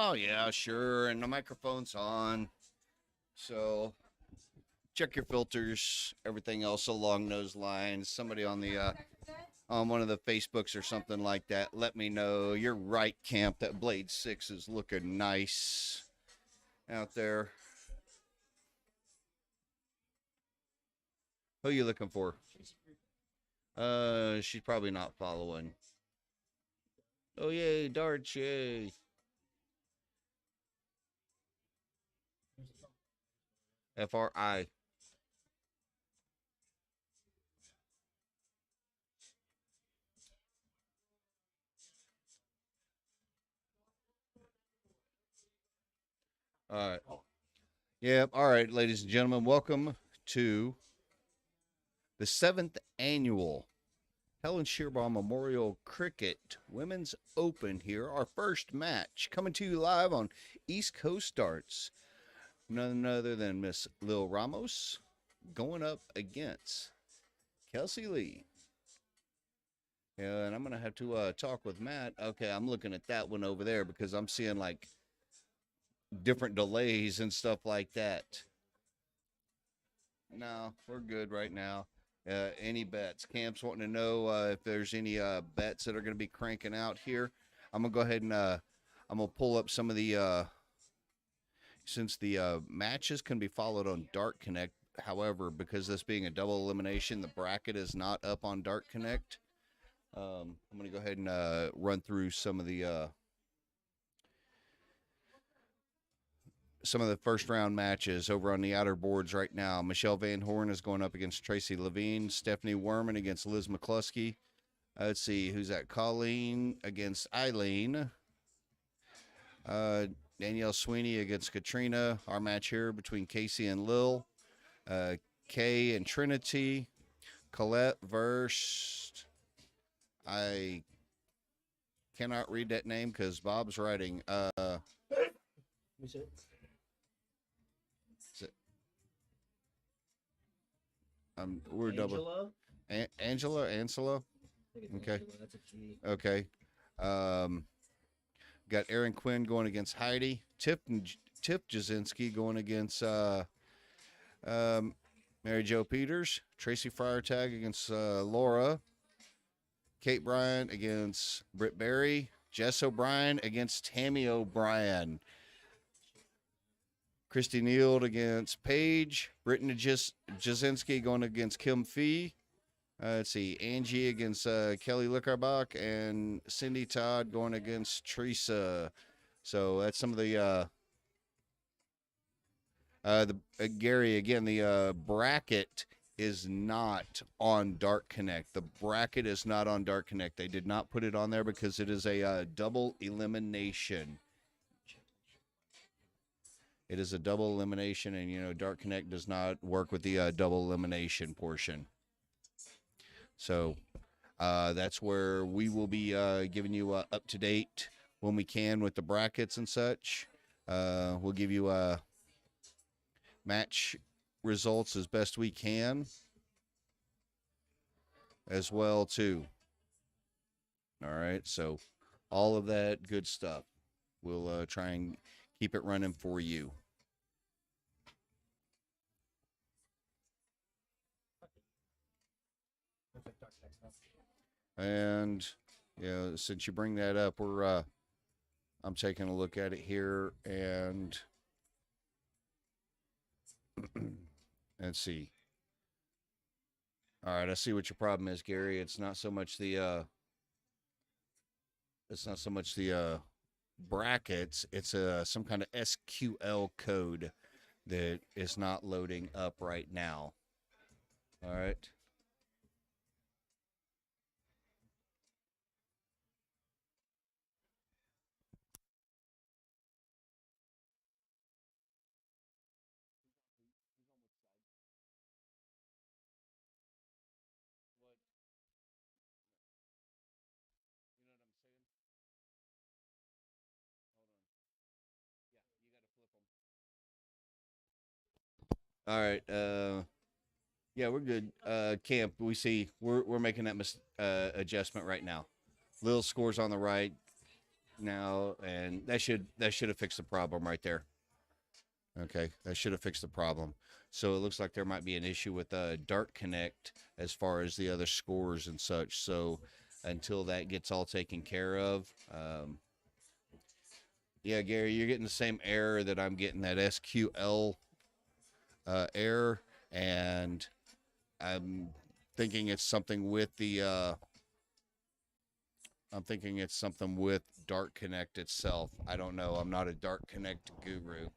Oh yeah, sure. And the microphone's on. So check your filters, everything else along those lines. Somebody on the on one of the Facebooks or something like that, let me know. You're right, Camp. That Blade 6 is looking nice out there. Who are you looking for? She's probably not following. Oh yay, darts, yay. FRI. All right. Yep. All right, ladies and gentlemen, welcome to the seventh annual Helen Scheerbaum Memorial Cricket Women's Open here. Our first match coming to you live on East Coast Darts. None other than Miss Lil Ramos going up against Kelsey Lee. Yeah, and I'm going to have to talk with Matt. Okay, I'm looking at that one over there because I'm seeing like different delays and stuff like that. No, we're good right now. Any bets? Camp's wanting to know if there's any bets that are going to be cranking out here. I'm gonna go ahead and I'm gonna pull up some of the since the matches can be followed on Dart Connect. However, because this being a double elimination, the bracket is not up on Dart Connect. I'm gonna go ahead and run through some of the first round matches over on the outer boards right now. Michelle Van Horn is going up against Tracy Levine. Stephanie Werman against Liz McCluskey. Let's see, who's that? Colleen against Eileen. Danielle Sweeney against Katrina. Our match here between Casey and Lil. Kay and Trinity. Colette versus... I cannot read that name because Bob's writing. We're double. Angela. Okay. That's a G. Okay. Got Erin Quinn going against Heidi. Tip Jasinski going against Mary Jo Peters. Tracy Freitag against Laura. Kate Bryant against Britt Berry. Jess O'Brien against Tammy O'Brien. Christy Neild against Paige. Brittany Jasinski going against Kim Fee. Let's see, Angie against Kelly Lickerbach, and Cindy Todd going against Teresa. So that's some of the Gary again. The bracket is not on Dart Connect. The bracket is not on Dart Connect. They did not put it on there because it is a double elimination. It is a double elimination, and you know Dart Connect does not work with the double elimination portion. So that's where we will be giving you up to date when we can with the brackets and such. We'll give you match results as best we can as well too. All right, so all of that good stuff. We'll try and keep it running for you. And yeah, since you bring that up, we're I'm taking a look at it here, and let's see. All right, I see what your problem is, Gary. It's not so much the brackets. It's some kind of SQL code that is not loading up right now. All right. All right. Yeah, we're good. Camp, we see we're making that adjustment right now. Little scores on the right. now, and that should have fixed the problem right there. Okay, that should have fixed the problem. So it looks like there might be an issue with Dart Connect as far as the other scores and such. So until that gets all taken care of, yeah, Gary, you're getting the same error that I'm getting, that SQL error, and I'm thinking it's something with the I'm thinking it's something with Dart Connect itself. I don't know. I'm not a Dart Connect guru.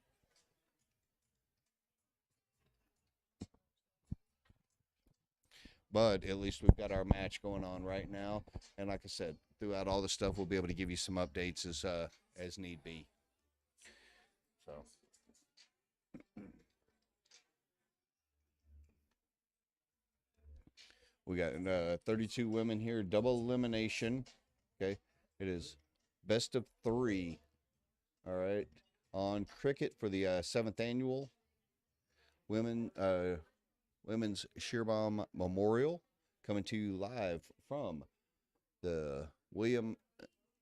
But at least we've got our match going on right now. And like I said, throughout all the stuff, we'll be able to give you some updates as need be. So we got 32 women here, double elimination. Okay, it is best of three. All right, on cricket for the seventh annual women women's Scheerbaum Memorial, coming to you live from the William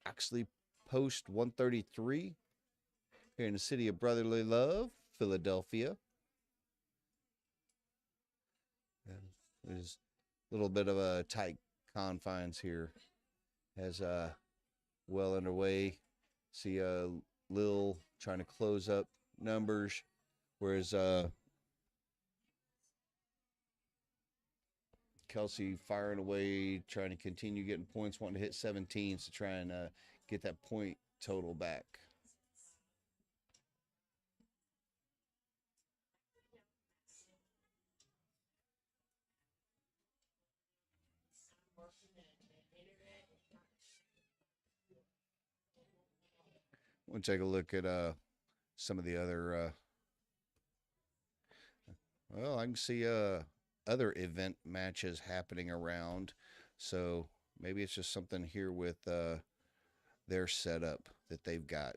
Axley Post 133 here in the city of brotherly love, Philadelphia. And there's a little bit of a tight confines here as well underway. See Lil trying to close up numbers, whereas Kelsey firing away, trying to continue getting points, wanting to hit 17s to try and get that point total back. We'll take a look at some of the other. Well, I can see other event matches happening around, so maybe it's just something here with their setup that they've got.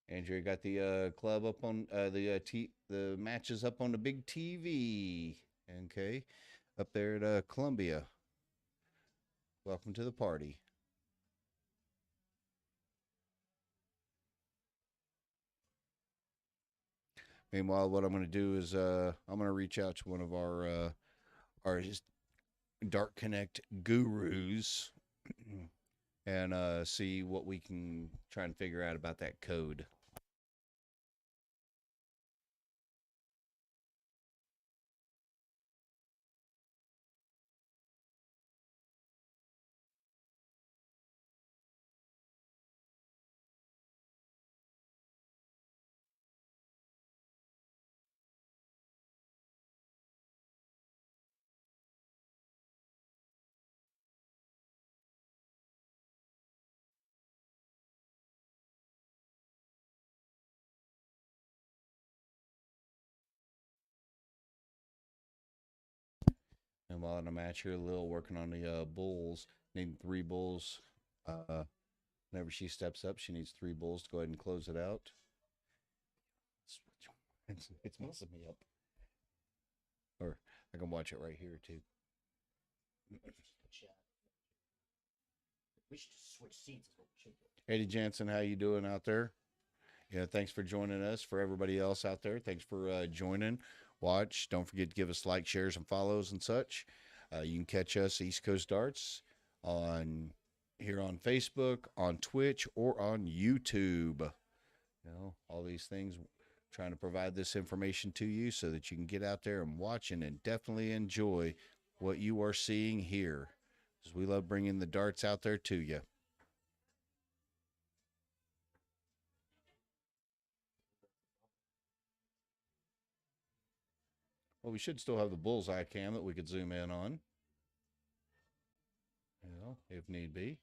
Andrea got the club up on the matches up on the big TV. Okay, up there at Columbia. Welcome to the party. Meanwhile, what I'm going to do is I'm going to reach out to one of our Dark Connect gurus and see what we can try and figure out about that code. And while in a match here, Lil working on the bulls, needing three bulls. Whenever she steps up, she needs three bulls to go ahead and close it out. It's messing me up. Or I can watch it right here too. We should just switch seats. Eddie Jansen, how you doing out there? Yeah, thanks for joining us. For everybody else out there, thanks for joining. Watch. Don't forget to give us like, shares, and follows and such. You can catch us East Coast Darts on here on Facebook, on Twitch, or on YouTube. You know, all these things, trying to provide this information to you so that you can get out there and watch and definitely enjoy what you are seeing here. Because we love bringing the darts out there to you. Well, we should still have the bullseye cam that we could zoom in on, you know, if need be.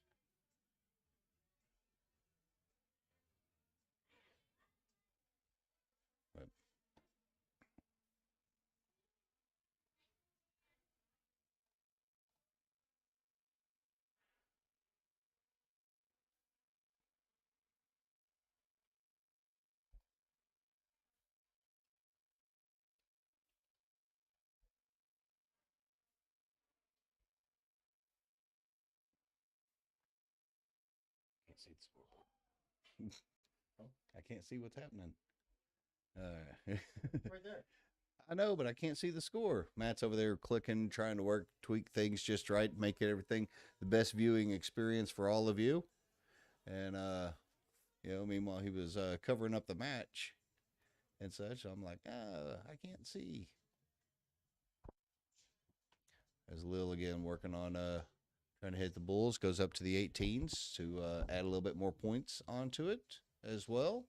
can't see the score. I can't see what's happening. Right there. I know, but I can't see the score. Matt's over there clicking, trying to work, tweak things just right, make everything the best viewing experience for all of you. And meanwhile he was covering up the match and such. So I'm like, I can't see. As Lil again working on trying to hit the bulls, goes up to the 18s to add a little bit more points onto it as well.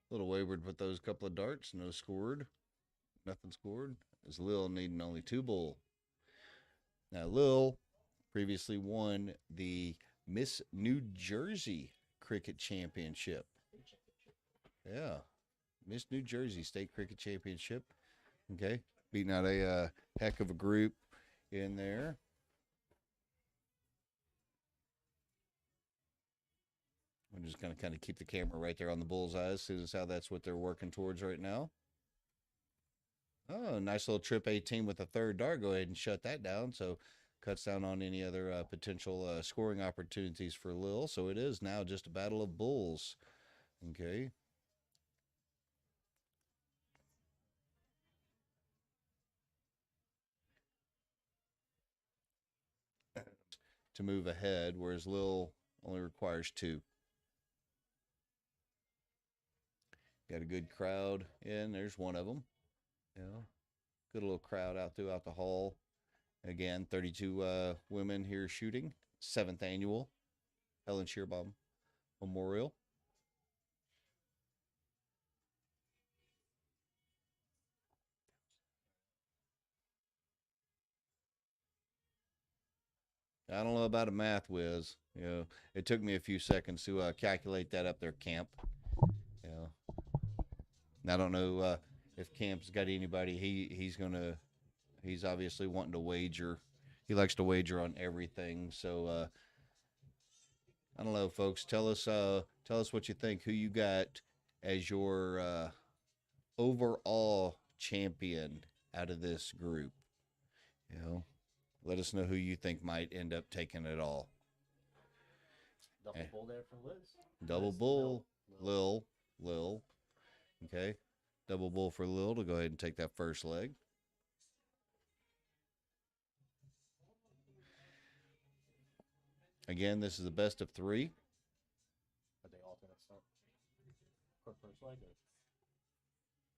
A little wayward with those couple of darts. No scored. Nothing scored. As Lil needing only 2 bull. Now, Lil previously won the Miss New Jersey Cricket Championship. Yeah. Miss New Jersey State Cricket Championship. Okay. Beating out a heck of a group in there. I'm just going to kind of keep the camera right there on the bullseye, see how that's what they're working towards right now. Oh, nice little trip 18 with a third dart. Go ahead and shut that down. So cuts down on any other potential scoring opportunities for Lil. So it is now just a battle of bulls. Okay. To move ahead, whereas Lil only requires 2. Got a good crowd in. There's one of them. Yeah. Good little crowd out throughout the hall. Again, 32 women here shooting. 7th annual Helen Scheerbaum Memorial. I don't know about a math whiz. It took me a few seconds to calculate that up there, Camp. I don't know if Camp's got anybody. He's obviously wanting to wager. He likes to wager on everything. So I don't know, folks. Tell us what you think. Who you got as your overall champion out of this group? Let us know who you think might end up taking it all. Double bull there for Liz. Double bull, Lil. Okay. Double bull for Lil to go ahead and take that first leg. Again, this is the best of 3. Are they alternate start? Quick first leg.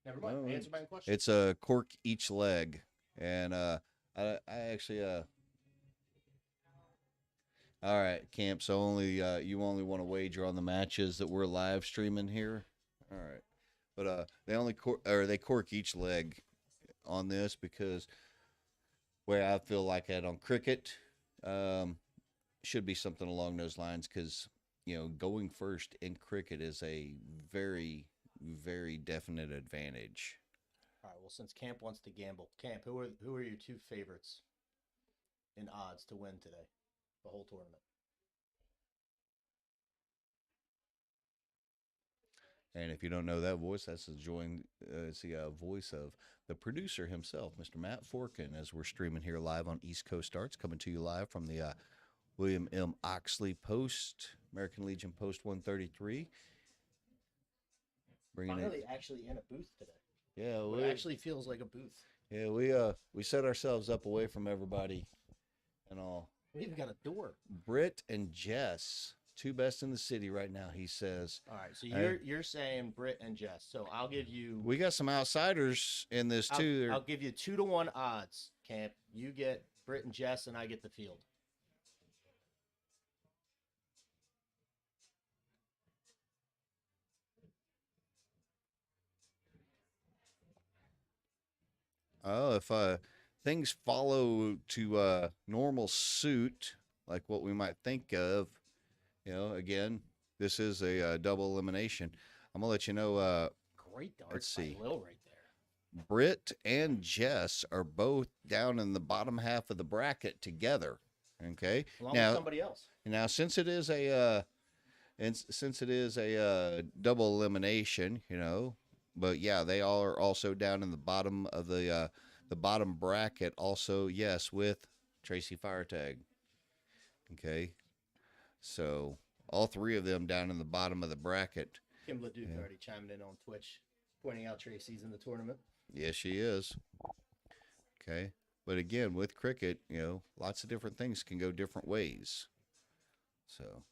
Never mind. Answer my question. It's a cork each leg, and I actually All right, Camp. So you only want to wager on the matches that we're live streaming here. All right, but they cork each leg on this because where I feel like that on cricket should be something along those lines because going first in cricket is a very, very definite advantage. All right. Well, since Camp wants to gamble, Camp, who are your 2 favorites in odds to win today? The whole tournament. And if you don't know that voice, it's the voice of the producer himself, Mr. Matt Forkin, as we're streaming here live on East Coast Starts, coming to you live from the William M. Oxley Post, American Legion Post 133. Finally, actually in a booth today. Yeah, it actually feels like a booth. Yeah, we set ourselves up away from everybody and all. We even got a door. Britt and Jess, 2 best in the city right now, he says. All right, so you're saying Britt and Jess. So I'll give you. We got some outsiders in this too. I'll give you 2-1 odds, Camp. You get Britt and Jess, and I get the field. Oh, if things follow to normal suit, like what we might think of, again, this is a double elimination. I'm gonna let you know. Great darts. Let's see. By Lil right there. Britt and Jess are both down in the bottom half of the bracket together. Okay. Along with somebody else. Now, since it is and since it is a double elimination, but yeah, they all are also down in the bottom of the bottom bracket. Also, yes, with Tracy Firetag. Okay, so all three of them down in the bottom of the bracket. Kim LeDuc Yeah. already chiming in on Twitch, pointing out Tracy's in the tournament. Yes, she is. Okay, but again, with cricket, lots of different things can go different ways. So,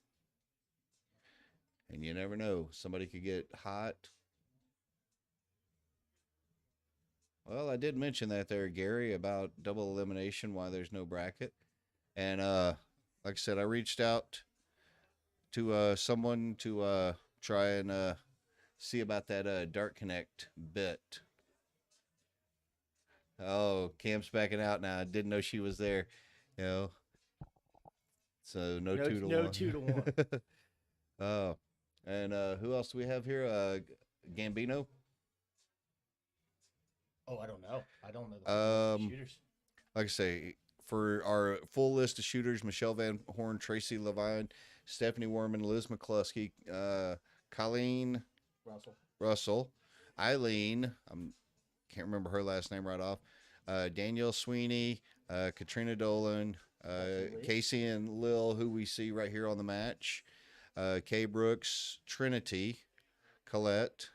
and you never know, somebody could get hot. Well, I did mention that there, Gary, about double elimination, why there's no bracket. And like I said, I reached out to someone to try and see about that Dart Connect bit. Oh, Cam's backing out now. I didn't know she was there. You know, so no, 2 to 1. 2 to 1. Oh, and who else do we have here? Gambino. Oh, I don't know. I don't know the shooters. Like I say, for our full list of shooters, Michelle Van Horn, Tracy Levine, Stephanie Werman, Liz McCluskey, Colleen Russell, Eileen, I can't remember her last name right off, Danielle Sweeney, Katrina Dolan, Casey and Lil, who we see right here on the match, Kay Brooks, Trinity, Colette,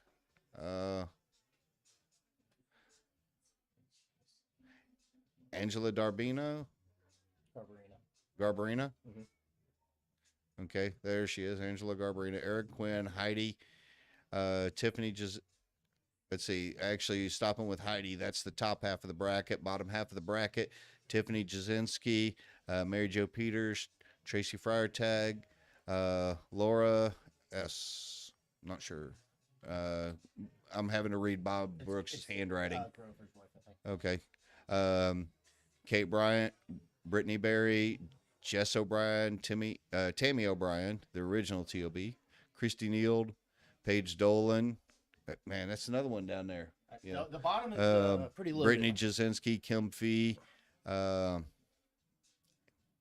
Angela Darbino, Garbarina. Mm-hmm. Okay, there she is, Angela Garbarina, Eric Quinn, Heidi, Tiffany. Let's see, actually stopping with Heidi. That's the top half of the bracket. Bottom half of the bracket, Tiffany Jasinski, Mary Jo Peters, Tracy Freitag, Laura S. Not sure. I'm having to read Bob Brooks' handwriting. Okay. Kate Bryant, Brittany Berry, Jess O'Brien, Tammy O'Brien, the original TOB, Christy Neild, Paige Dolan. Man, that's another one down there. Yeah. The bottom is pretty low. Brittany Jasinski, Kim Fee. Is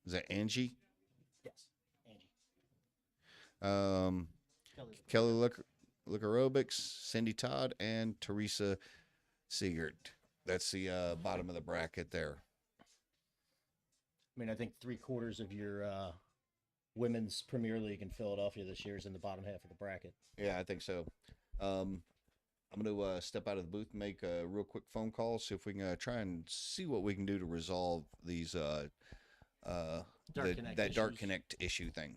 that Angie? Yes, Angie. Kelly Lukarobics, Cindy Todd, and Teresa Siegert. That's the bottom of the bracket there. I mean, I think 3/4 of your women's Premier League in Philadelphia this year is in the bottom half of the bracket. Yeah, I think so. I'm going to step out of the booth and make a real quick phone call, see if we can try and see what we can do to resolve these Dart Connect issue thing.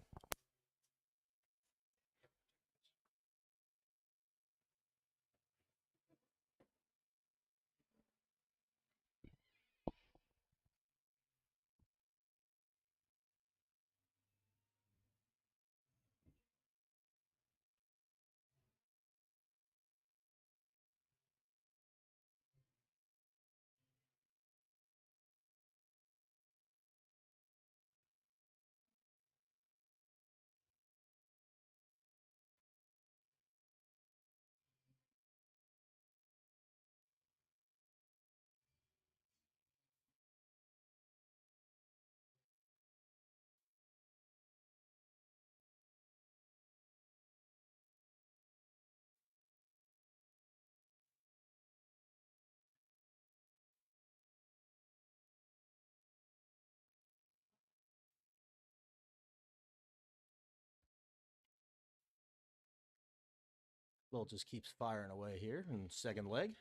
Will just keeps firing away here in second leg.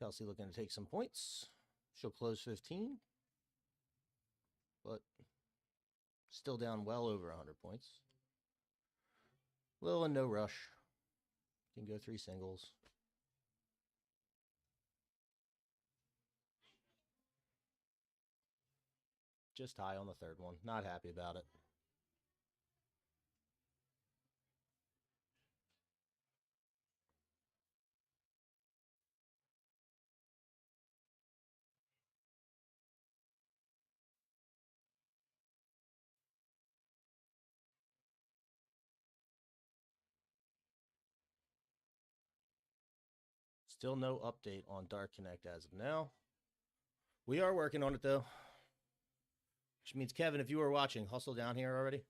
Kelsey looking to take some points. She'll close 15, but still down well over 100 points. Lil in no rush. Can go 3 singles. Just high on the third one. Not happy about it. Still no update on Dart Connect as of now. We are working on it though. Which means, Kevin, if you were watching, hustle down here already.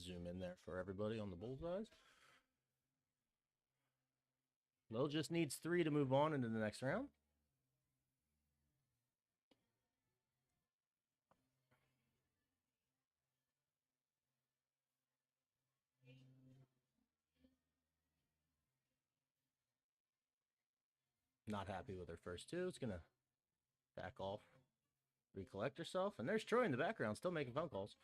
zoom in there for everybody on the bullseyes. Lil just needs 3 to move on into the next round. Not happy with her first 2. It's going to back off, recollect herself. And there's Troy in the background still making phone calls.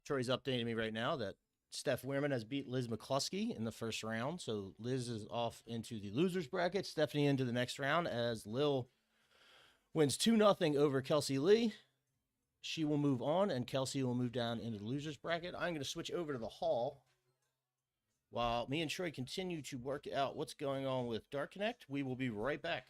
Troy's updating me right now that Steph Weirman has beat Liz McCluskey in the first round. So Liz is off into the loser's bracket. Stephanie into the next round as Lil wins 2-0 over Kelsey Lee. She will move on, and Kelsey will move down into the loser's bracket. I'm going to switch over to the hall while me and Troy continue to work out what's going on with Dark Connect. We will be right back.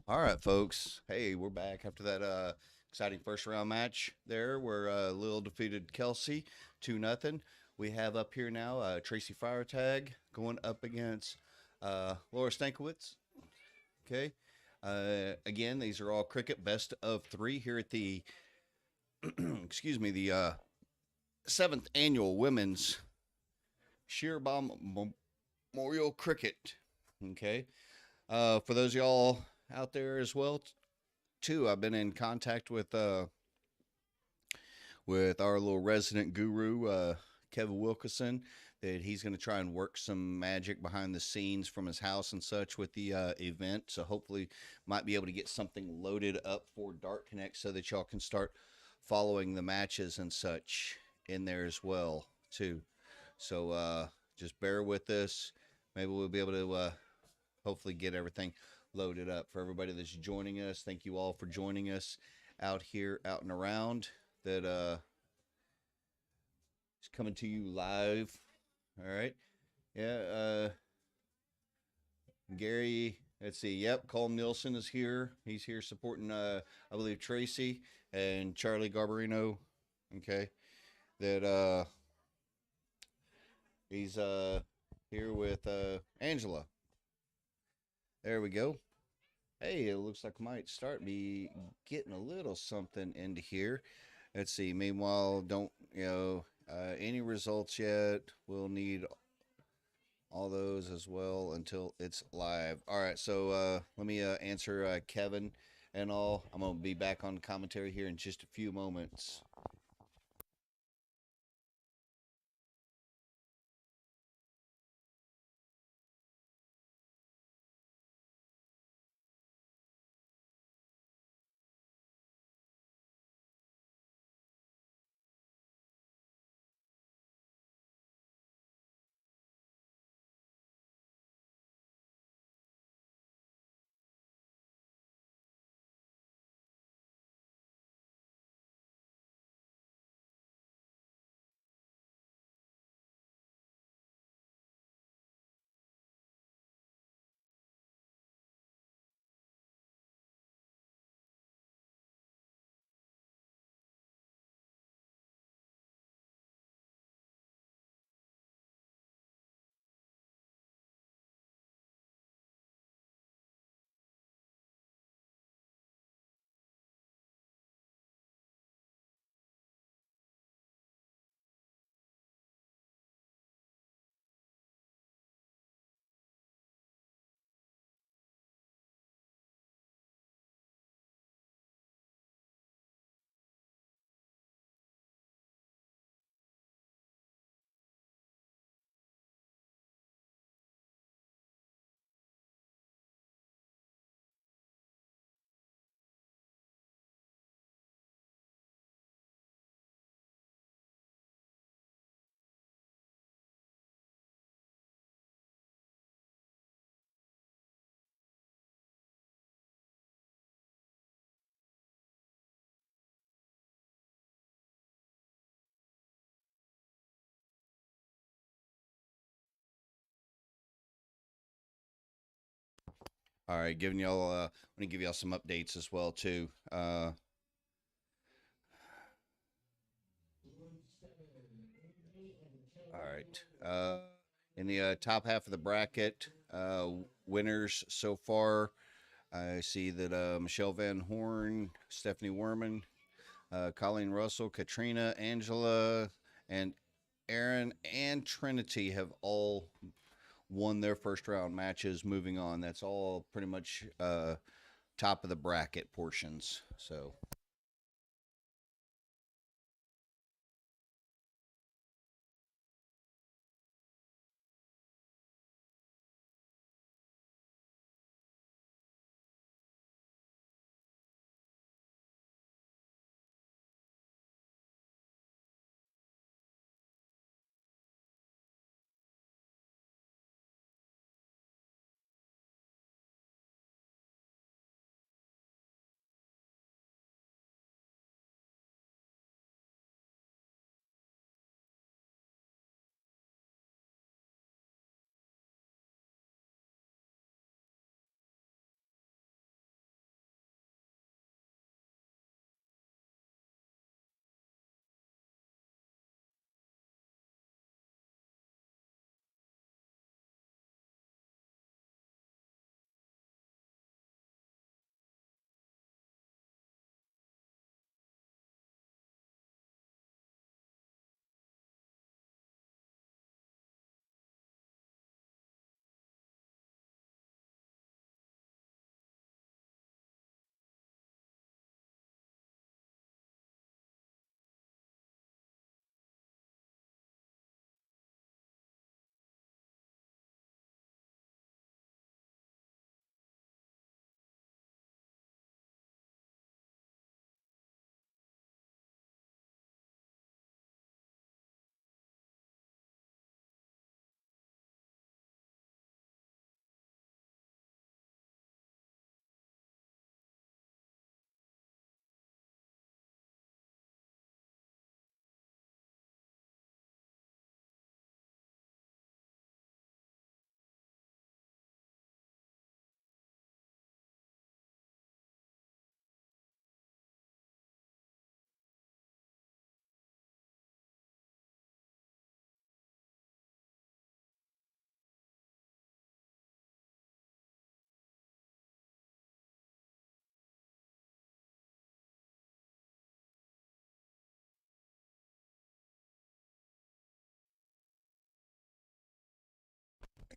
All right, folks. Hey, we're back after that exciting first round match there where Lil defeated Kelsey 2-0. We have up here now Tracy Firetag going up against Laura Stankiewicz. Okay. Again, these are all cricket best of three here at the, excuse me, the seventh annual Women's Scheerbaum Memorial Cricket. Okay. For those of y'all out there as well, too, I've been in contact with our little resident guru, Kevin Wilkinson, that he's going to try and work some magic behind the scenes from his house and such with the event. So hopefully, might be able to get something loaded up for Dart Connect so that y'all can start following the matches and such in there as well too. So just bear with us. Maybe we'll be able to hopefully get everything loaded up for everybody that's joining us. Thank you all for joining us out here, out and around. That is coming to you live. All right, yeah. Gary, let's see. Yep, Cole Nielsen is here. He's here supporting, I believe, Tracy and Charlie Garbarino. Okay, that he's here with Angela. There we go. Hey, it looks like I might start be getting a little something into here. Let's see. Meanwhile, don't any results yet. We'll need all those as well until it's live. All right, so let me answer Kevin and all. I'm gonna be back on commentary here in just a few moments. All right, giving y'all. I'm gonna give y'all some updates as well too. All right. In the top half of the bracket, winners so far, I see that Michelle Van Horn, Stephanie Werman, Colleen Russell, Katrina, Angela, and Aaron and Trinity have all won their first round matches. Moving on, that's all pretty much top of the bracket portions. So.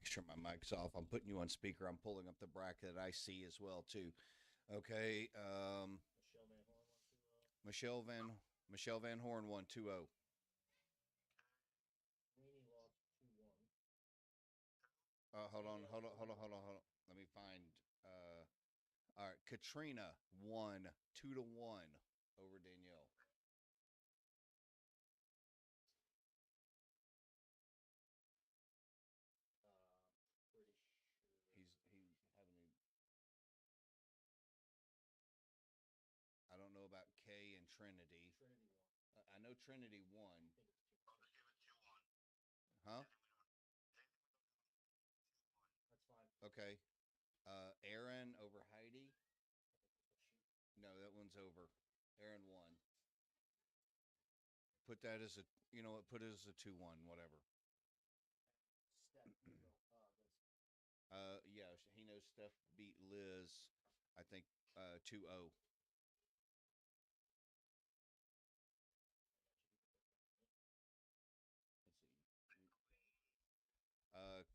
sure my mic's off. I'm putting you on speaker. I'm pulling up the bracket that I see as well too. Okay. Michelle Van Michelle Van Horn won 2-0. Hold on. Let me find. Uh, all right, Katrina won 2-1 over Danielle. He's having a. I don't know about Kay and Trinity. I know Trinity won. Huh? Okay. Aaron over Heidi. No, that one's over. Aaron won. Put that as a. You know what? Put it as a 2-1. Whatever. Yeah, he knows Steph beat Liz. I think 2-0. Let's see.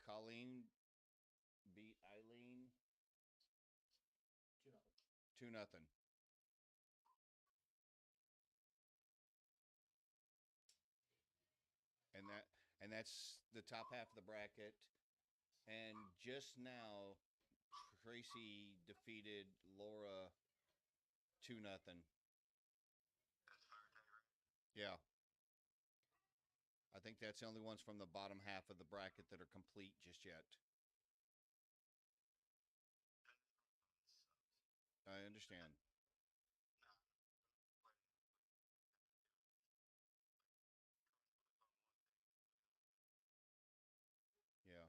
Colleen beat Eileen 2-0. And that's the top half of the bracket. And just now, Tracy defeated Laura 2-0. Yeah, I think that's the only ones from the bottom half of the bracket that are complete just yet. I understand. Yeah.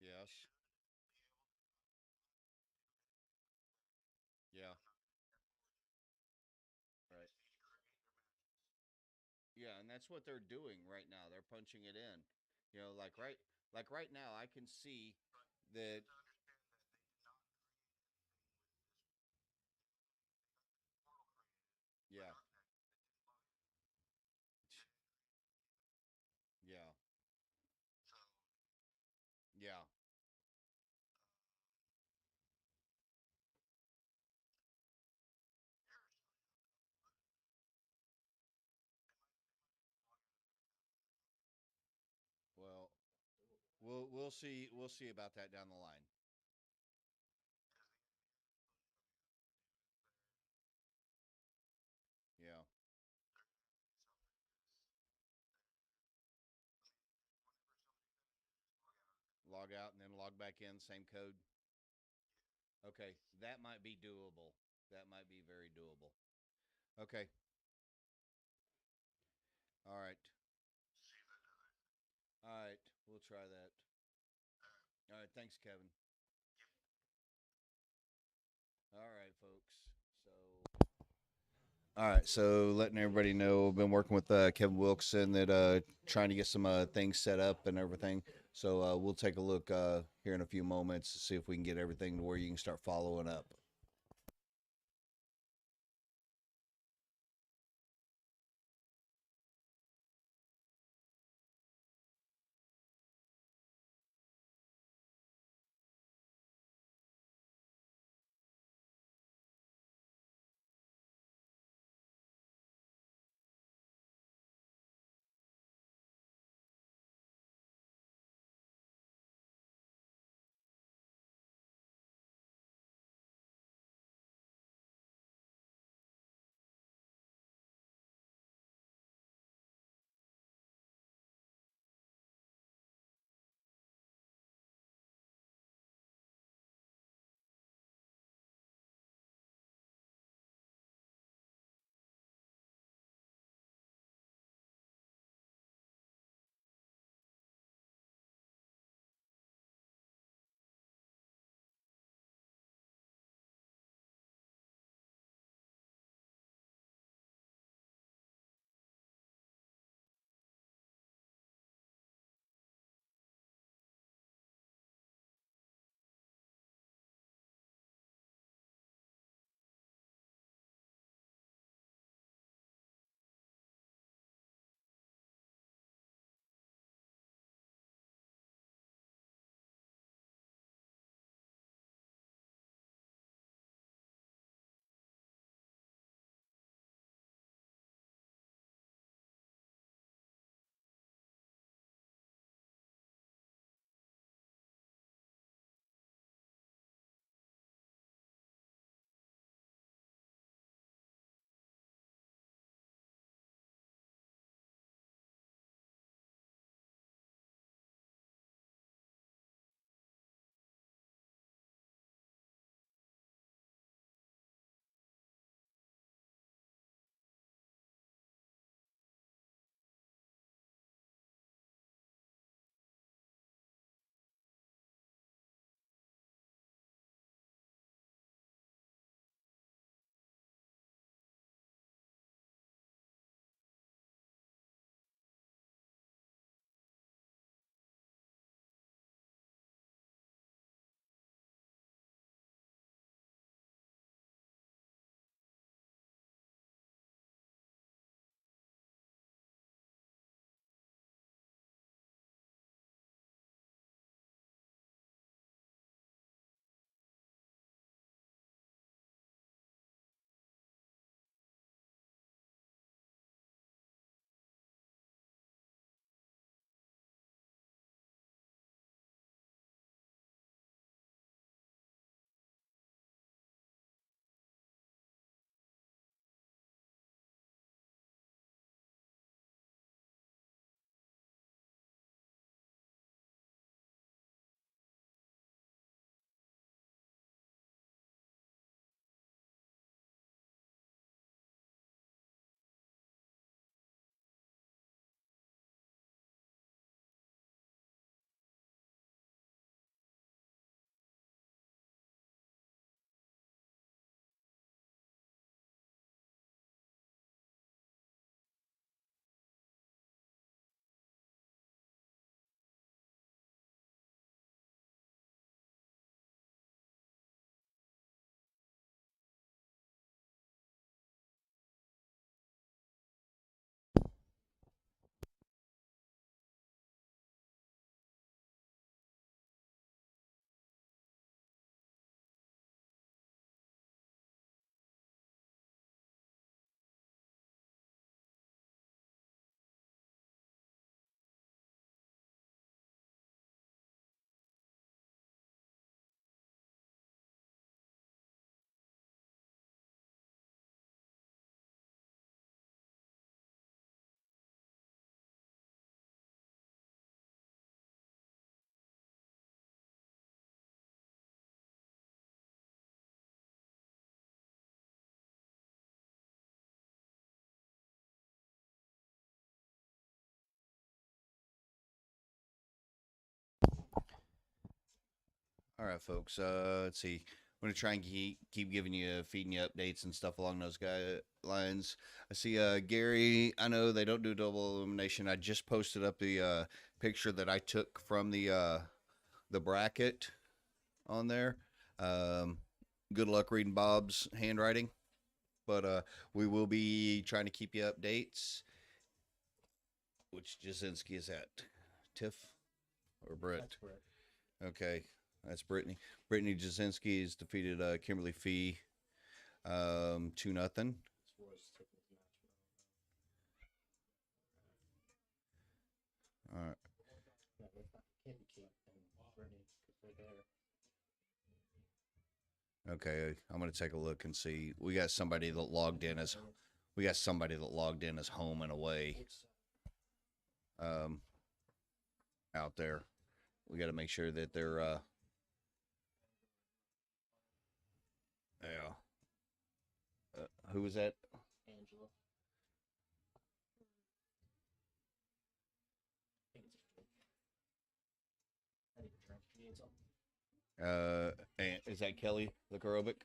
Yes. Yeah. Right. Yeah, and that's what they're doing right now. They're punching it in. Like right now, I can see that. Yeah. Yeah. Yeah. Well, we'll see about that down the line. Yeah. Log out and then log back in, same code. Okay, that might be doable. That might be very doable. Okay. All right. All right. We'll try that. All right. Thanks, Kevin. All right, folks. So all right, so letting everybody know, I've been working with Kevin Wilkson that trying to get some things set up and everything. So we'll take a look here in a few moments to see if we can get everything to where you can start following up. All right, folks. Let's see. I'm gonna try and keep giving you feeding you updates and stuff along those guidelines. I see Gary. I know they don't do double elimination. I just posted up the picture that I took from the bracket on there. Um, Good luck reading Bob's handwriting, but we will be trying to keep you updates. Which Jasinski is that? Tiff or Britt? That's correct. Okay, that's Brittany. Brittany Jasinski has defeated Kimberly Fee 2-0. All right. No, that's not. Can't be Kate and Brittany because they're there. Okay, I'm gonna take a look and see. We got somebody that logged in as home and away um, out there. We got to make sure that they're yeah. Who was that? Angela. I need a drink. You need something? And is that Kelly Likarovic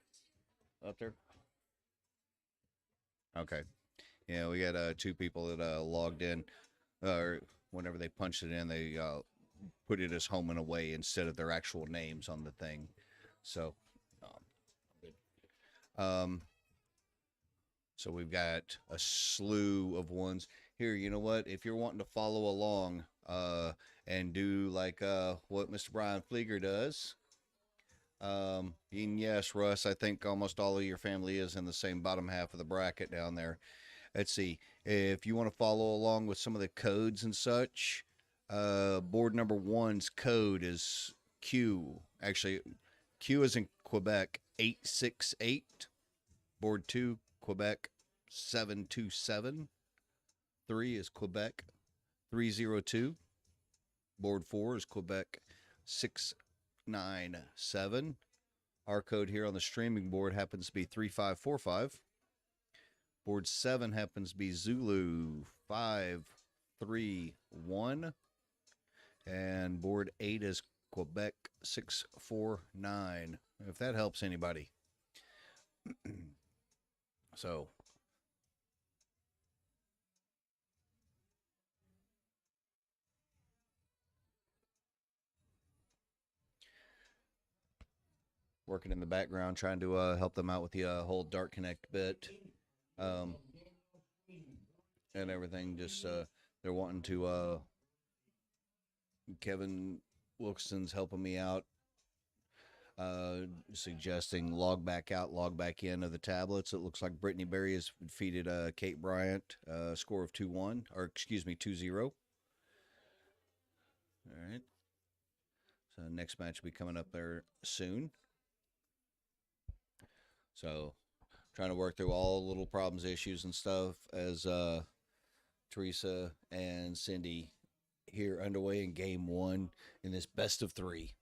up there? Okay. Yeah, we got two people that logged in, or whenever they punched it in, they put it as home and away instead of their actual names on the thing. So, um, so we've got a slew of ones here. You know what? If you're wanting to follow along, and do like what Mr. Brian Flieger does. And yes, Russ, I think almost all of your family is in the same bottom half of the bracket down there. Let's see. If you want to follow along with some of the codes and such, board number one's code is Q. Actually, Q is in Quebec 868. Board two, Quebec 727. Three is Quebec 302. Board four is Quebec 697. Our code here on the streaming board happens to be 3545. Board 7 happens to be Zulu 531. And board 8 is Quebec 649. If that helps anybody. So, working in the background trying to help them out with the whole Dark Connect bit. And everything. Just they're wanting to Kevin Wilkinson's helping me out, suggesting log back out, log back in of the tablets. It looks like Brittany Berry has defeated Kate Bryant, score of 2-1, or excuse me, 2-0. All right. So next match will be coming up there soon. So trying to work through all little problems, issues, and stuff as Teresa and Cindy here underway in game one in this best of three.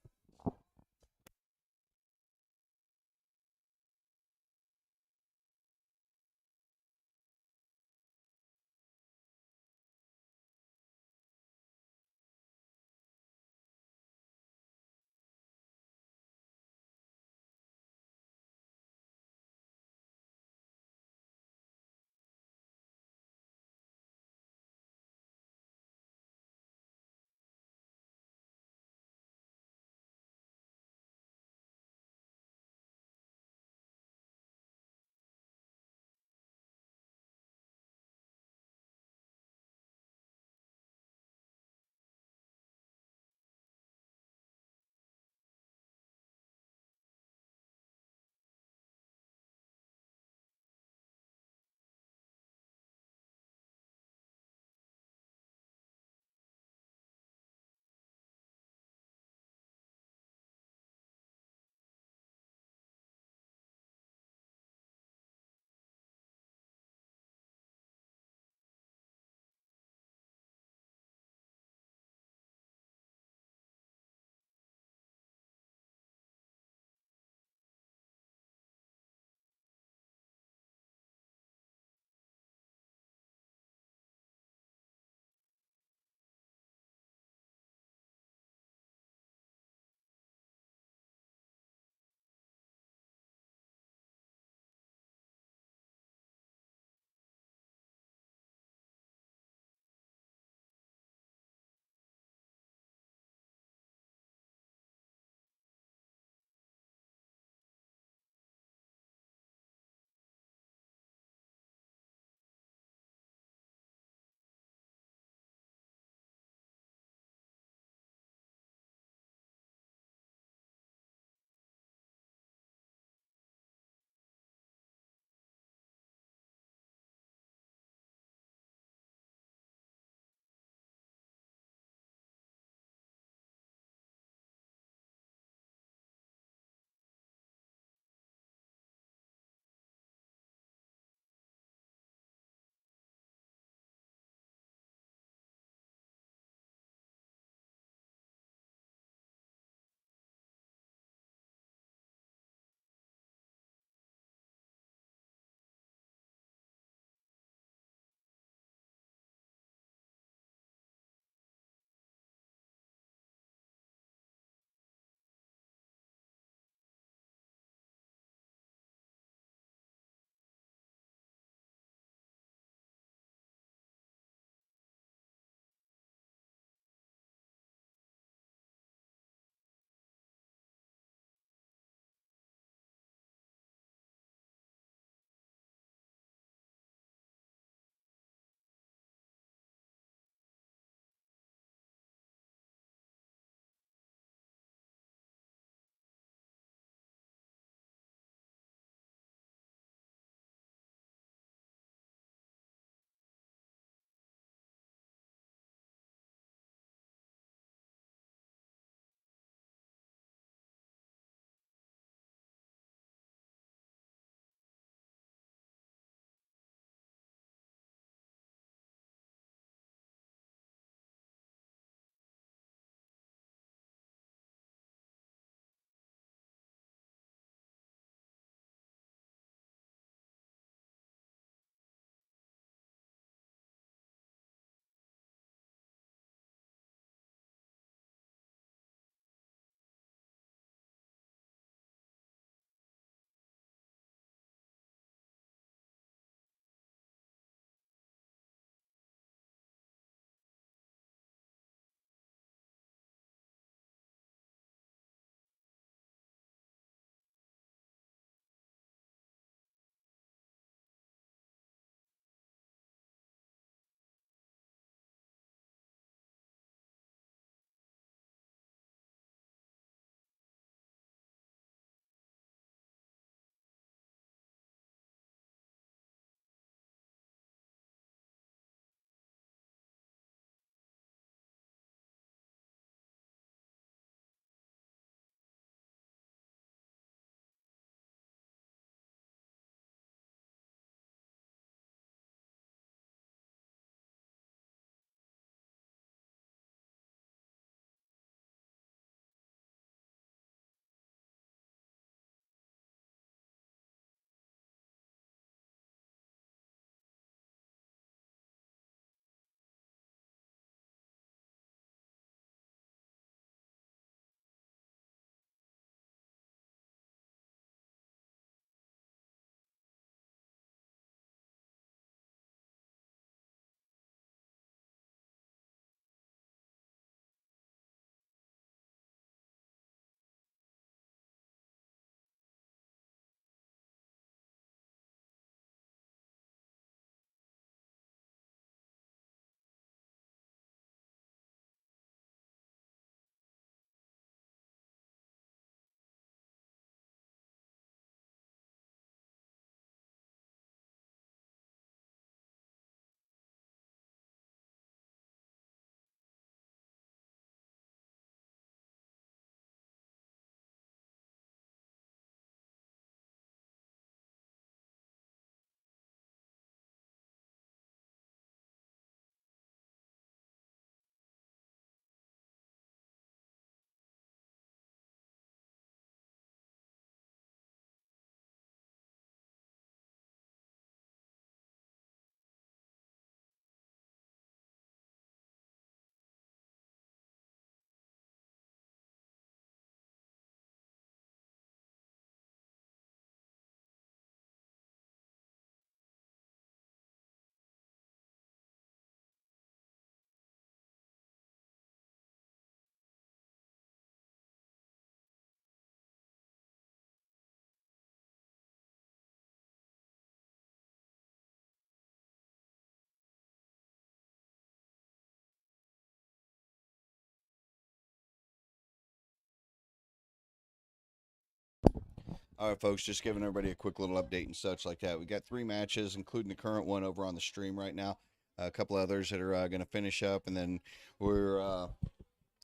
All right, folks, just giving everybody a quick little update and such like that. We got 3 matches, including the current one over on the stream right now. A couple others that are going to finish up, and then we're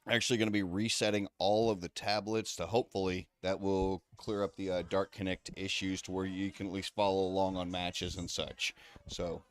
actually going to be resetting all of the tablets to hopefully that will clear up the Dark Connect issues to where you can at least follow along on matches and such. So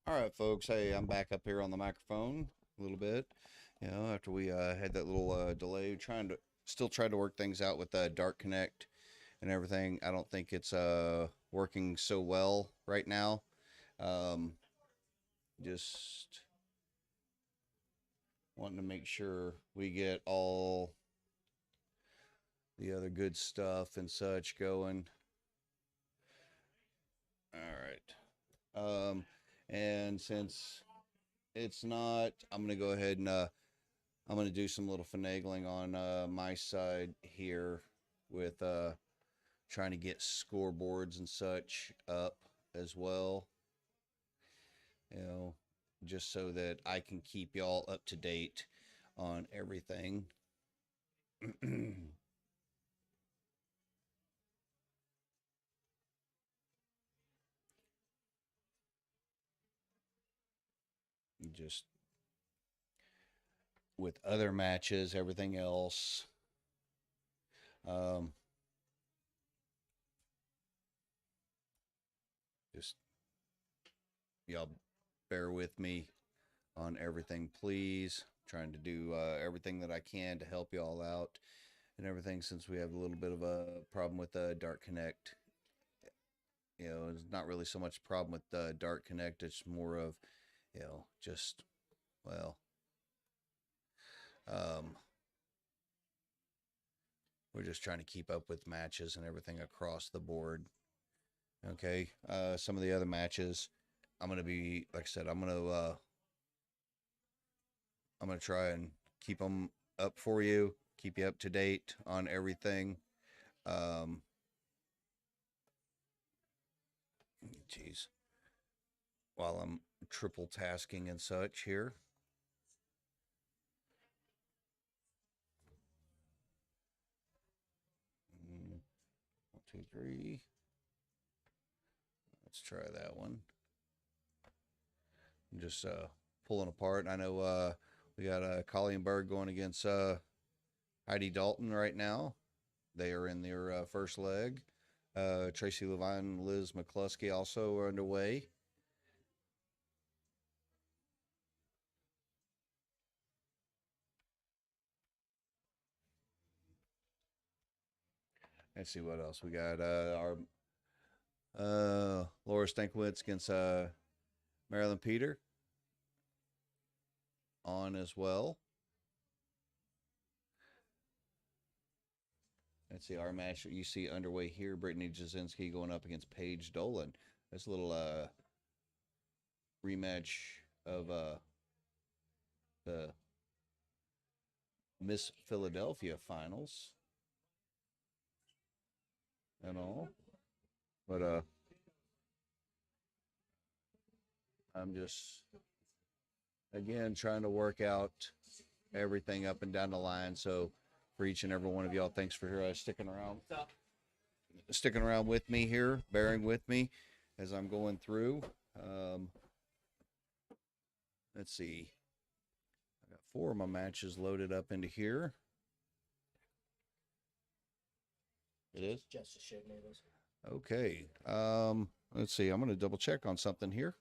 All right, folks. Hey, I'm back up here on the microphone a little bit. After we had that little delay, trying to work things out with Dark Connect and everything. I don't think it's working so well right now. Um, just wanting to make sure we get all the other good stuff and such going. All right. And since it's not, I'm gonna go ahead and I'm gonna do some little finagling on my side here with trying to get scoreboards and such up as well. You know, just so that I can keep y'all up to date on everything. Just with other matches, everything else. Um, just y'all bear with me on everything, please. Trying to do everything that I can to help y'all out and everything, since we have a little bit of a problem with Dark Connect. It's not really so much a problem with Dark Connect. It's more of, just, well, um, we're just trying to keep up with matches and everything across the board. Okay. Some of the other matches, I'm going to be, like I said, I'm going to try and keep them up for you, keep you up to date on everything. Geez, while I'm triple tasking and such here. One, two, three. Let's try that one. I'm just pulling apart. I know we got Colleen Berg going against Heidi Dalton right now. They are in their first leg. Tracy Levine and Liz McCluskey also are underway. Let's see what else we got. Our Laura Stankiewicz against Marilyn Peter on as well. Let's see our match that you see underway here. Brittany Jasinski going up against Paige Dolan. That's a little rematch of the Miss Philadelphia finals and all. But I'm just again trying to work out everything up and down the line. So for each and every one of y'all, thanks for sticking around with me here, bearing with me as I'm going through. Let's see. I got 4 of my matches loaded up into here. It is? Just showed me those. Okay. Let's see. I'm going to double check on something here.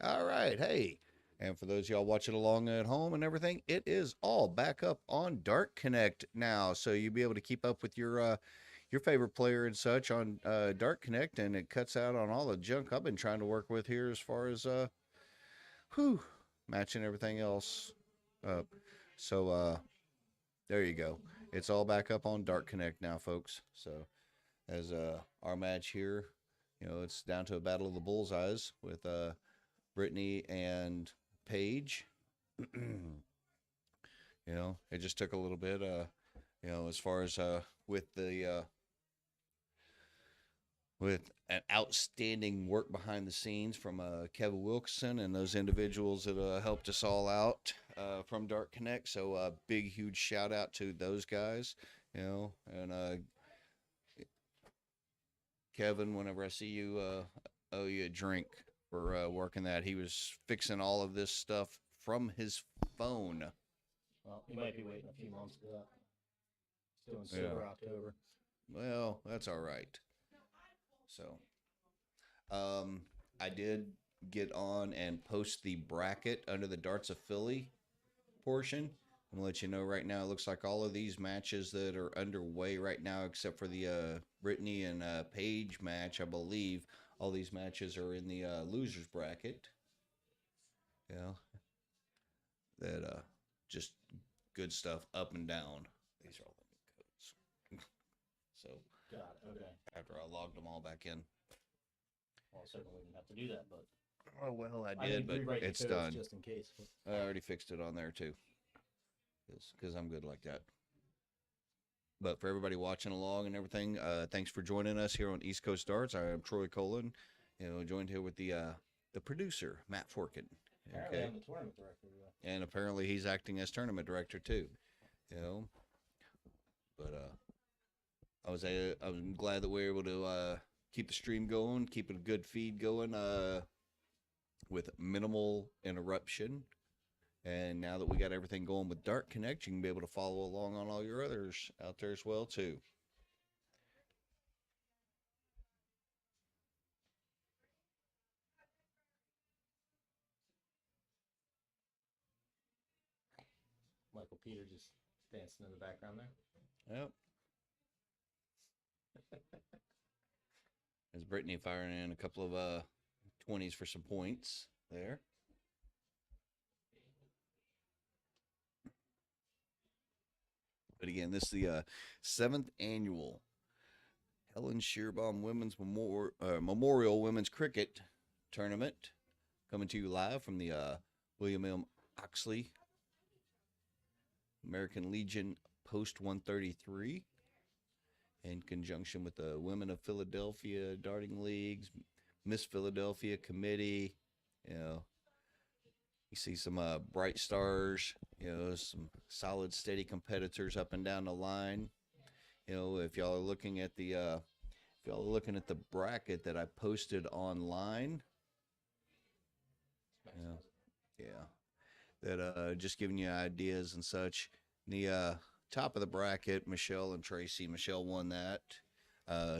All right. Hey. And for those of y'all watching along at home and everything, it is all back up on Dark Connect now. So you'll be able to keep up with your favorite player and such on Dark Connect, and it cuts out on all the junk I've been trying to work with here as far as matching everything else up. So there you go. It's all back up on Dark Connect now, folks. So as our match here, it's down to a battle of the bullseyes with Brittany and Paige. It just took a little bit as far as with the with an outstanding work behind the scenes from Kevin Wilkinson and those individuals that helped us all out from Dark Connect. So a big, huge shout out to those guys, and Kevin, whenever I see you, owe you a drink for working that. He was fixing all of this stuff from his phone. Well, you might be waiting a few months for that. It's doing sober October. Well, that's all right. So, I did get on and post the bracket under the Darts of Philly portion. I'm gonna let you know right now. It looks like all of these matches that are underway right now, except for the Brittany and Paige match, I believe, all these matches are in the losers bracket. Yeah, that just good stuff up and down. These are all the new codes. So Got it. Okay. after I logged them all back in. Well, certainly wouldn't have to do that, but Oh well, I I did, need to but rewrite the it's codes done. just in case. I already fixed it on there too, because I'm good like that. But for everybody watching along and everything, thanks for joining us here on East Coast Darts. I am Troy Colon, joined here with the producer Matt Forkin. Apparently, I'm the tournament director. And apparently he's acting as tournament director too. You know, but I'm glad that we were able to keep the stream going, keep a good feed going with minimal interruption. And now that we got everything going with Dart Connect, you can be able to follow along on all your others out there as well too. Michael Peter just dancing in the background there. Yep. As Brittany firing in a couple of 20s for some points there. But again, this is the 7th annual Helen Scheerbaum Women's Memorial Women's Cricket Tournament, coming to you live from the William M. Oxley American Legion Post 133, in conjunction with the Women of Philadelphia Darting Leagues, Miss Philadelphia Committee. You see some bright stars, some solid, steady competitors up and down the line. If y'all are looking at the bracket that I posted online, that just giving you ideas and such. The top of the bracket, Michelle and Tracy. Michelle won that.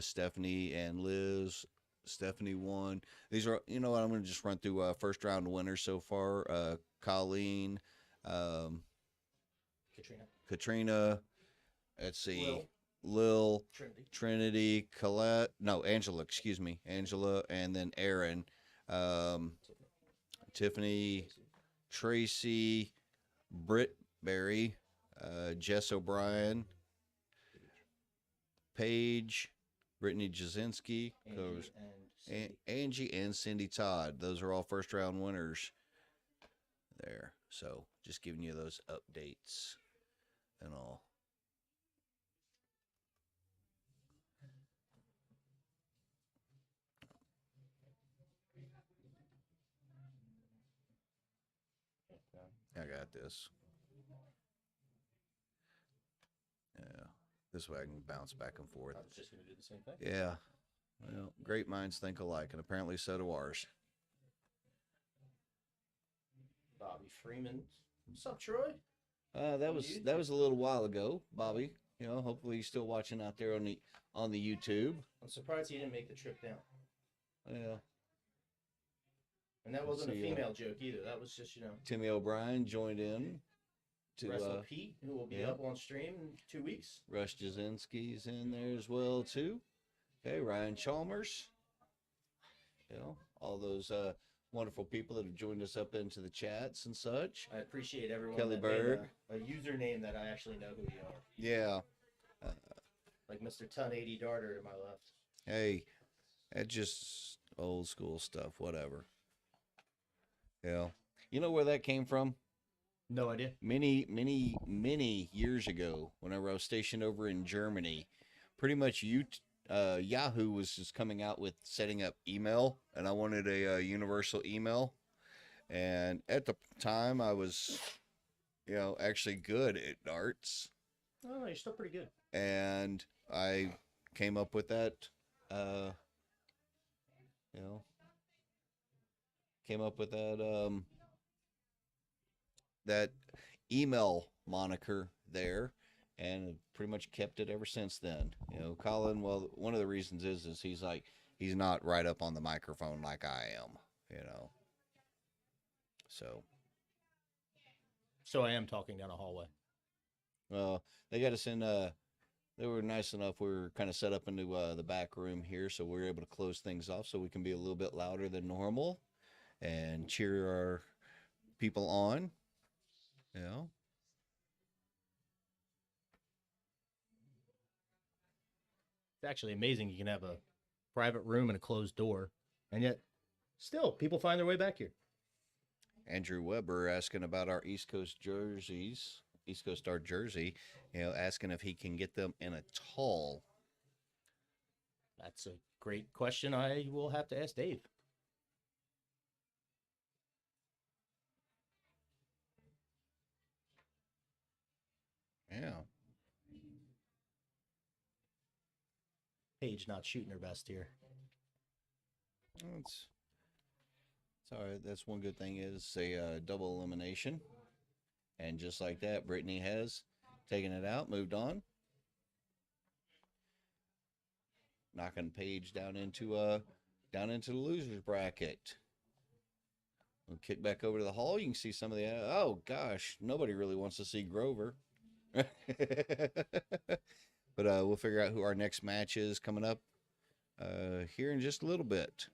Stephanie and Liz. Stephanie won. These are, I'm going to just run through first round winners so far. Colleen, Katrina. Let's see. Lil, Trinity, Colette. No, Angela. Excuse me, Angela, and then Aaron, Tiffany, Tracy, Britt Berry, Jess O'Brien, Paige, Brittany Jasinski, Angie and Cindy Todd. Those are all first round winners there. So just giving you those updates and all. I got this. Yeah. This way I can bounce back and forth. I was just going to do the same thing. Yeah. Well, great minds think alike, and apparently so do ours. Bobby Freeman. What's up, Troy? That was a little while ago, Bobby. Hopefully you're still watching out there on the YouTube. I'm surprised he didn't make the trip down. Yeah. And that wasn't a female joke either. That was just, Timmy O'Brien joined in to Wrestle Pete, who will be up on stream in 2 weeks. Rush Jasinski's in there as well too. Okay, Ryan Chalmers. All those wonderful people that have joined us up into the chats and such. I appreciate everyone. Kelly that Berg. Made a username that I actually know who you are. Yeah. Like Mr. Ton 80 Darter to my left. Hey, that's just old school stuff, whatever. Yeah. You know where that came from? No idea. Many years ago, whenever I was stationed over in Germany, pretty much Yahoo was just coming out with setting up email, and I wanted a universal email. And at the time, I was, actually good at darts. Oh, you're still pretty good. And I came up with that, that email moniker there, and pretty much kept it ever since then. Colin, well, one of the reasons is he's like, he's not right up on the microphone like I am, you know. So, So I am talking down a hallway. well, they got us in. They were nice enough. We were kind of set up into the back room here, so we were able to close things off so we can be a little bit louder than normal and cheer our people on. You know. It's actually amazing you can have a private room and a closed door, and yet still people find their way back here. Andrew Weber asking about our East Coast jerseys, East Coast Star jersey, asking if he can get them in a tall. That's a great question. I will have to ask Dave. Yeah. Paige not shooting her best here. It's all right. That's one good thing is a double elimination. And just like that, Brittany has taken it out, moved on. Knocking Paige down into the losers bracket. We'll kick back over to the hall. You can see some of the oh gosh, nobody really wants to see Grover. But we'll figure out who our next match is coming up here in just a little bit.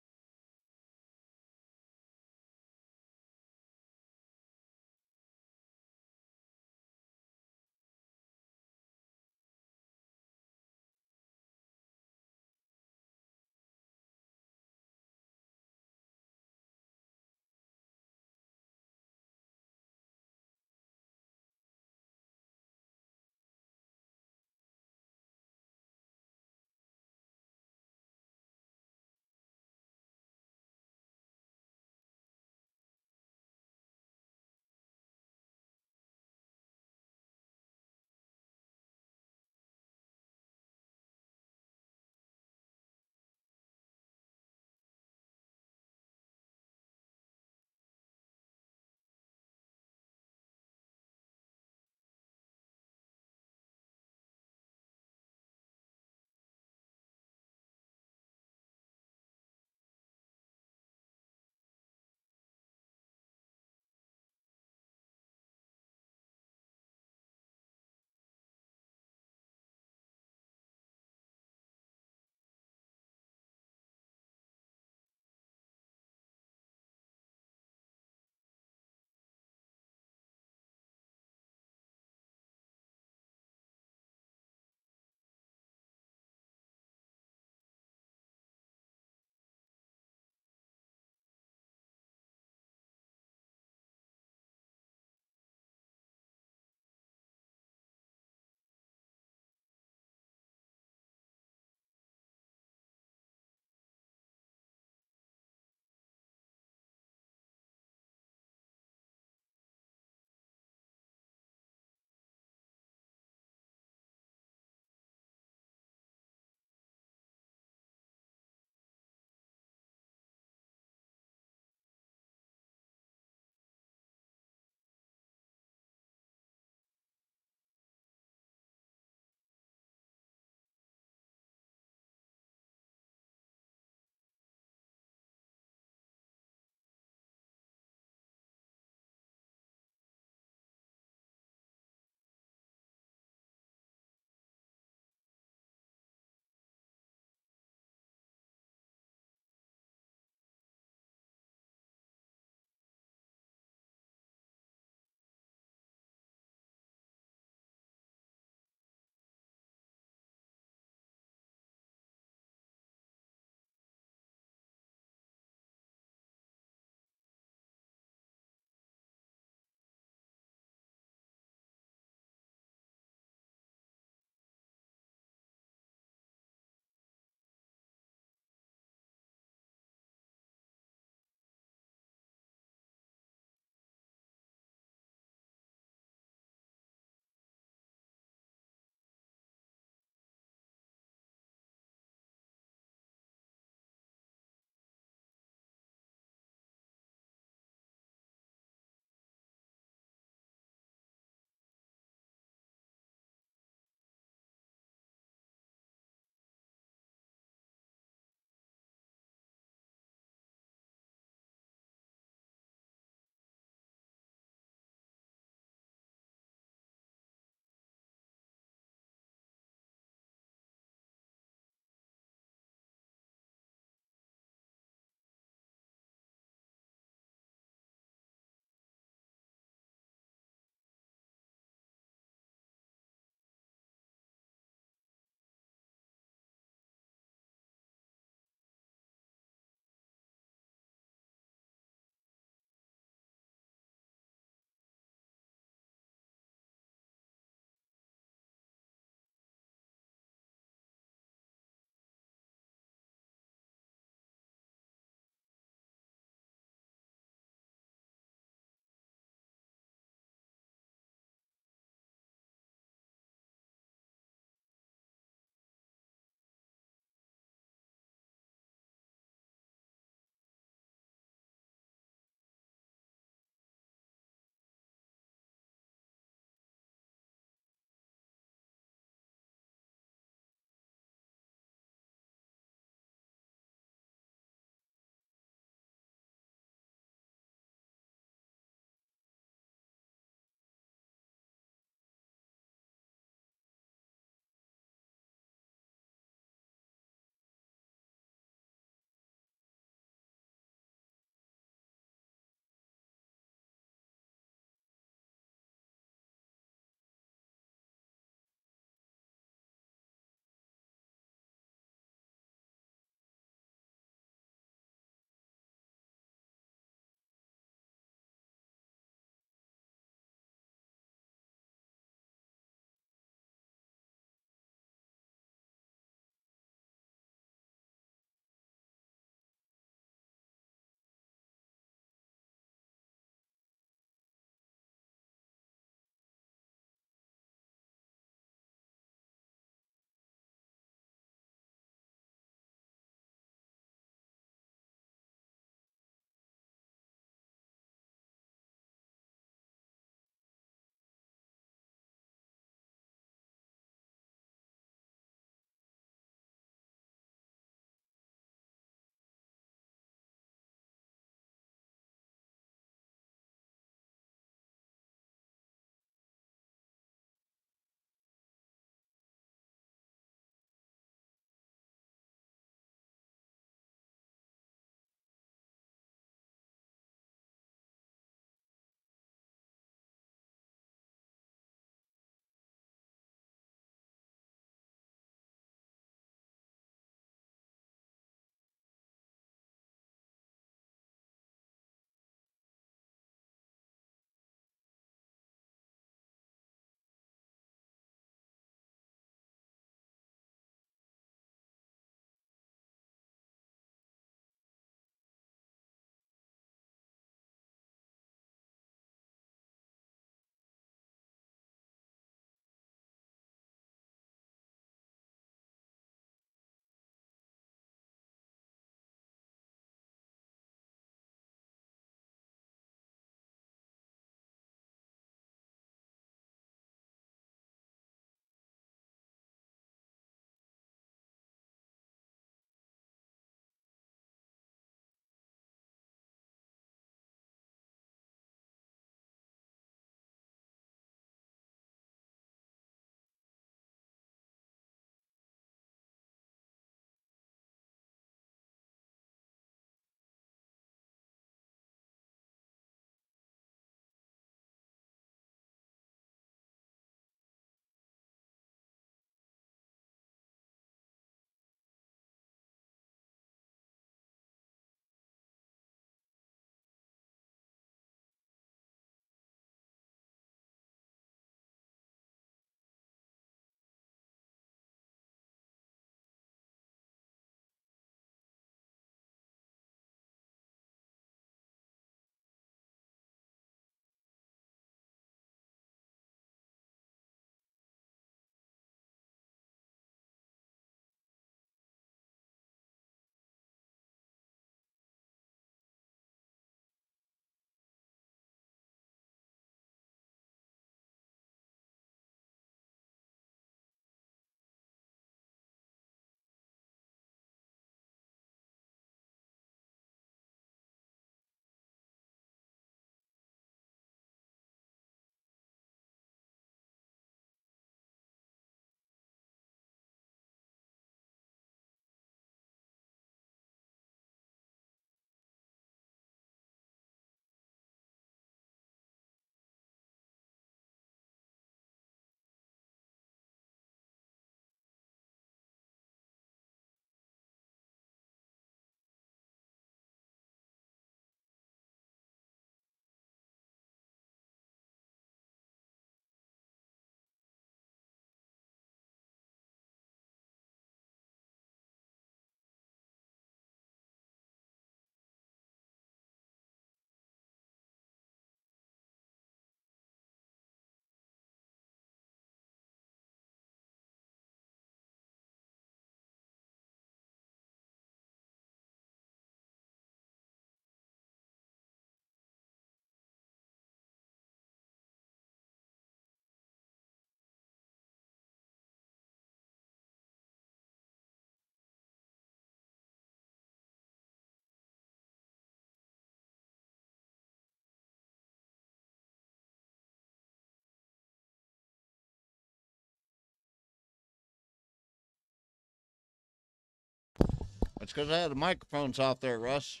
That's because I had the microphones off there, Russ.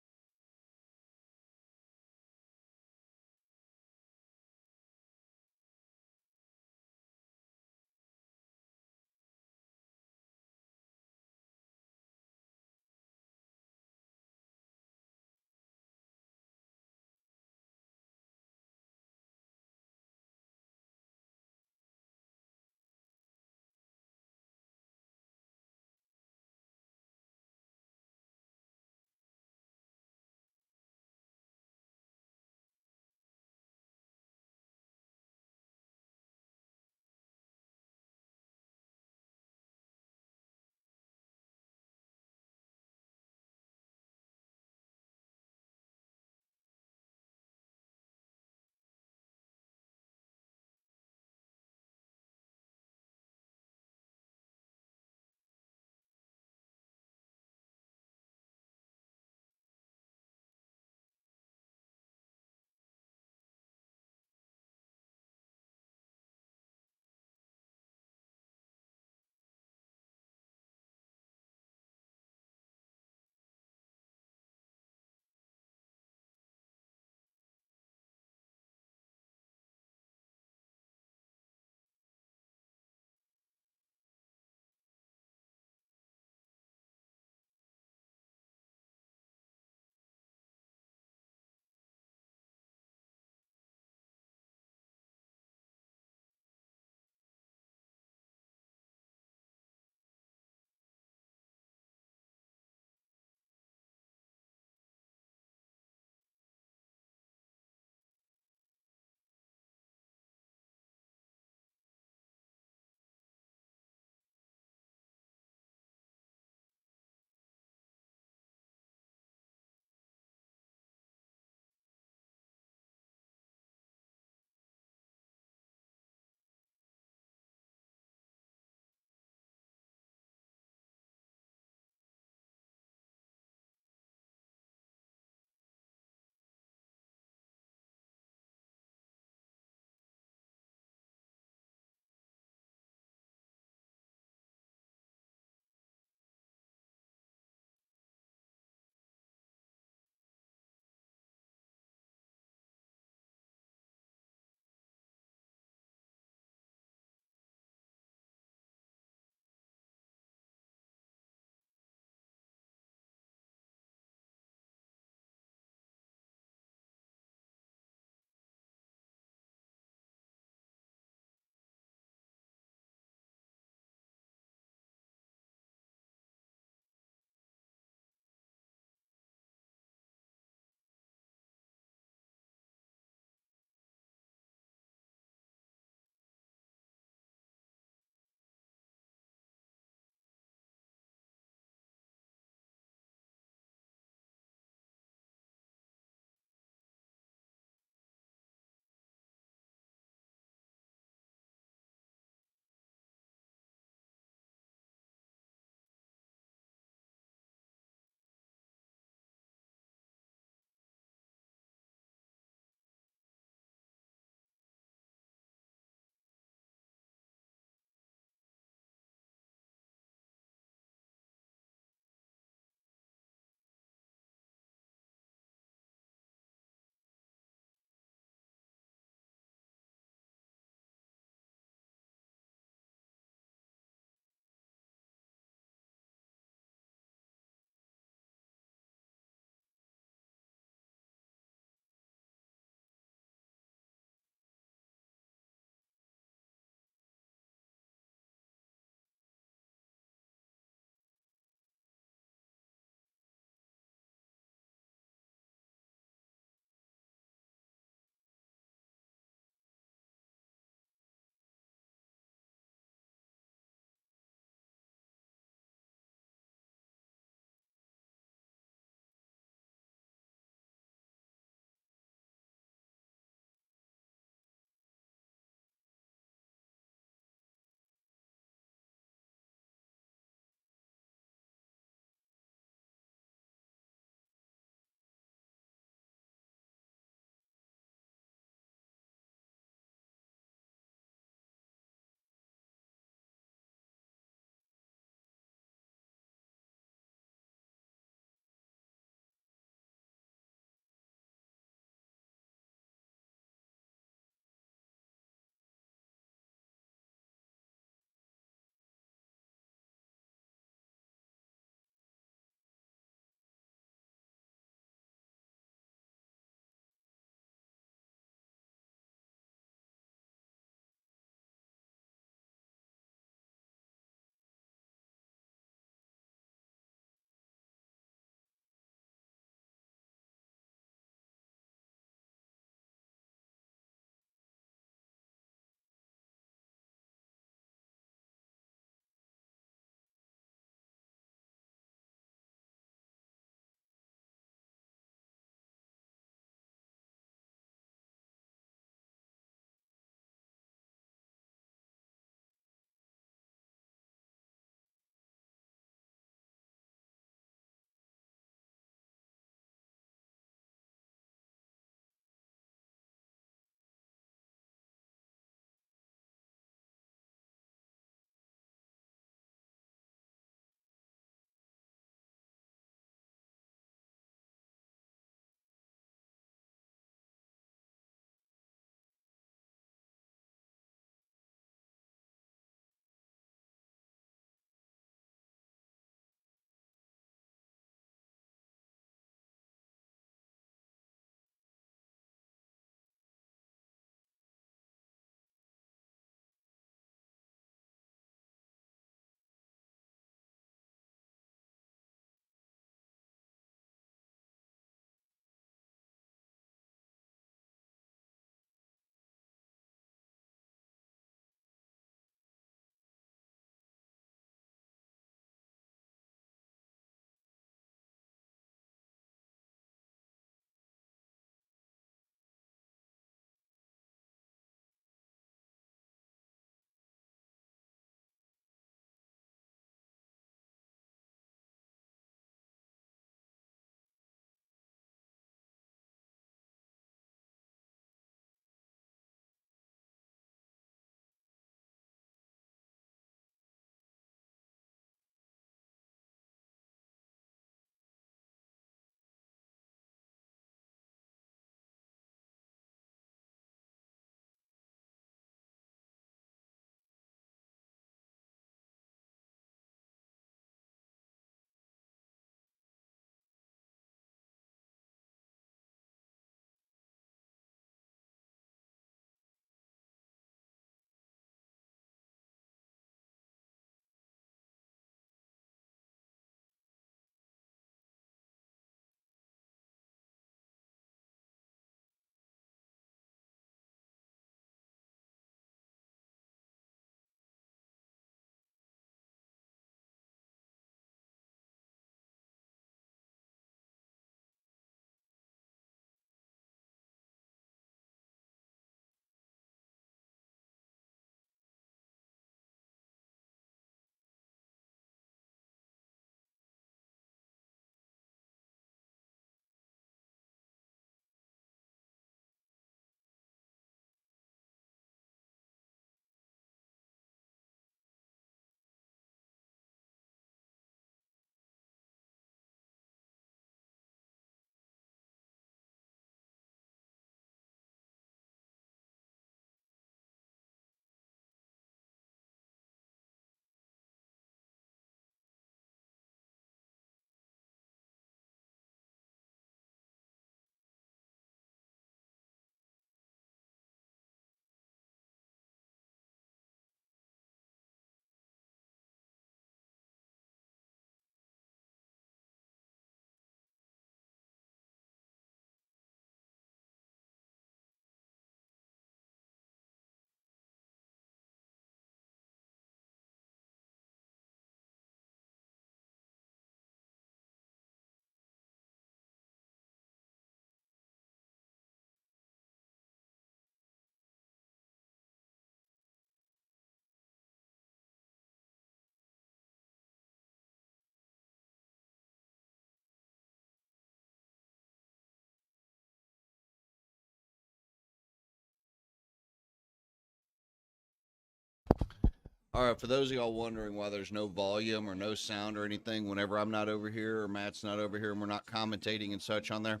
All right, for those of y'all wondering why there's no volume or no sound or anything whenever I'm not over here or Matt's not over here and we're not commentating and such on there,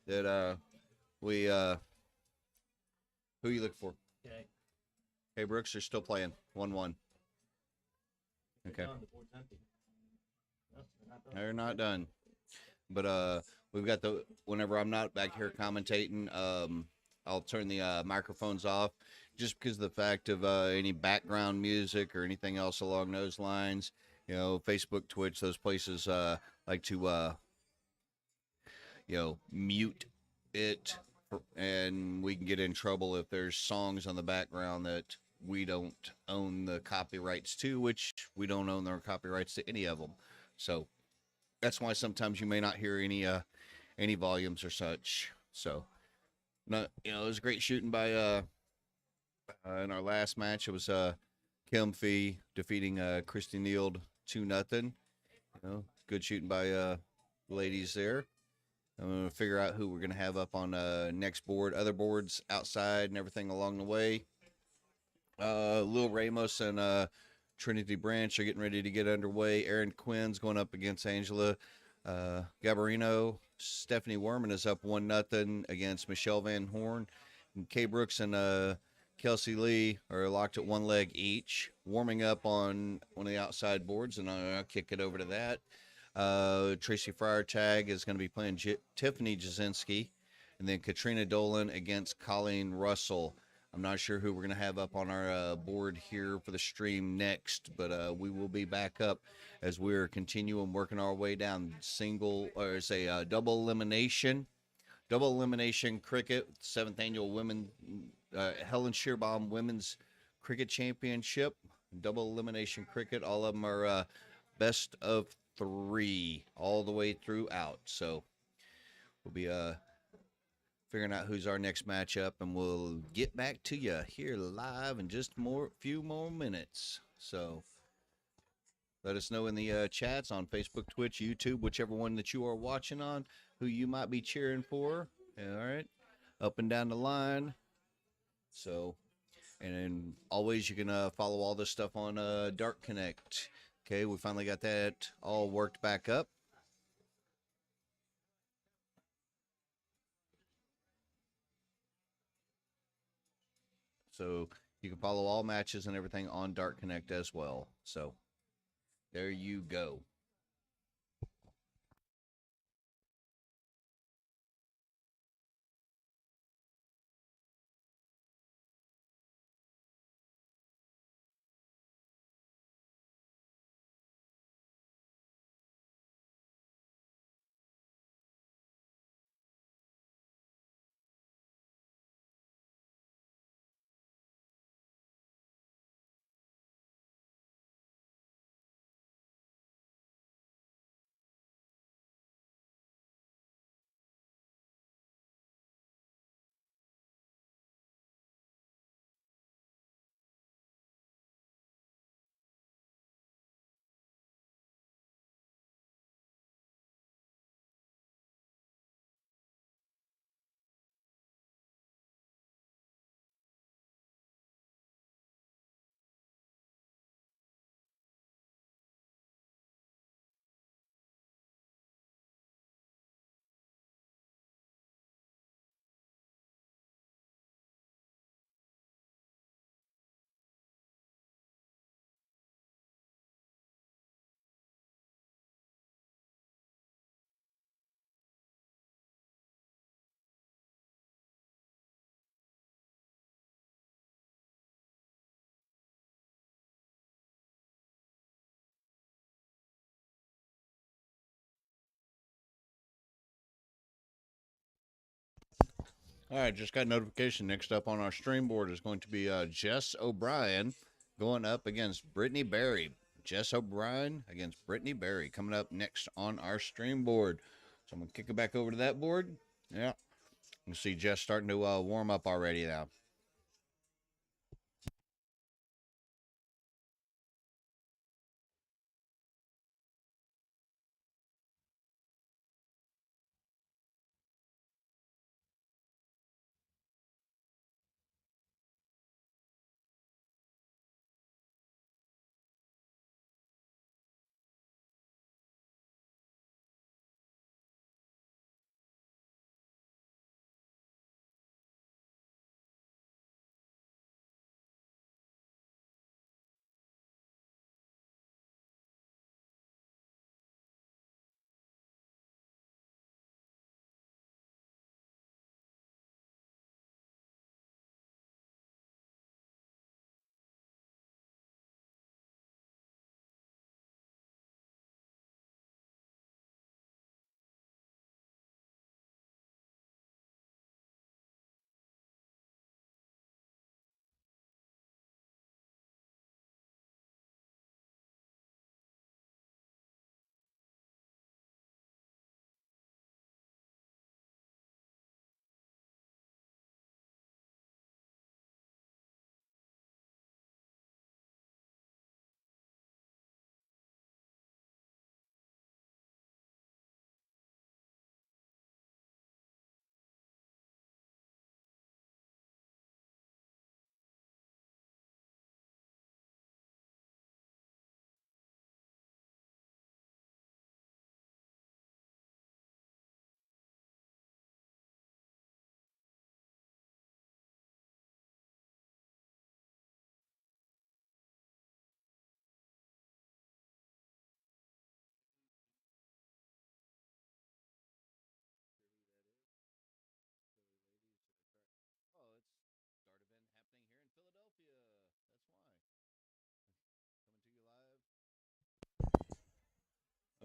that we who you look for? Okay. Hey Brooks, they're still playing 1-1. Okay. The board's empty. No, they're not done. They're not done. But we've got the whenever I'm not back here commentating, I'll turn the microphones off just because of the fact of any background music or anything else along those lines. You know, Facebook, Twitch, those places like to mute it, and we can get in trouble if there's songs on the background that we don't own the copyrights to, which we don't own their copyrights to any of them. So that's why sometimes you may not hear any volumes or such. So, no, it was great shooting by in our last match. It was Kim Fee defeating Christy Neild 2-0. Good shooting by the ladies there. I'm gonna figure out who we're gonna have up on next board, other boards outside and everything along the way. Lil Ramos and Trinity Branch are getting ready to get underway. Erin Quinn's going up against Angela Gabarino. Stephanie Werman is up 1-0 against Michelle Van Horn. And Kay Brooks and Kelsey Lee are locked at one leg each, warming up on one of the outside boards, and I'll kick it over to that. Tracy Freitag is going to be playing Tiffany Jasinski, and then Katrina Dolan against Colleen Russell. I'm not sure who we're going to have up on our board here for the stream next, but we will be back up as we're continuing working our way down double elimination cricket, 7th annual Helen Scheerbaum Women's Cricket Championship, double elimination cricket. All of them are best of 3 all the way throughout. So we'll be figuring out who's our next matchup, and we'll get back to you here live in just few more minutes. So let us know in the chats on Facebook, Twitch, YouTube, whichever one that you are watching on, who you might be cheering for. All right, up and down the line. So, and then always you can follow all this stuff on Dark Connect. Okay, we finally got that all worked back up. So you can follow all matches and everything on Dark Connect as well. So there you go. All right, just got notification. Next up on our stream board is going to be Jess O'Brien going up against Brittany Berry. Jess O'Brien against Brittany Berry coming up next on our stream board. So I'm going to kick it back over to that board. Yeah. You see Jess starting to warm up already now.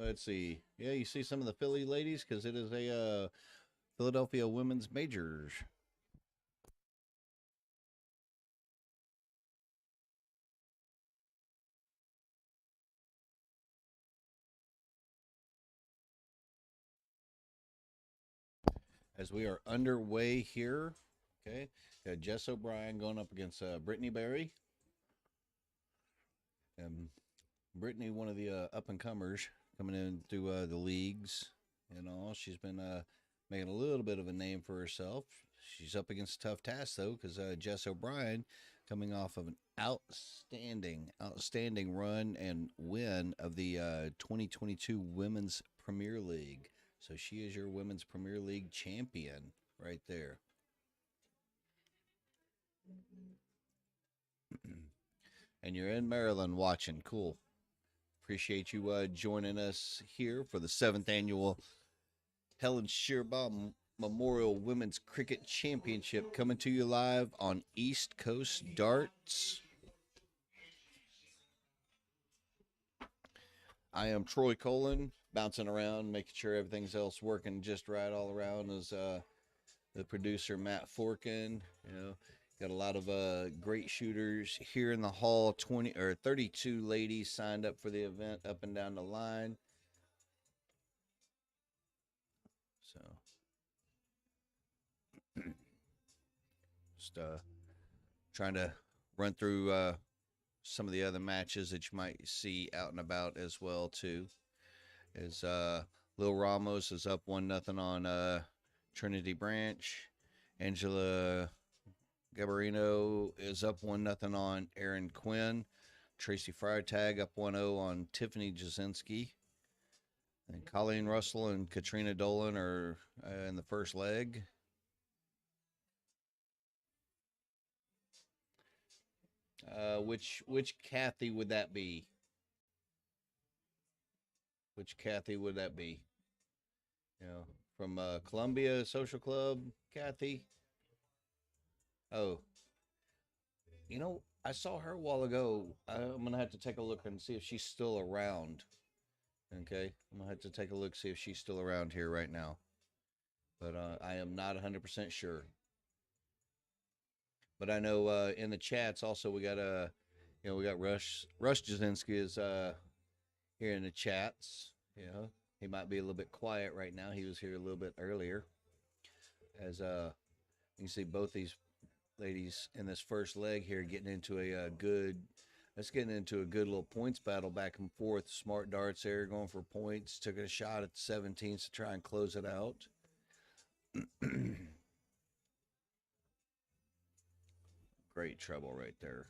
Let's see. Yeah, you see some of the Philly ladies because it is a Philadelphia women's majors. As we are underway here, okay, got Jess O'Brien going up against Brittany Berry. And Brittany, one of the up and comers coming in through the leagues and all. She's been making a little bit of a name for herself. She's up against a tough task though, because Jess O'Brien, coming off of an outstanding run and win of the 2022 Women's Premier League. So she is your Women's Premier League champion right there. And you're in Maryland watching. Cool. Appreciate you joining us here for the 7th annual Helen Scheerbaum Memorial Women's Cricket Championship, coming to you live on East Coast Darts. I am Troy Colin, bouncing around, making sure everything's else working just right all around. As the producer Matt Forkin, got a lot of great shooters here in the hall. 32 ladies signed up for the event up and down the line. So just trying to run through some of the other matches that you might see out and about as well too. As Lil Ramos is up 1-0 on Trinity Branch. Angela Gabarino is up 1-0 on Aaron Quinn. Tracy Freitag up 1-0 on Tiffany Jasinski. And Colleen Russell and Katrina Dolan are in the first leg. Which Kathy would that be? Which Kathy would that be? From Columbia Social Club, Kathy. Oh, I saw her a while ago. I'm gonna have to take a look and see if she's still around. Okay, I'm gonna have to take a look, see if she's still around here right now. But I am not 100% sure. But I know in the chats also we got we got Rush Jasinski is here in the chats. He might be a little bit quiet right now. He was here a little bit earlier. As you can see, both these ladies in this first leg here getting into a good. Let's get into a good little points battle back and forth. Smart darts there going for points. Took a shot at the 17s to try and close it out. Great trouble right there.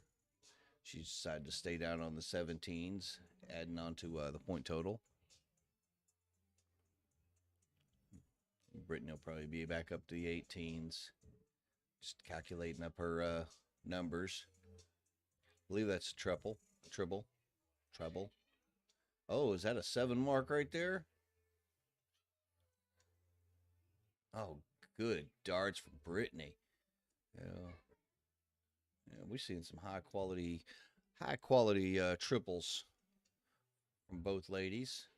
She decided to stay down on the 17s, adding on to the point total. Brittany will probably be back up to the 18s. Just calculating up her numbers. I believe that's a treble. Oh, is that a 7 mark right there? Oh, good darts from Brittany. Yeah, we've seen some high quality triples from both ladies.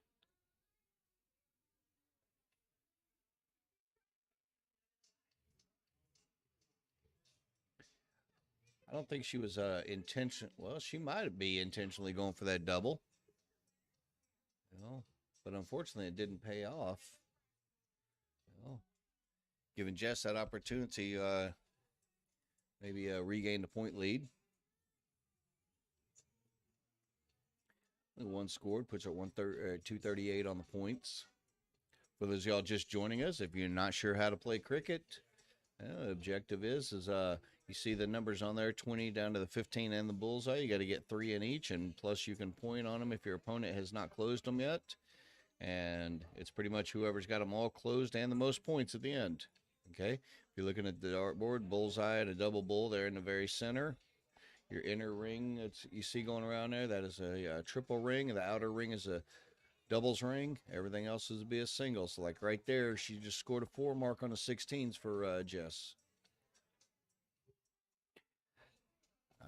I don't think she was well, she might be intentionally going for that double. But unfortunately it didn't pay off. Giving Jess that opportunity, maybe regain the point lead. One scored, puts her 238 on the points. For those of y'all just joining us, if you're not sure how to play cricket, the objective is you see the numbers on there, 20 down to the 15 and the bullseye. You got to get 3 in each, and plus you can point on them if your opponent has not closed them yet. And it's pretty much whoever's got them all closed and the most points at the end. Okay, if you're looking at the dartboard, bullseye and a double bull there in the very center. Your inner ring that you see going around there, that is a triple ring, and the outer ring is a doubles ring. Everything else is to be a single. So like right there, she just scored a 4 mark on the 16s for Jess.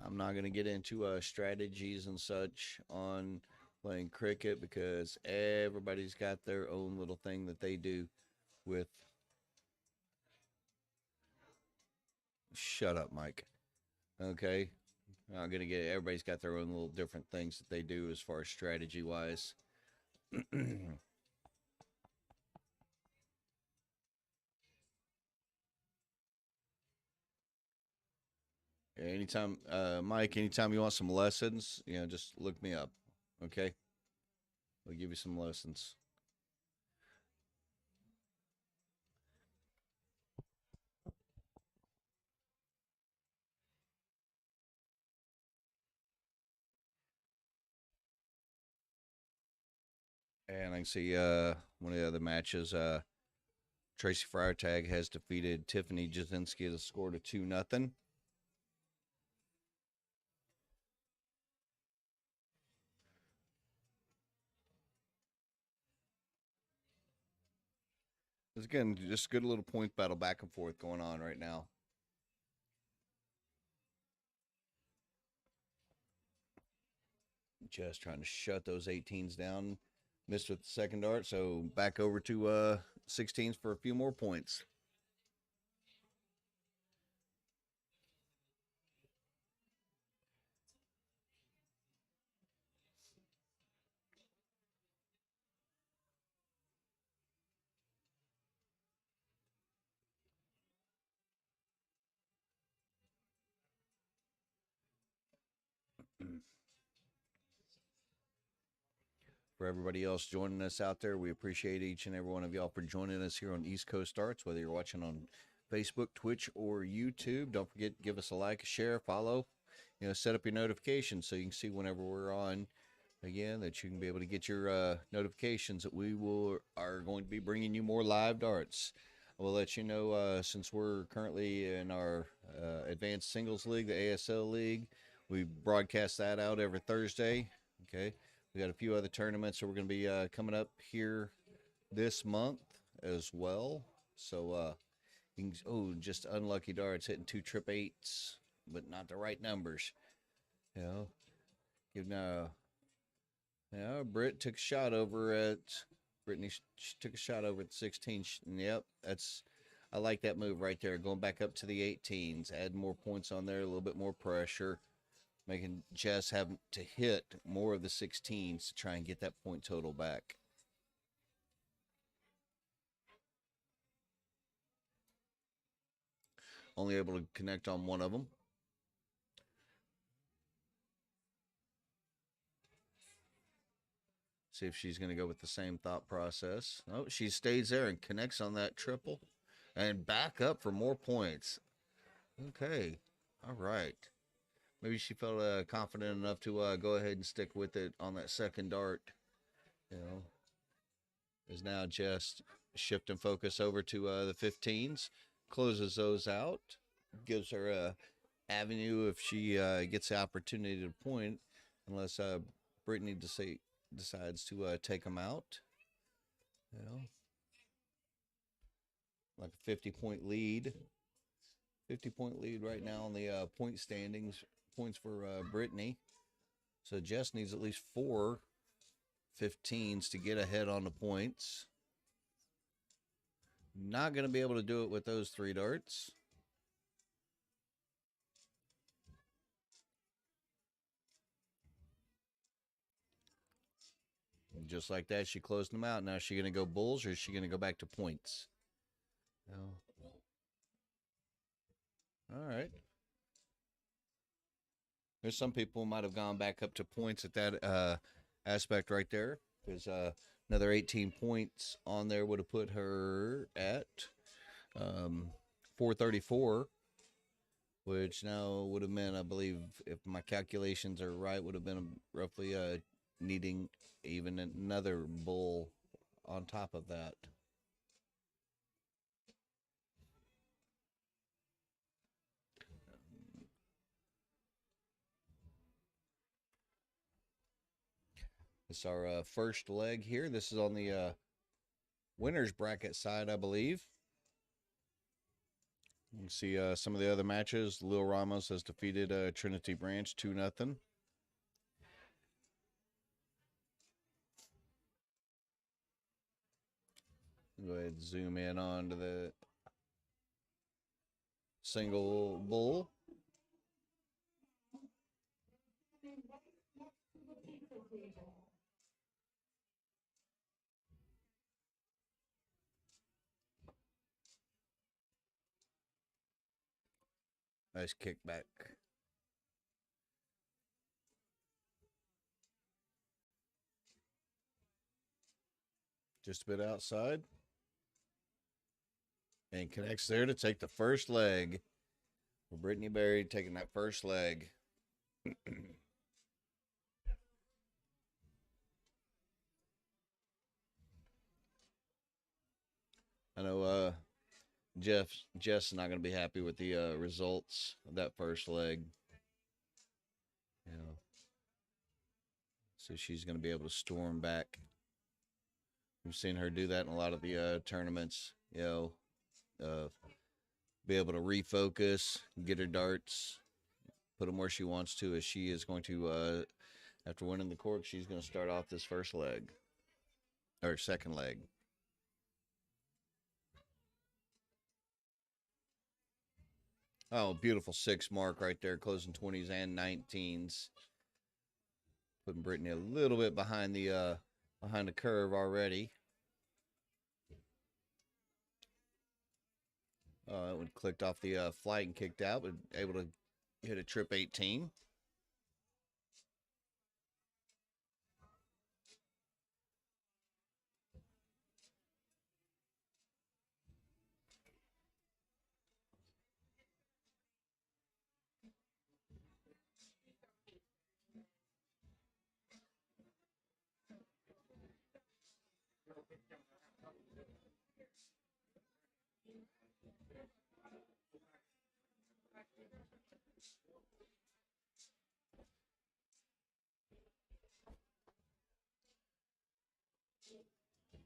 I'm not going to get into strategies and such on playing cricket because everybody's got their own little thing that they do with. Shut up, Mike. Okay. I'm going to get everybody's got their own little different things that they do as far as strategy wise. Anytime, Mike, anytime you want some lessons, just look me up. Okay. We'll give you some lessons. And I can see one of the other matches. Tracy Freitag has defeated Tiffany Jasinski to score to 2-0. It's again just a good little point battle back and forth going on right now. Just trying to shut those 18s down. Missed with the second dart, so back over to 16s for a few more points. For everybody else joining us out there, we appreciate each and every one of y'all for joining us here on East Coast Starts, whether you're watching on Facebook, Twitch, or YouTube. Don't forget, give us a like, a share, follow, set up your notifications so you can see whenever we're on again, that you can be able to get your notifications that we are going to be bringing you more live darts. I will let you know, since we're currently in our advanced singles league, the ASL league, we broadcast that out every Thursday. Okay. We got a few other tournaments that we're going to be coming up here this month as well. So, just unlucky darts hitting 2 888s, but not the right numbers. Britt took a shot over at Brittany. She took a shot over at 16. Yep, I like that move right there. Going back up to the 18s, add more points on there, a little bit more pressure. Making Jess have to hit more of the 16s to try and get that point total back. Only able to connect on one of them. See if she's going to go with the same thought process. Oh, she stays there and connects on that triple. And back up for more points. Okay. All right. Maybe she felt confident enough to go ahead and stick with it on that second dart. Is now just shifting focus over to the 15s. Closes those out. Gives her a avenue if she gets the opportunity to point. Unless Brittany decides to take them out. Like a 50-point lead. 50-point lead right now on the point standings. Points for Brittany. So Jess needs at least 4 15s to get ahead on the points. Not going to be able to do it with those 3 darts. And just like that, she closed them out. Now, is she going to go bulls or is she going to go back to points? No. All right. There's some people who might have gone back up to points at that aspect right there. Because another 18 points on there would have put her at 434, which now would have meant, I believe, if my calculations are right, would have been roughly needing even another bull on top of that. This is our first leg here. This is on the winner's bracket side, I believe. You can see some of the other matches. Lil Ramos has defeated Trinity Branch 2-0. Go ahead and zoom in onto the single bull. Nice kickback. Just a bit outside. And connects there to take the first leg. Brittany Berry taking that first leg. I know Jeff's not going to be happy with the results of that first leg. You know, so she's going to be able to storm back. We've seen her do that in a lot of the tournaments. You know, be able to refocus, get her darts, put them where she wants to, as she is going to, after winning the cork, she's going to start off this first leg, or second leg. Oh, beautiful 6 mark right there, closing 20s and 19s. Putting Brittany a little bit behind the curve already. That one clicked off the flight and kicked out, but able to hit a trip 18.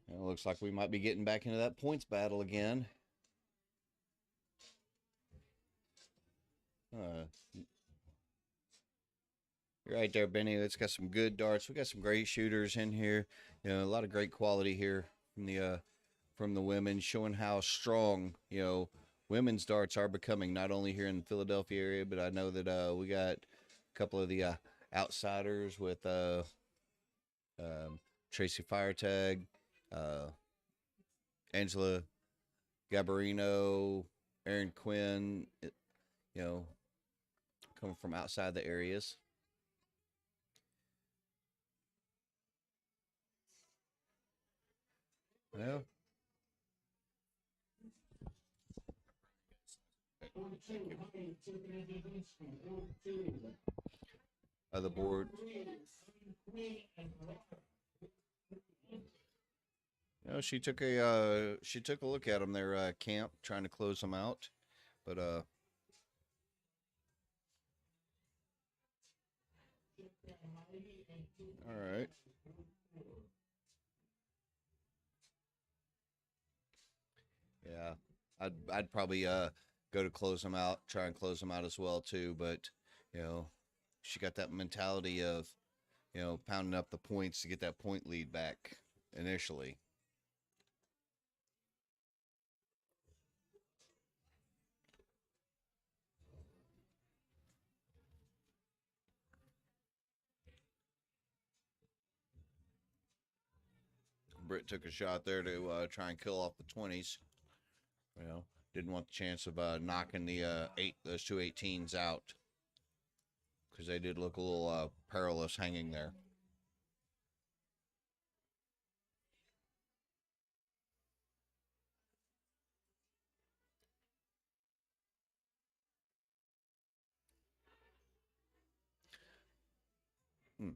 It looks like we might be getting back into that points battle again. You're right there, Benny. It's got some good darts. We got some great shooters in here. You know, a lot of great quality here from the women, showing how strong, you know, women's darts are becoming, not only here in the Philadelphia area, but I know that we got a couple of the outsiders with Tracy Firetag, Angela Gabarino, Aaron Quinn, you know, coming from outside the areas. Well, the board. You know, she took a look at them there, camp, trying to close them out, but all right. Yeah, I'd probably go to close them out, try and close them out as well too. But you know, she got that mentality of, you know, pounding up the points to get that point lead back initially. Britt took a shot there to try and kill off the 20s. You know, didn't want the chance of knocking the those two 18s out, because they did look a little perilous hanging there. I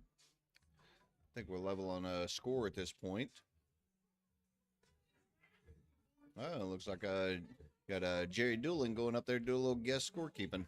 think we're level on a score at this point. Oh, looks like got Jerry Doolin going up there to do a little guest scorekeeping.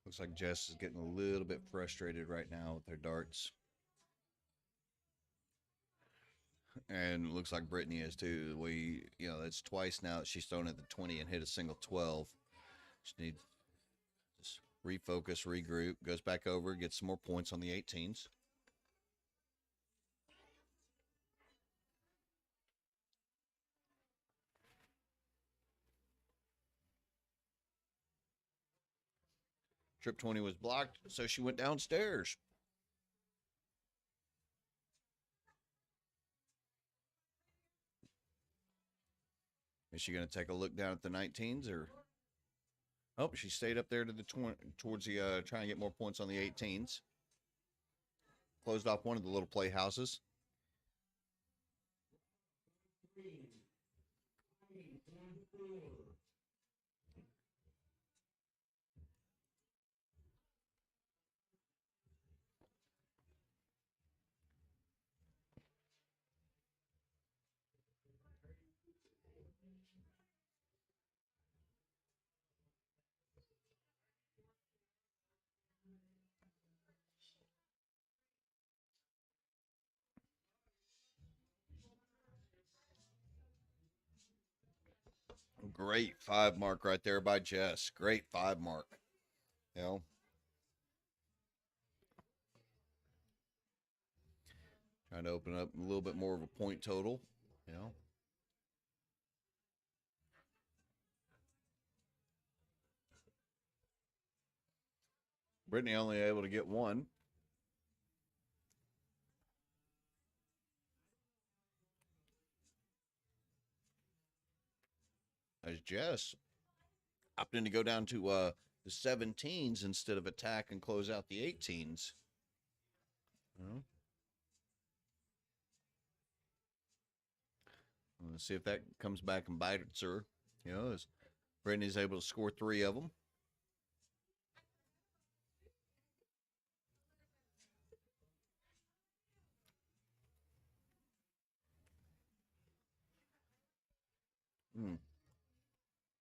Looks like Jess is getting a little bit frustrated right now with her darts. And it looks like Brittany is too. The way, that's twice now that she's thrown at the 20 and hit a single 12. She needs to just refocus, regroup, goes back over, gets some more points on the 18s. Trip 20 was blocked, so she went downstairs. Is she going to take a look down at the 19s, or? Oh, she stayed up there to the 20, towards the trying to get more points on the 18s. Closed off one of the little playhouses. Great 5 mark right there by Jess. Great 5 mark. Trying to open up a little bit more of a point total. Brittany only able to get one. As Jess opting to go down to the 17s instead of attack and close out the 18s. Let's see if that comes back and bites her. As Brittany's able to score 3 of them.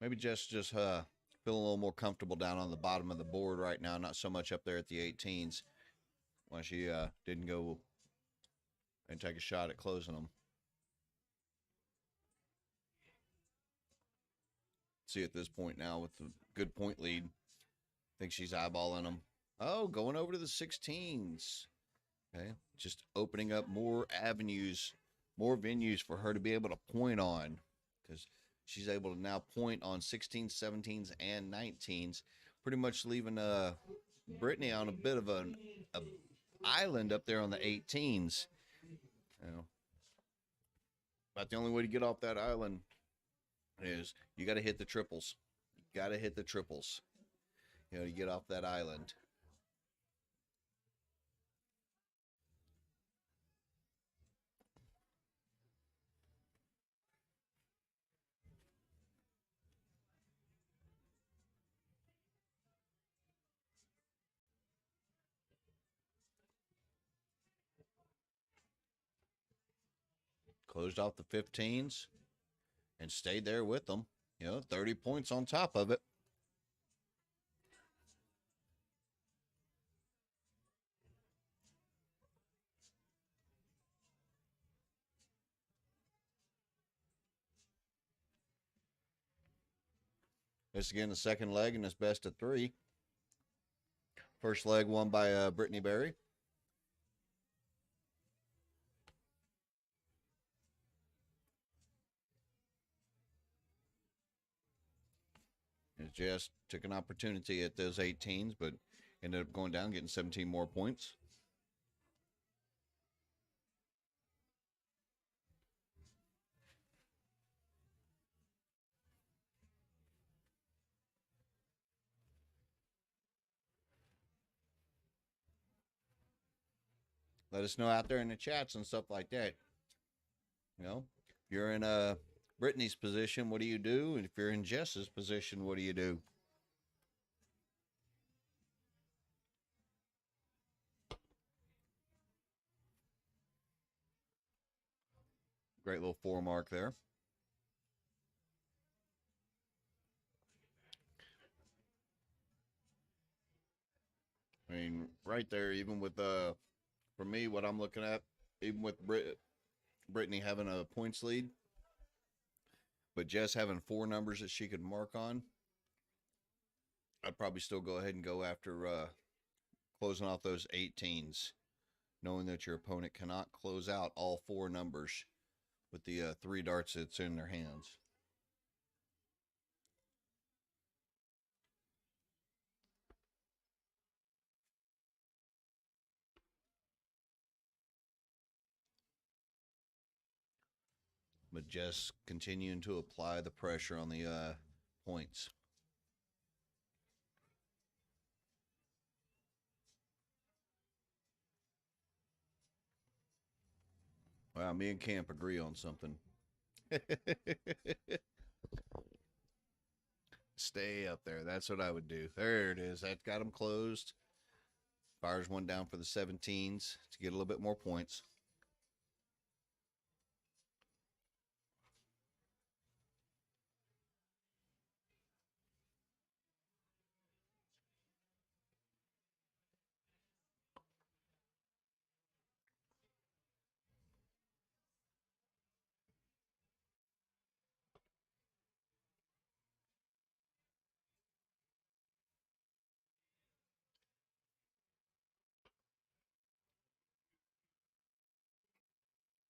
Maybe just feeling a little more comfortable down on the bottom of the board right now, not so much up there at the 18s. Why she didn't go and take a shot at closing them. See at this point now with the good point lead, I think she's eyeballing them. Oh, going over to the 16s. Okay, just opening up more avenues, more venues for her to be able to point on, because she's able to now point on 16s, 17s, and 19s, pretty much leaving Brittany on a bit of an island up there on the 18s. But the only way to get off that island is you got to hit the triples. You got to hit the triples, to get off that island. Closed off the 15s and stayed there with them. 30 points on top of it. This again the second leg in this best of 3. First leg won by Brittany Berry. Jess took an opportunity at those 18s, but ended up going down, getting 17 more points. Let us know out there in the chats and stuff like that. If you're in Brittany's position, what do you do? And if you're in Jess's position, what do you do? Great little 4 mark there. mean, right there, even with for me, what I'm looking at, even with Brittany having a points lead, but Jess having 4 numbers that she could mark on, I'd probably still go ahead and go after closing off those 18s, knowing that your opponent cannot close out all 4 numbers with the 3 darts that's in their hands. But just continuing to apply the pressure on the points. Wow, me and Camp agree on something. Stay up there. That's what I would do. There it is. That got them closed. Fires one down for the 17s to get a little bit more points.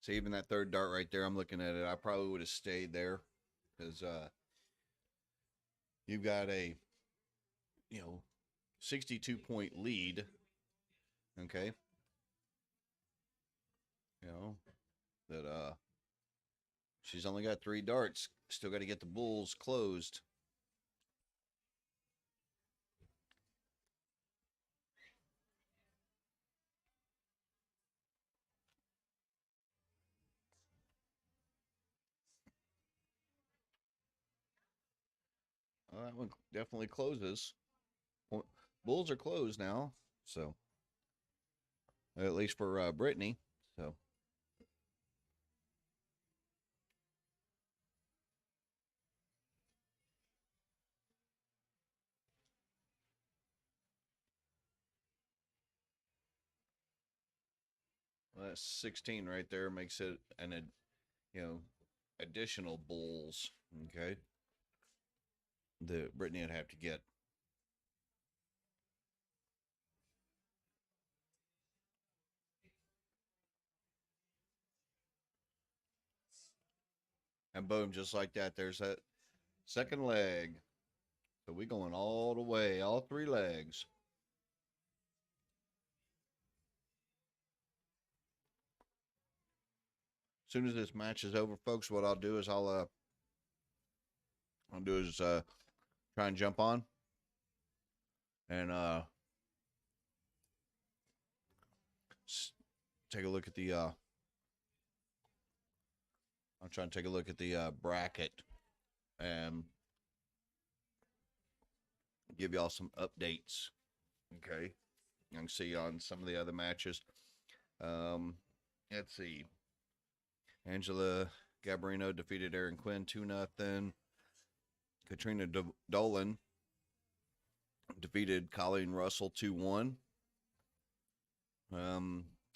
So even that 3rd dart right there, I'm looking at it. I probably would have stayed there because you've got a 62-point lead. Okay, that she's only got 3 darts. Still got to get the bulls closed. Well, that one definitely closes. Bulls are closed now, so at least for Brittany. So well, that's 16 right there. Makes it additional bulls. Okay, that Brittany would have to get. And boom, just like that, there's that second leg. So we going all the way, all 3 legs. As soon as this match is over, folks, what I'll do is I'll try and jump on and take a look at the I'm trying to take a look at the bracket and give y'all some updates. Okay, you can see on some of the other matches. Let's see. Angela Gabarino defeated Erin Quinn 2-0. Katrina Dolan defeated Colleen Russell 2-1.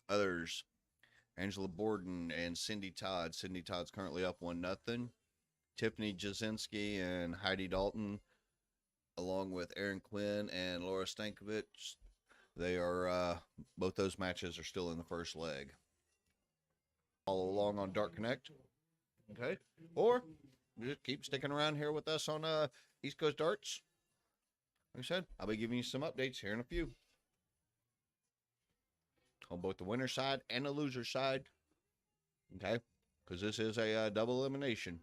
Others, Angela Borden and Cindy Todd. Cindy Todd's currently up 1-0. Tiffany Jasinski and Heidi Dalton, along with Erin Quinn and Laura Stankovic. They are both those matches are still in the first leg. Follow along on Dark Connect, okay? Or just keep sticking around here with us on East Coast Darts. Like I said, I'll be giving you some updates here in a few on both the winner side and the loser side, okay? Because this is a double elimination.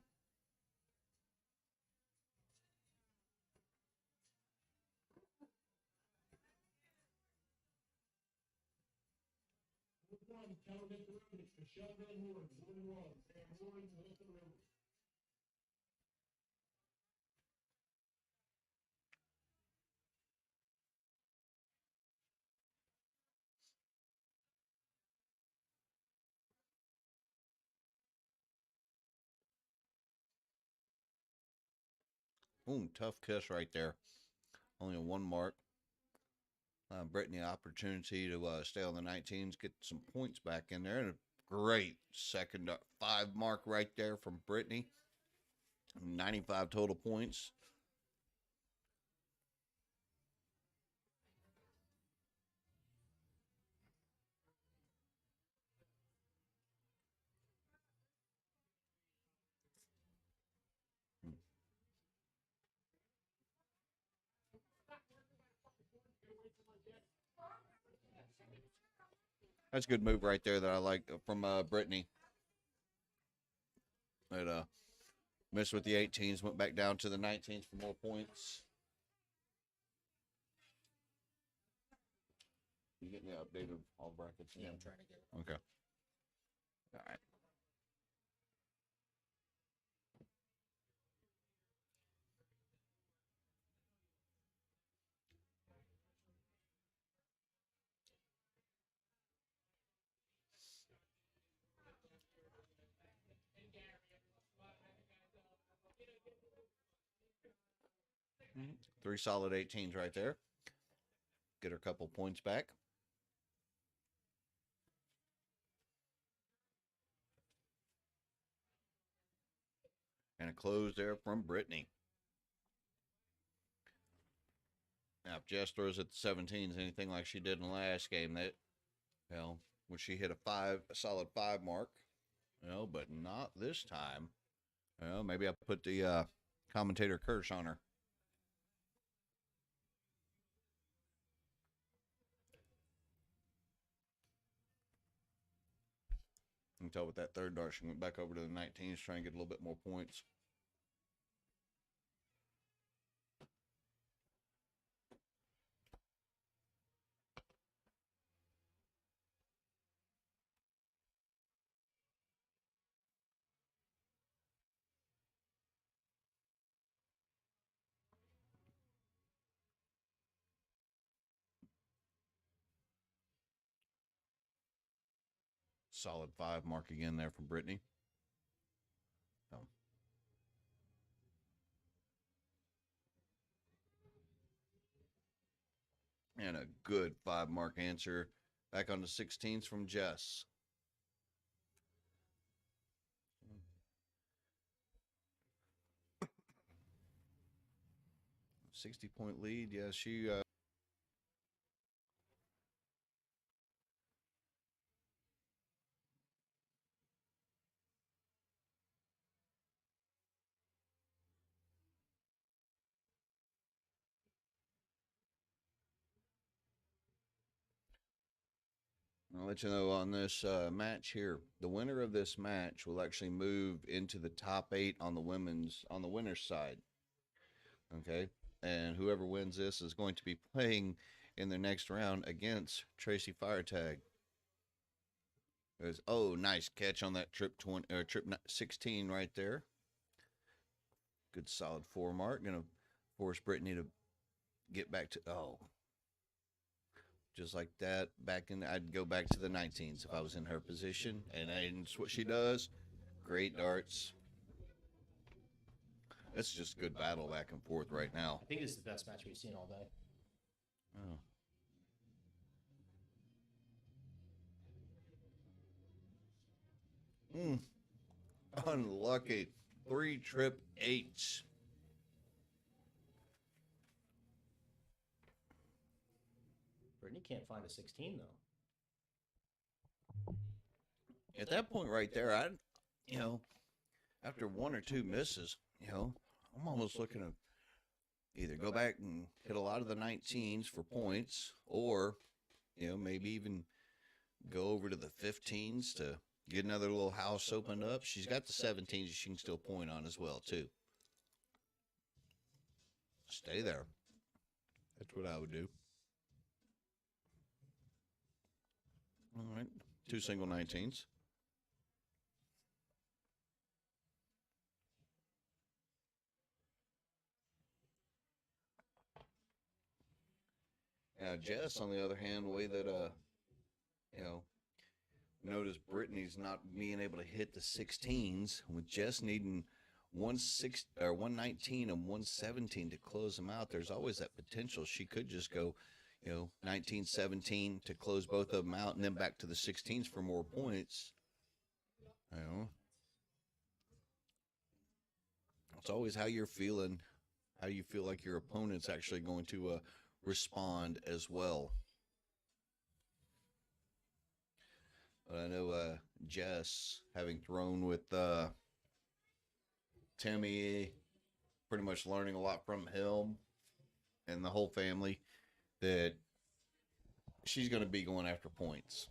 Boom, tough kiss right there. Only a 1 mark. Brittany an opportunity to stay on the 19s, get some points back in there, and a great second 5 mark right there from Brittany. 95 total points. That's a good move right there that I like from Brittany. It missed with the 18s, went back down to the 19s for more points. You getting the update of all brackets? Yeah, I'm trying to get it. Okay. All right. Three solid 18s right there. Get her a couple points back. And a close there from Brittany. Now, if Jess throws at the 17s, anything like she did in the last game, that, when she hit a solid 5 mark, but not this time. Maybe I put the commentator curse on her. You can tell with that third dart, she went back over to the 19s, trying to get a little bit more points. Solid 5 mark again there from Brittany. And a good 5 mark answer back on the 16s from Jess. 60-point lead. Yeah, she I'll let you know on this match here. The winner of this match will actually move into the top 8 on the winner's side. Okay, and whoever wins this is going to be playing in the next round against Tracy Firetag. Nice catch on that trip 16 right there. Good solid 4 mark. Gonna force Brittany to get back to just like that. I'd go back to the 19s if I was in her position, and that's what she does. Great darts. It's just good battle back and forth right now. I think this is the best match we've seen all day. Unlucky. 3 trip 8s. Brittany can't find a 16 though. At that point right there, after 1 or 2 misses, I'm almost looking to either go back and hit a lot of the 19s for points, or, maybe even go over to the 15s to get another little house opened up. She's got the 17s she can still point on as well, too. Stay there. That's what I would do. All right. 2 single 19s. Now, Jess, on the other hand, the way that, notice Brittany's not being able to hit the 16s, with Jess needing 119 and 117 to close them out. There's always that potential she could just go, 1917 to close both of them out and then back to the 16s for more points. You know, it's always how you're feeling, how you feel like your opponent's actually going to respond as well. But I know Jess, having thrown with Timmy, pretty much learning a lot from him and the whole family, that she's going to be going after points.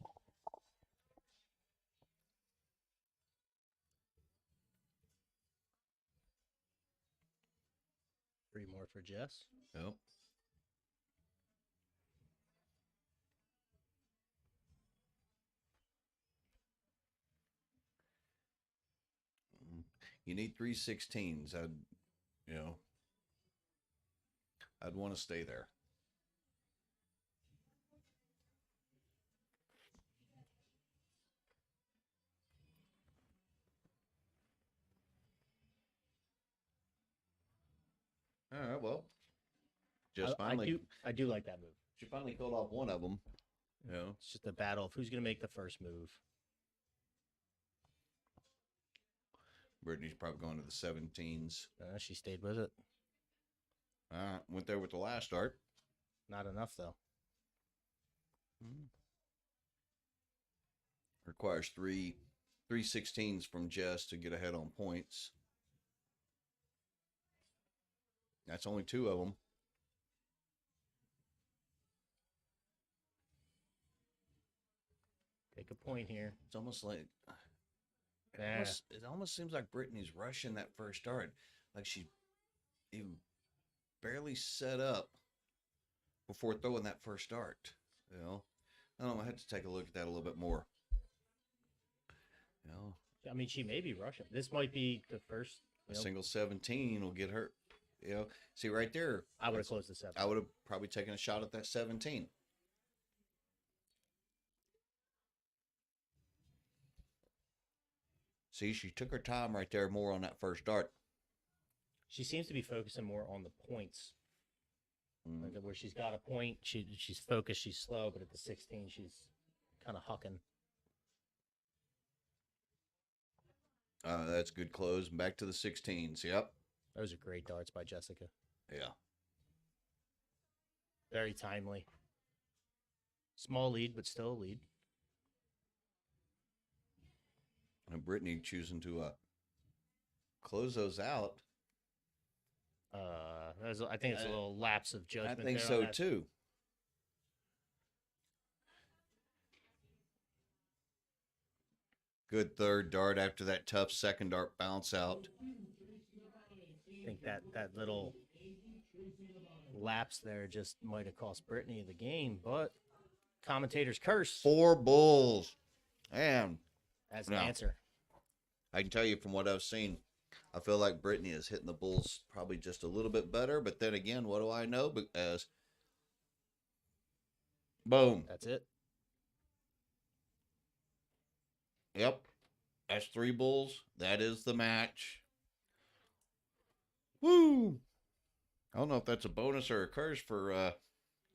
Three more for Jess. Yep. You need 3 16s. I'd want to stay there. All right, well, just finally, I do like that move. she finally killed off one of them. It's just a battle of who's going to make the first move. Brittany's probably going to the 17s. She stayed with it. Went there with the last start. Not enough, though. Requires 3 16s from Jess to get ahead on points. That's only 2 of them. Take a point here. It's almost like it almost seems like Brittany's rushing that first start, like she even barely set up before throwing that first start. I don't know. I have to take a look at that a little bit more. I mean, she may be rushing. This might be the first. A single 17 will get her. See right there. I would have closed the 7. I would have probably taken a shot at that 17. See, she took her time right there more on that first start. She seems to be focusing more on the points. Like where she's got a point, she's focused, she's slow, but at the 16, she's kind of hucking. That's good close. Back to the 16s. Yep. Those are great darts by Jessica. Yeah. Very timely. Small lead, but still a lead. And Brittany choosing to close those out. I think it's a little lapse of judgment. I think so too. Good third dart after that tough second dart bounce out. I think that little lapse there just might have cost Brittany the game, but commentators curse. 4 bulls. And as an answer. I can tell you from what I've seen, I feel like Brittany is hitting the bulls probably just a little bit better. But then again, what do I know? Because boom. That's it. Yep. That's 3 bulls. That is the match. Woo! I don't know if that's a bonus or a curse for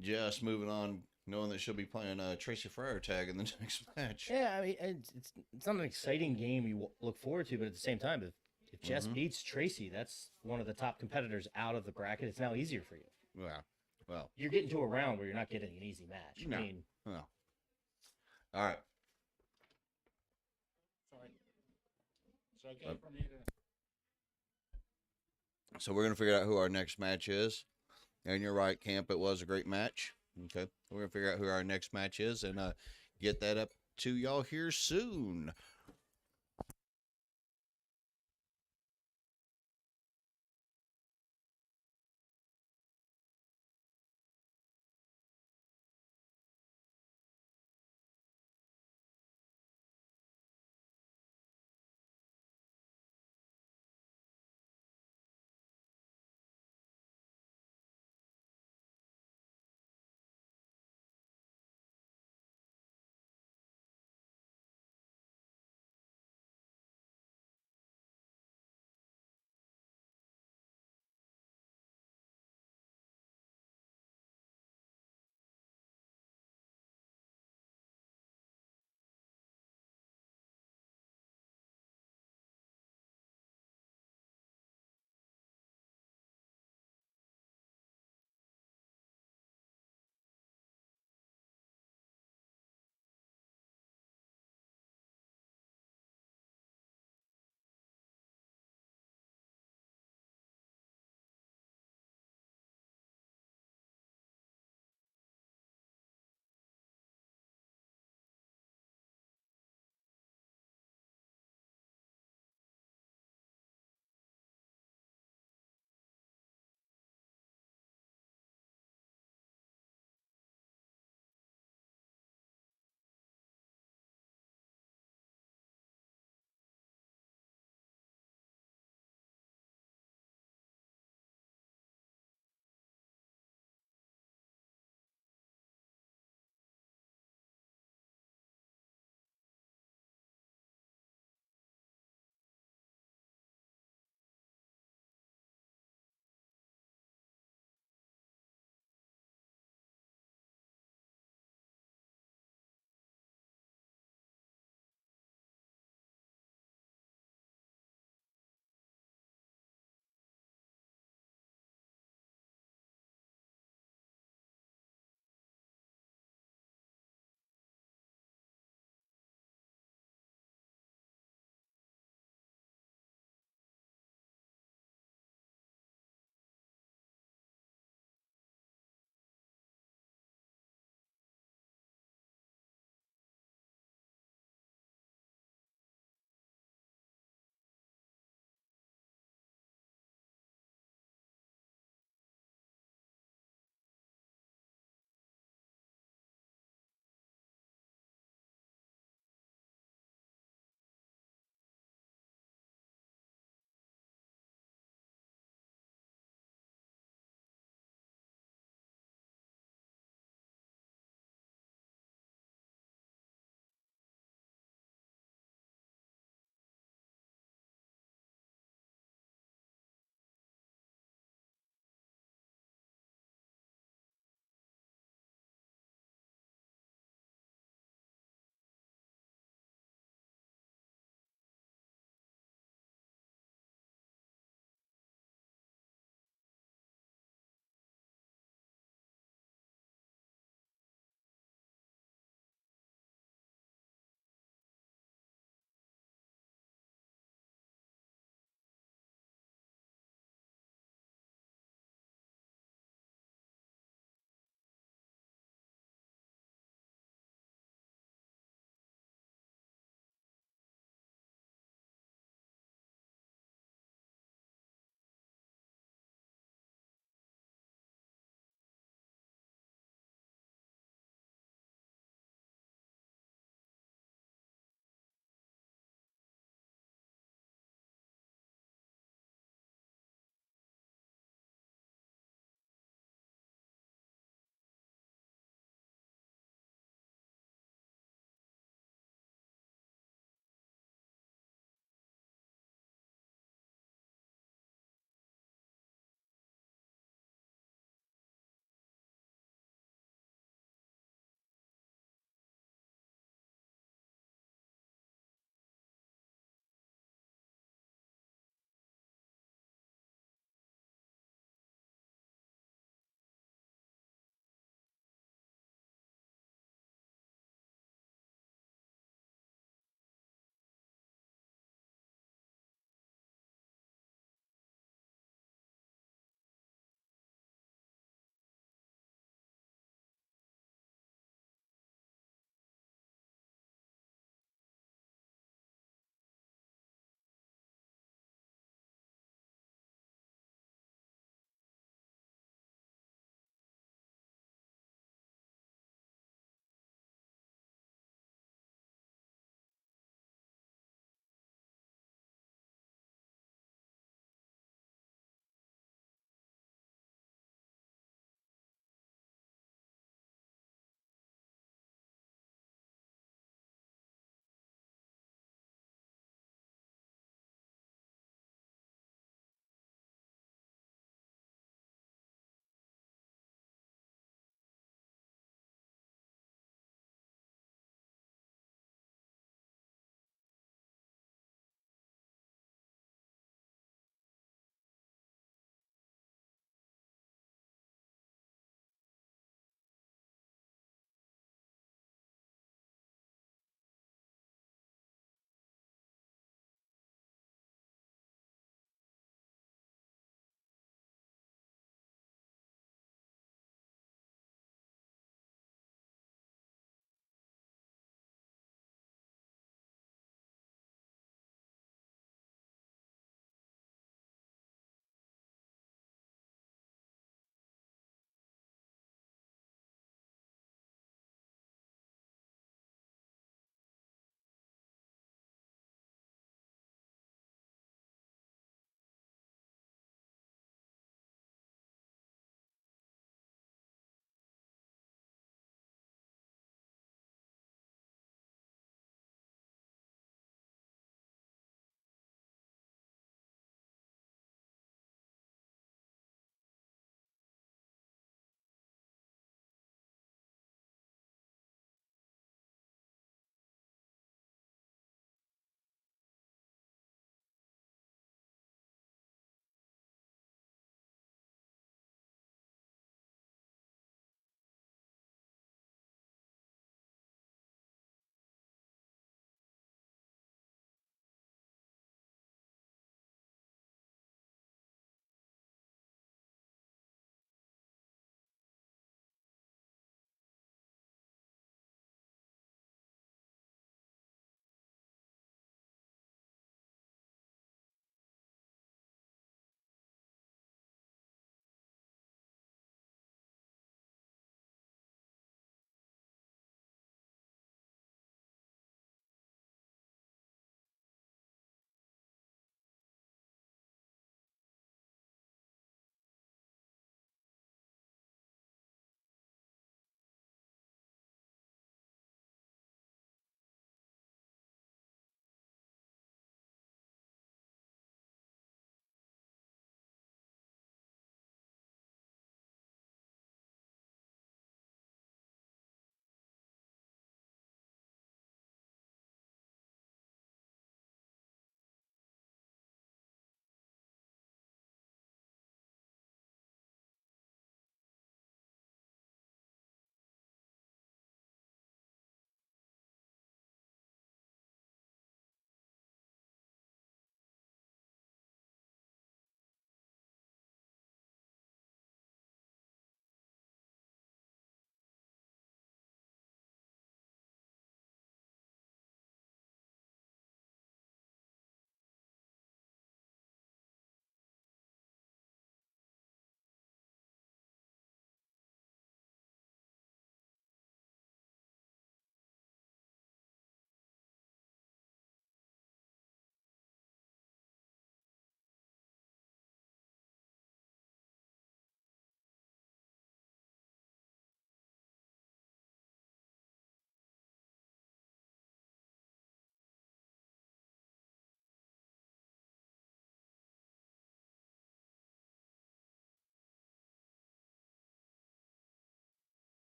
Jess moving on, knowing that she'll be playing Tracy Fryer tag in the next match. Yeah, I mean, it's not an exciting game you look forward to, but at the same time, if Jess beats Tracy, that's one of the top competitors out of the bracket. It's now easier for you. Yeah. Well, you're getting to a round where you're not getting an easy match. No. I mean, no. All right. So we're going to figure out who our next match is. And you're right, Camp. It was a great match. Okay. We're going to figure out who our next match is and get that up to y'all here soon.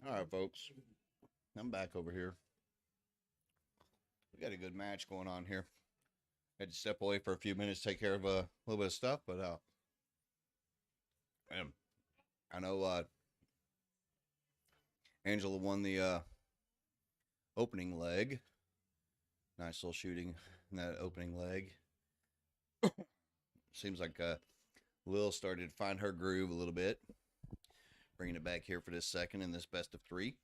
All right, folks. I'm back over here. We got a good match going on here. Had to step away for a few minutes, take care of a little bit of stuff, but I know Angela won the opening leg. Nice little shooting in that opening leg. Seems like Lil started to find her groove a little bit. Bringing it back here for this second in this best of 3.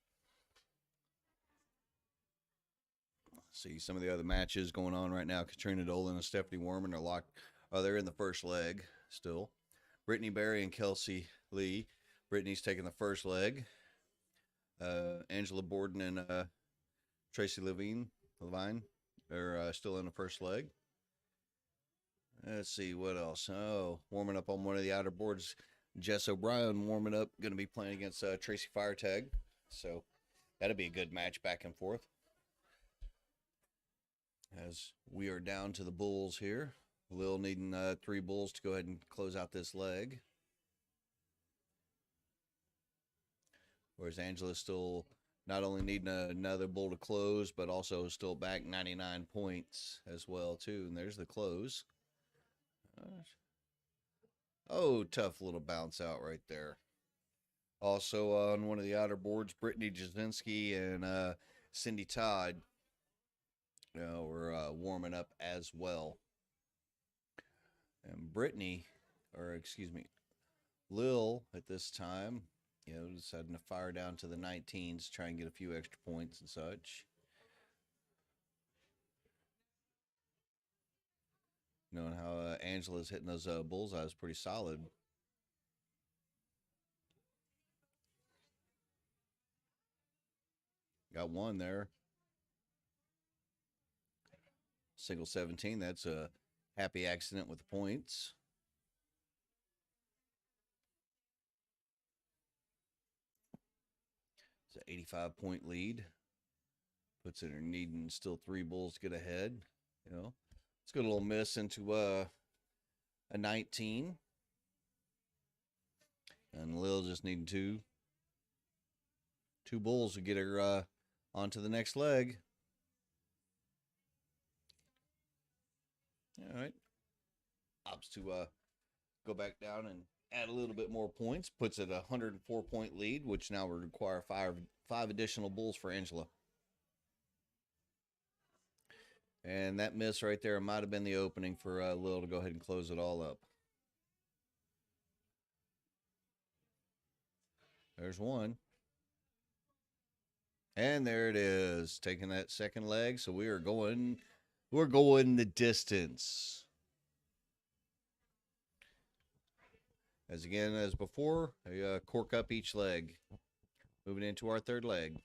See some of the other matches going on right now. Katrina Dolan and Stephanie Werman are locked. Oh, they're in the first leg still. Brittany Berry and Kelsey Lee. Brittany's taking the first leg. Angela Borden and Tracy Levine are still in the first leg. Let's see what else. Oh, warming up on one of the outer boards. Jess O'Brien warming up, going to be playing against Tracy Firetag. So that'll be a good match back and forth. As we are down to the bulls here. Lil needing 3 bulls to go ahead and close out this leg. Whereas Angela's still not only needing another bull to close, but also still back 99 points as well, too. And there's the close. Oh, tough little bounce out right there. Also on one of the outer boards, Brittany Jasinski and Cindy Todd were warming up as well. And Lil at this time, deciding to fire down to the 19s to try and get a few extra points and such. Knowing how Angela's hitting those bullseyes pretty solid. Got one there. Single 17. That's a happy accident with the points. It's an 85-point lead. Puts it her needing still 3 bulls to get ahead. Let's go a little miss into a 19. And Lil just needing 2 bulls to get her onto the next leg. All right. Opts to go back down and add a little bit more points. Puts it a 104-point lead, which now would require 5 additional bulls for Angela. And that miss right there might have been the opening for Lil to go ahead and close it all up. There's one. And there it is, taking that second leg. So we're going the distance. As before, a cork up each leg. Moving into our third leg.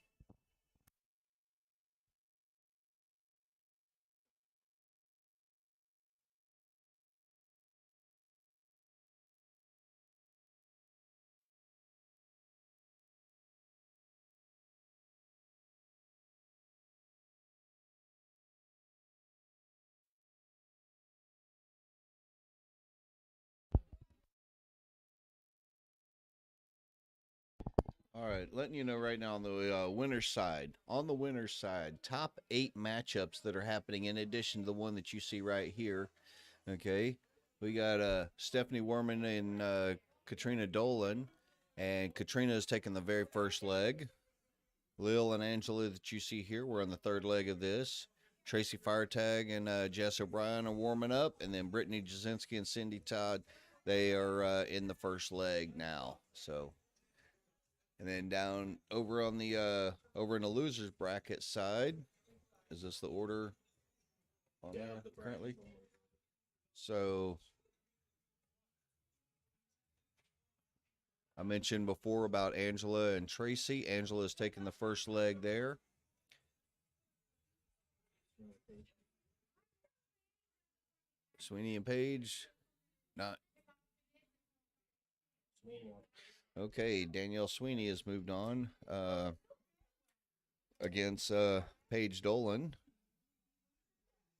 All right, letting you know right now on the winner's side. On the winner's side, top 8 matchups that are happening in addition to the one that you see right here. Okay, we got Stephanie Werman and Katrina Dolan. And Katrina is taking the very first leg. Lil and Angela that you see here, we're on the third leg of this. Tracy Firetag and Jess O'Brien are warming up. And then Brittany Jasinski and Cindy Todd, they are in the first leg now. So... And then down over on the over in the losers bracket side, is this the order on there currently? So I mentioned before about Angela and Tracy. Angela's taking the first leg there. Sweeney and Paige, not. Okay, Danielle Sweeney has moved on against Paige Dolan.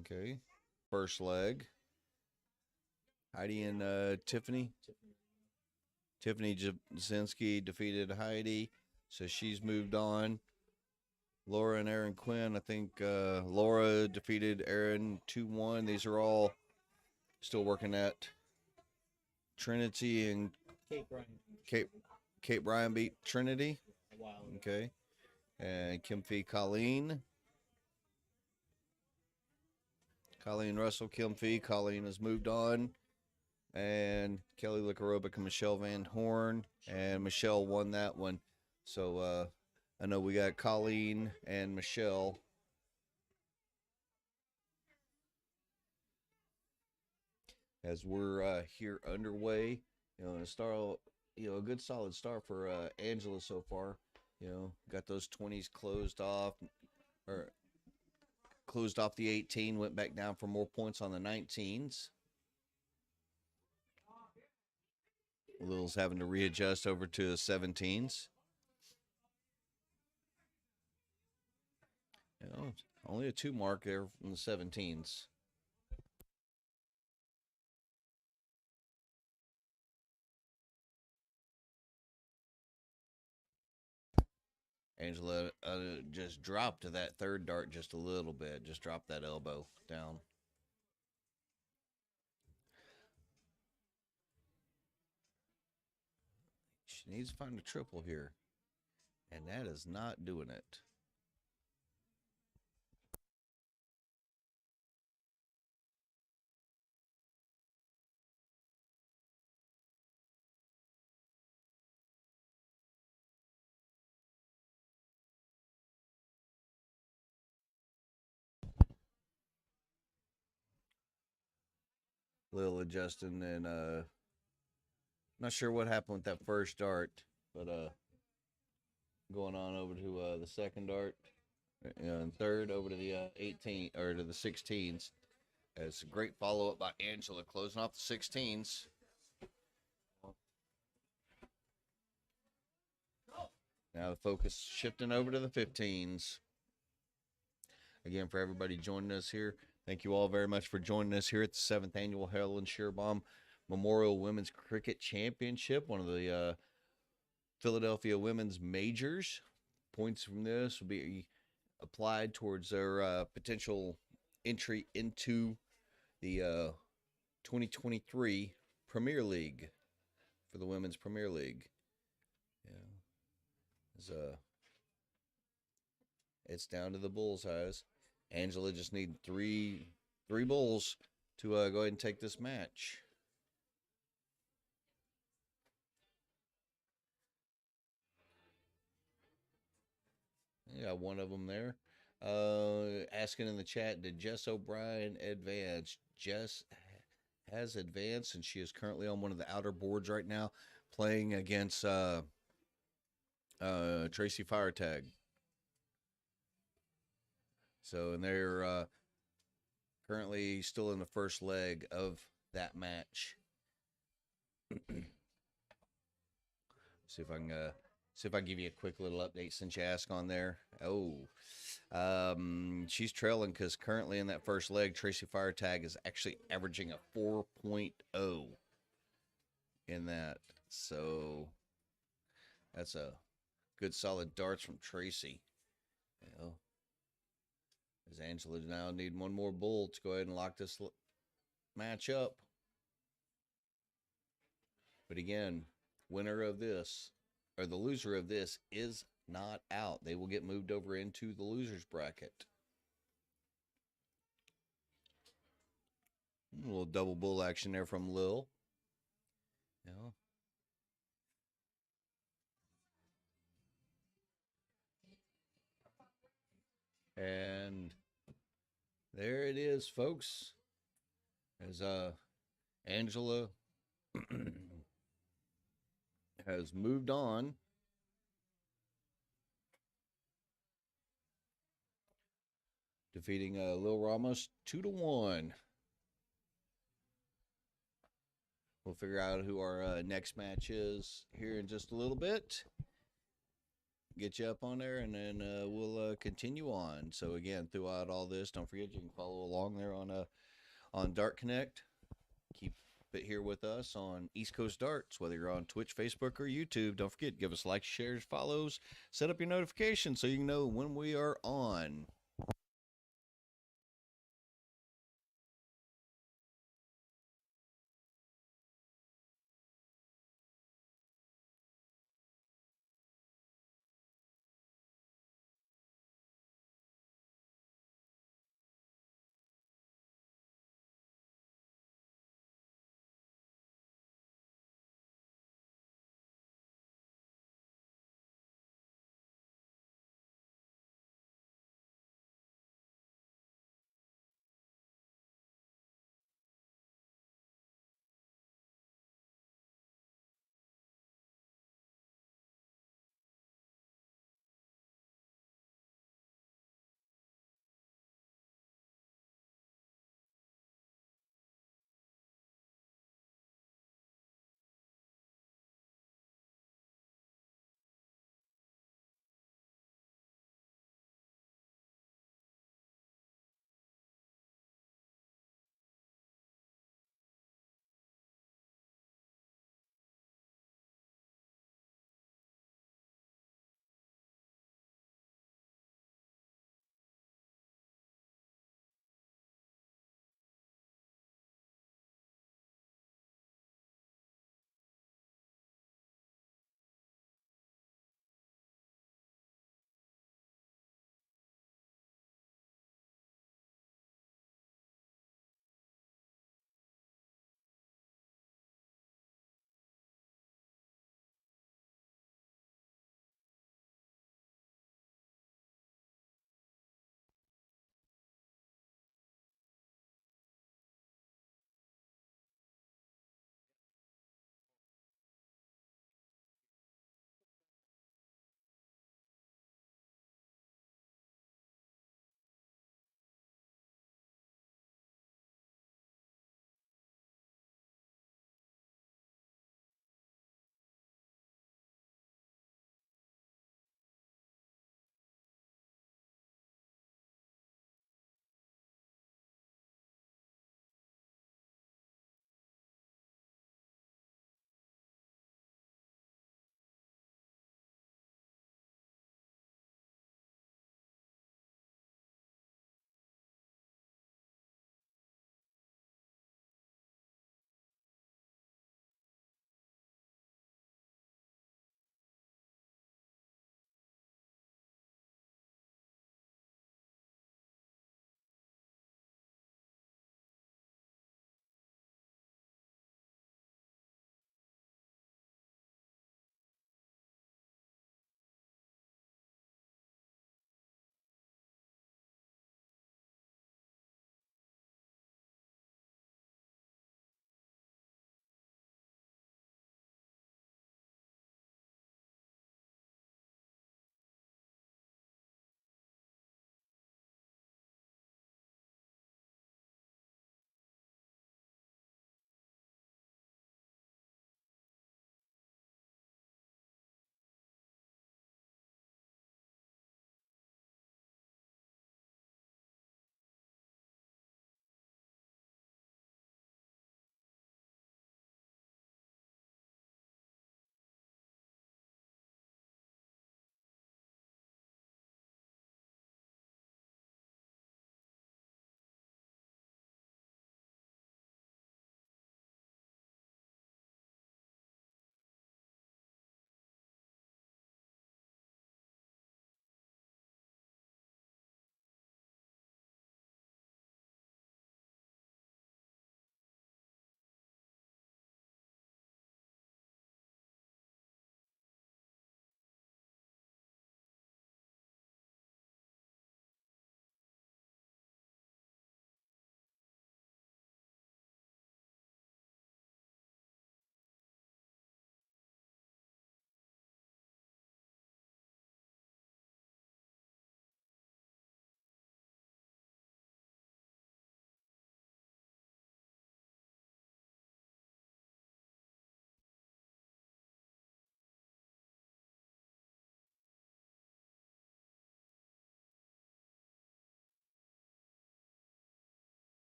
Okay, first leg. Heidi and Tiffany. Tiffany Jasinski defeated Heidi. So she's moved on. Laura and Aaron Quinn. I think Laura defeated Aaron 2-1. These are all still working at Trinity, and Kate Bryan. Kate Bryan beat Trinity. A while ago. Okay. And Kim Fee Colleen. Colleen Russell, Kim Fee. Colleen has moved on. And Kelly Likarobic and Michelle Van Horn. And Michelle won that one. So I know we got Colleen and Michelle. As we're here underway, a good solid start for Angela so far. Got those 20s closed off, or closed off the 18, went back down for more points on the 19s. Lil's having to readjust over to the 17s. Only a 2 mark there from the 17s. Angela just dropped that third dart just a little bit. Just dropped that elbow down. She needs to find a triple here. And that is not doing it. Lil adjusting, and not sure what happened with that first dart, but going on over to the second dart, and third over to the 18 or to the 16s. It's a great follow up by Angela, closing off the 16s. Now the focus shifting over to the 15s. Again, for everybody joining us here, thank you all very much for joining us here at the 7th Annual Helen Scheerbaum Memorial Women's Cricket Championship, one of the Philadelphia women's majors. Points from this will be applied towards their potential entry into the 2023 Premier League, for the Women's Premier League. It's down to the bullseyes. Angela just need three bulls to go ahead and take this match. Yeah, one of them there. Asking in the chat, did Jess O'Brien advance? Jess has advanced, and she is currently on one of the outer boards right now, playing against Tracy Firetag. So, and they're currently still in the first leg of that match. See if I can give you a quick little update since you asked on there. She's trailing because currently in that first leg, Tracy Firetag is actually averaging a 4.0 in that. So that's a good solid darts from Tracy. As Angela now need one more bull to go ahead and lock this match up. But again, winner of this, or the loser of this, is not out. They will get moved over into the losers bracket. A little double bull action there from Lil. And there it is, folks. As Angela has moved on. Defeating Lil Ramos 2-1. We'll figure out who our next match is here in just a little bit. Get you up on there, and then we'll continue on. So again, throughout all this, don't forget you can follow along there on Dart Connect. Keep it here with us on East Coast Darts, whether you're on Twitch, Facebook, or YouTube. Don't forget, give us likes, shares, follows, set up your notifications so you can know when we are on.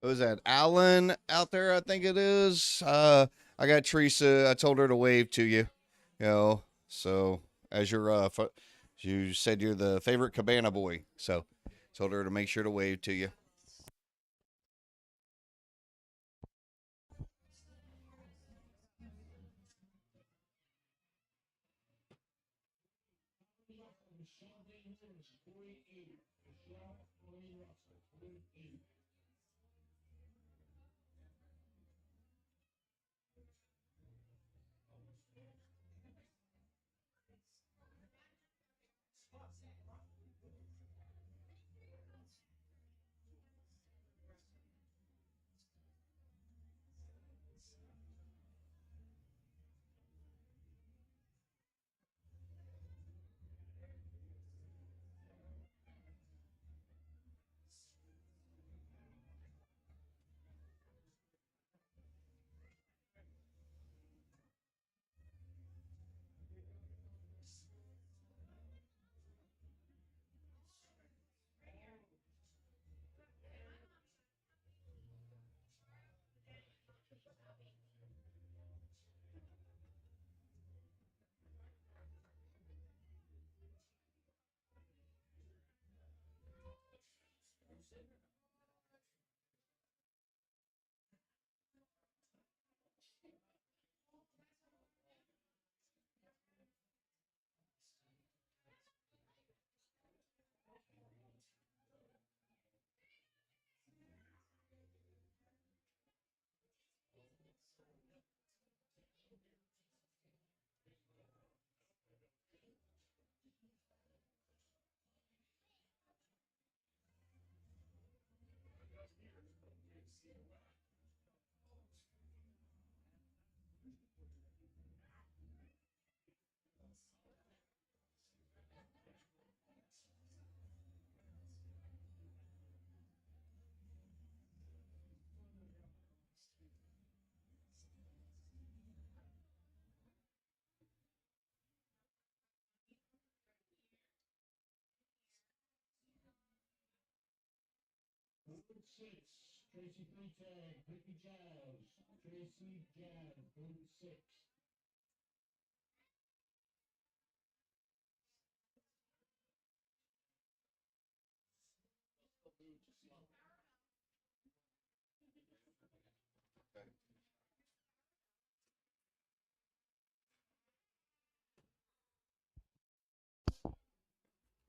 Who was that? Alan out there, I think it is. I got Teresa. I told her to wave to you. You know, so as your you said you're the favorite cabana boy, so told her to make sure to wave to you.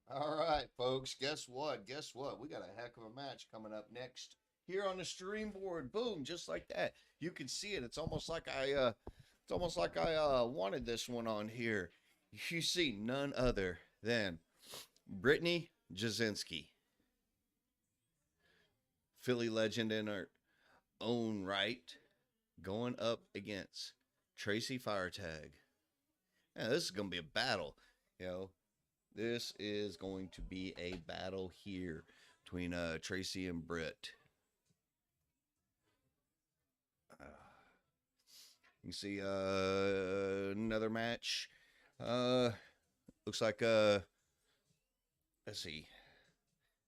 All right, folks. Guess what? Guess what? We got a heck of a match coming up next here on the stream board. Boom, just like that. You can see it. It's almost like I wanted this one on here. You see none other than Brittany Jasinski, Philly legend in her own right, going up against Tracy Firetag. Yeah, this is gonna be a battle. You know, this is going to be a battle here between Tracy and Britt. Uh, you can see another match. Uh, looks like let's see.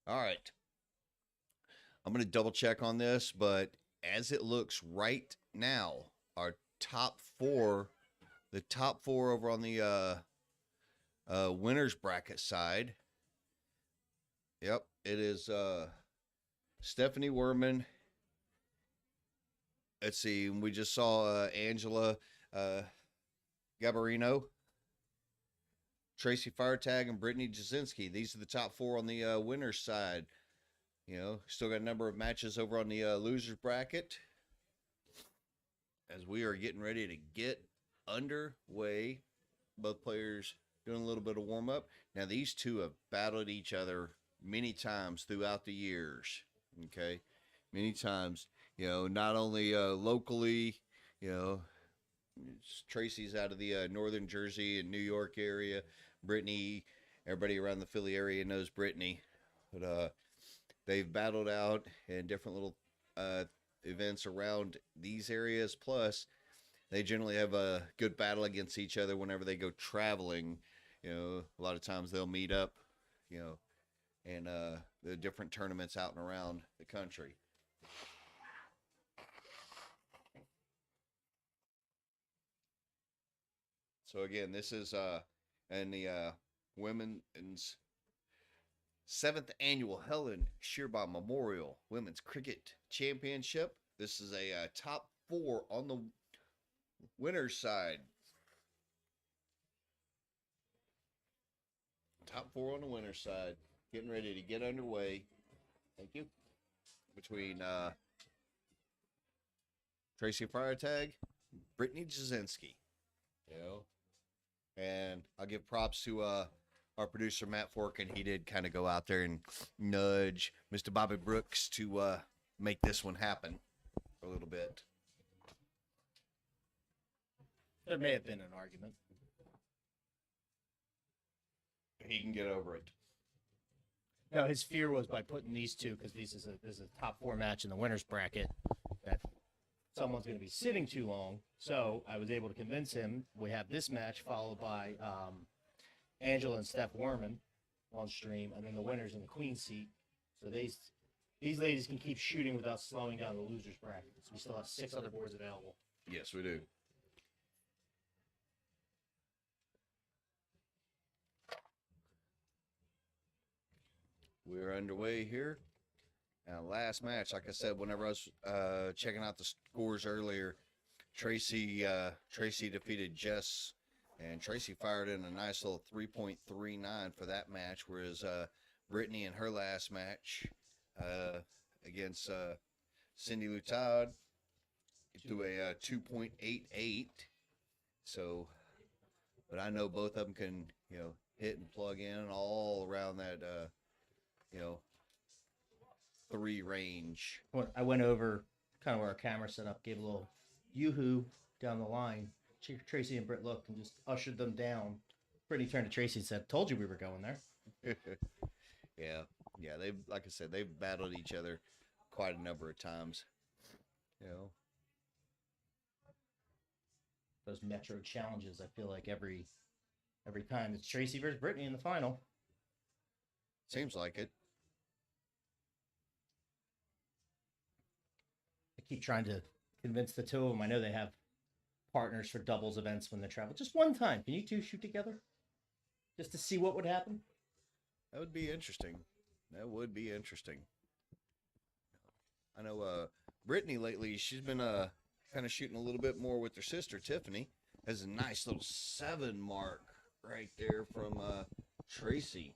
All right, I'm gonna double check on this, but as it looks right now, our top four, the top four over on the winners bracket side. Yep, it is Stephanie Werman. Let's see, we just saw Angela uh, Gabarino, Tracy Firetag, and Brittany Jasinski. These are the top four on the winners side. You know, still got a number of matches over on the losers bracket as we are getting ready to get underway. Both players doing a little bit of warm up. Now, these two have battled each other many times throughout the years. Okay, many times. You know, not only locally. You know, Tracy's out of the northern Jersey and New York area. Brittany, everybody around the Philly area knows Brittany, but they've battled out in different little uh, events around these areas. Plus, they generally have a good battle against each other whenever they go traveling. You know, a lot of times they'll meet up. You know, and the different tournaments out and around the country. So again, this is in the women's seventh annual Helen Scheerbaum Memorial Women's Cricket Championship. This is a top four on the winner's side. Top four on the winner's side. Getting ready to get underway. Thank you. Between Tracy Freitag, Brittany Jasinski. You know, and I'll give props to our producer Matt Forkin. He did kind of go out there and nudge Mr. Bobby Brooks to make this one happen for a little bit. There may have been an argument. He can get over it. No, his fear was by putting these two, because this is a top four match in the winner's bracket, that someone's going to be sitting too long. So I was able to convince him. We have this match followed by Angela and Steph Werman on stream, and then the winners in the queen seat. So these ladies can keep shooting without slowing down the losers bracket. So we still have 6 other boards available. Yes, we do. We're underway here. Last match, like I said, whenever I was checking out the scores earlier, Tracy defeated Jess, and Tracy fired in a nice little 3.39 for that match, whereas Brittany in her last match against Cindy Lutard threw a 2.88. So, but I know both of them can, hit and plug in all around that, 3 range. I went over kind of where our camera set up, gave a little yoo-hoo down the line. Tracy and Britt looked and just ushered them down. Brittany turned to Tracy and said, "Told you we were going there." Yeah. They've, like I said, they've battled each other quite a number of times. Those Metro challenges, I feel like every time it's Tracy versus Brittany in the final. Seems like it. I keep trying to convince the two of them. I know they have partners for doubles events when they travel. Just one time, can you two shoot together? Just to see what would happen? That would be interesting. I know Brittany lately, she's been kind of shooting a little bit more with her sister, Tiffany. Has a nice little 7 mark right there from Tracy.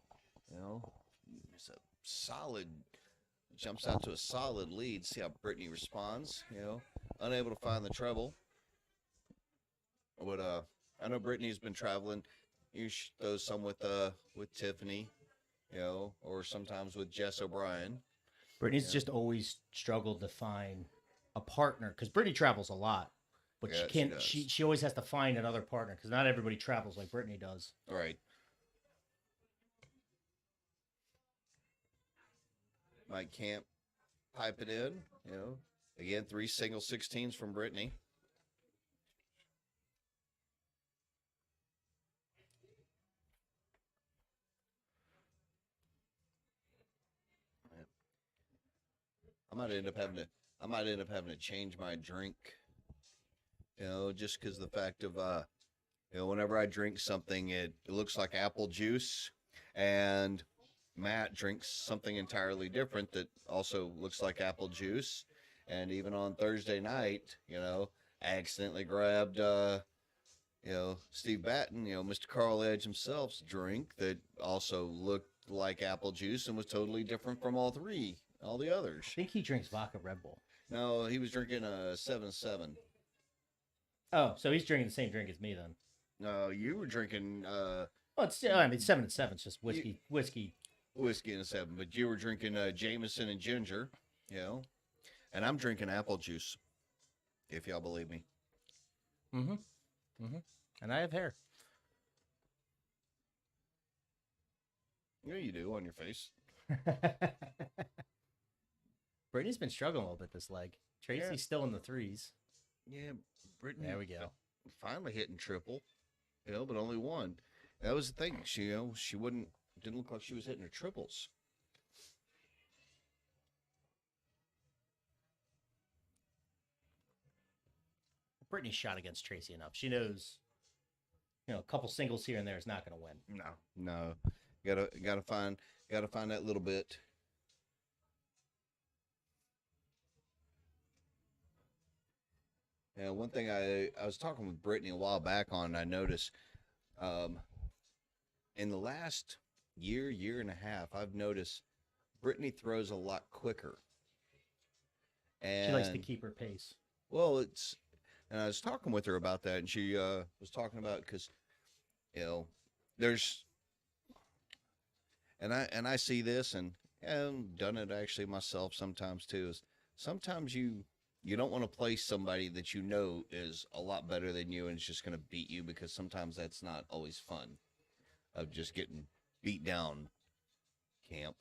It's a solid, jumps out to a solid lead. See how Brittany responds, unable to find the treble. But I know Brittany's been traveling. You throws some with Tiffany, or sometimes with Jess O'Brien. Brittany's just always struggled to find a partner, because Brittany travels a lot, but Yeah, she can't. she She always has to find another partner, because not everybody travels like Brittany does. Right. Mike Camp pipe it in, Again, 3 single 16s from Brittany. I might end up having to change my drink, just because the fact of whenever I drink something, it looks like apple juice, and Matt drinks something entirely different that also looks like apple juice. And even on Thursday night, I accidentally grabbed Steve Batten, Mr. Carl Edge himself's drink that also looked like apple juice and was totally different from all the others. I think he drinks vodka Red Bull. No, he was drinking a 7-7. Oh, so he's drinking the same drink as me then. No, you were drinking Well, it's still, 7 and 7. It's just whiskey. whiskey in a 7, but you were drinking Jameson and ginger, and I'm drinking apple juice, if y'all believe me. And I have hair. Yeah, you do on your face. Brittany's been struggling a little bit this leg. Tracy's still in the 3s. Yeah, Brittany. There we go. Finally hitting triple, but only 1. That was the thing. She didn't look like she was hitting her triples. Brittany shot against Tracy enough. She knows a couple singles here and there is not going to win. No. Gotta find that little bit. Yeah, one thing I was talking with Brittany a while back on, I noticed um, in the last year and a half, I've noticed Brittany throws a lot quicker. She likes to And keep her pace. well, and I was talking with her about that, and she was talking about because you know there's and I see this and I've done it actually myself sometimes too. Is sometimes you don't want to play somebody that you know is a lot better than you and is just going to beat you because sometimes that's not always fun of just getting beat down camp.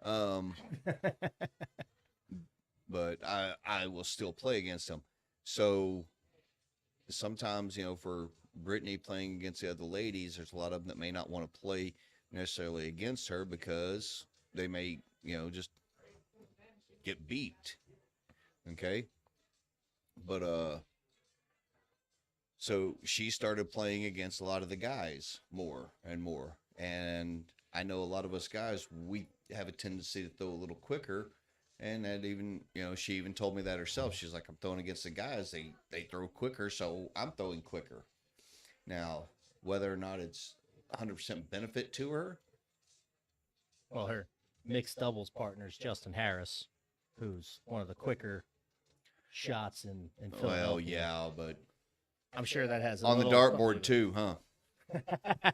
Um, but I will still play against them. So sometimes, for Brittany playing against the other ladies, there's a lot of them that may not want to play necessarily against her because they may, just get beat. Okay. But, so she started playing against a lot of the guys more and more. And I know a lot of us guys, we have a tendency to throw a little quicker. And that even, she even told me that herself. She's like, I'm throwing against the guys. They throw quicker, so I'm throwing quicker. Now, whether or not it's 100% benefit to her. Well, her mixed doubles partner is Justin Harris, who's one of the quicker shots in Philadelphia. Well, yeah, but I'm sure that has on the dartboard too, huh? huh?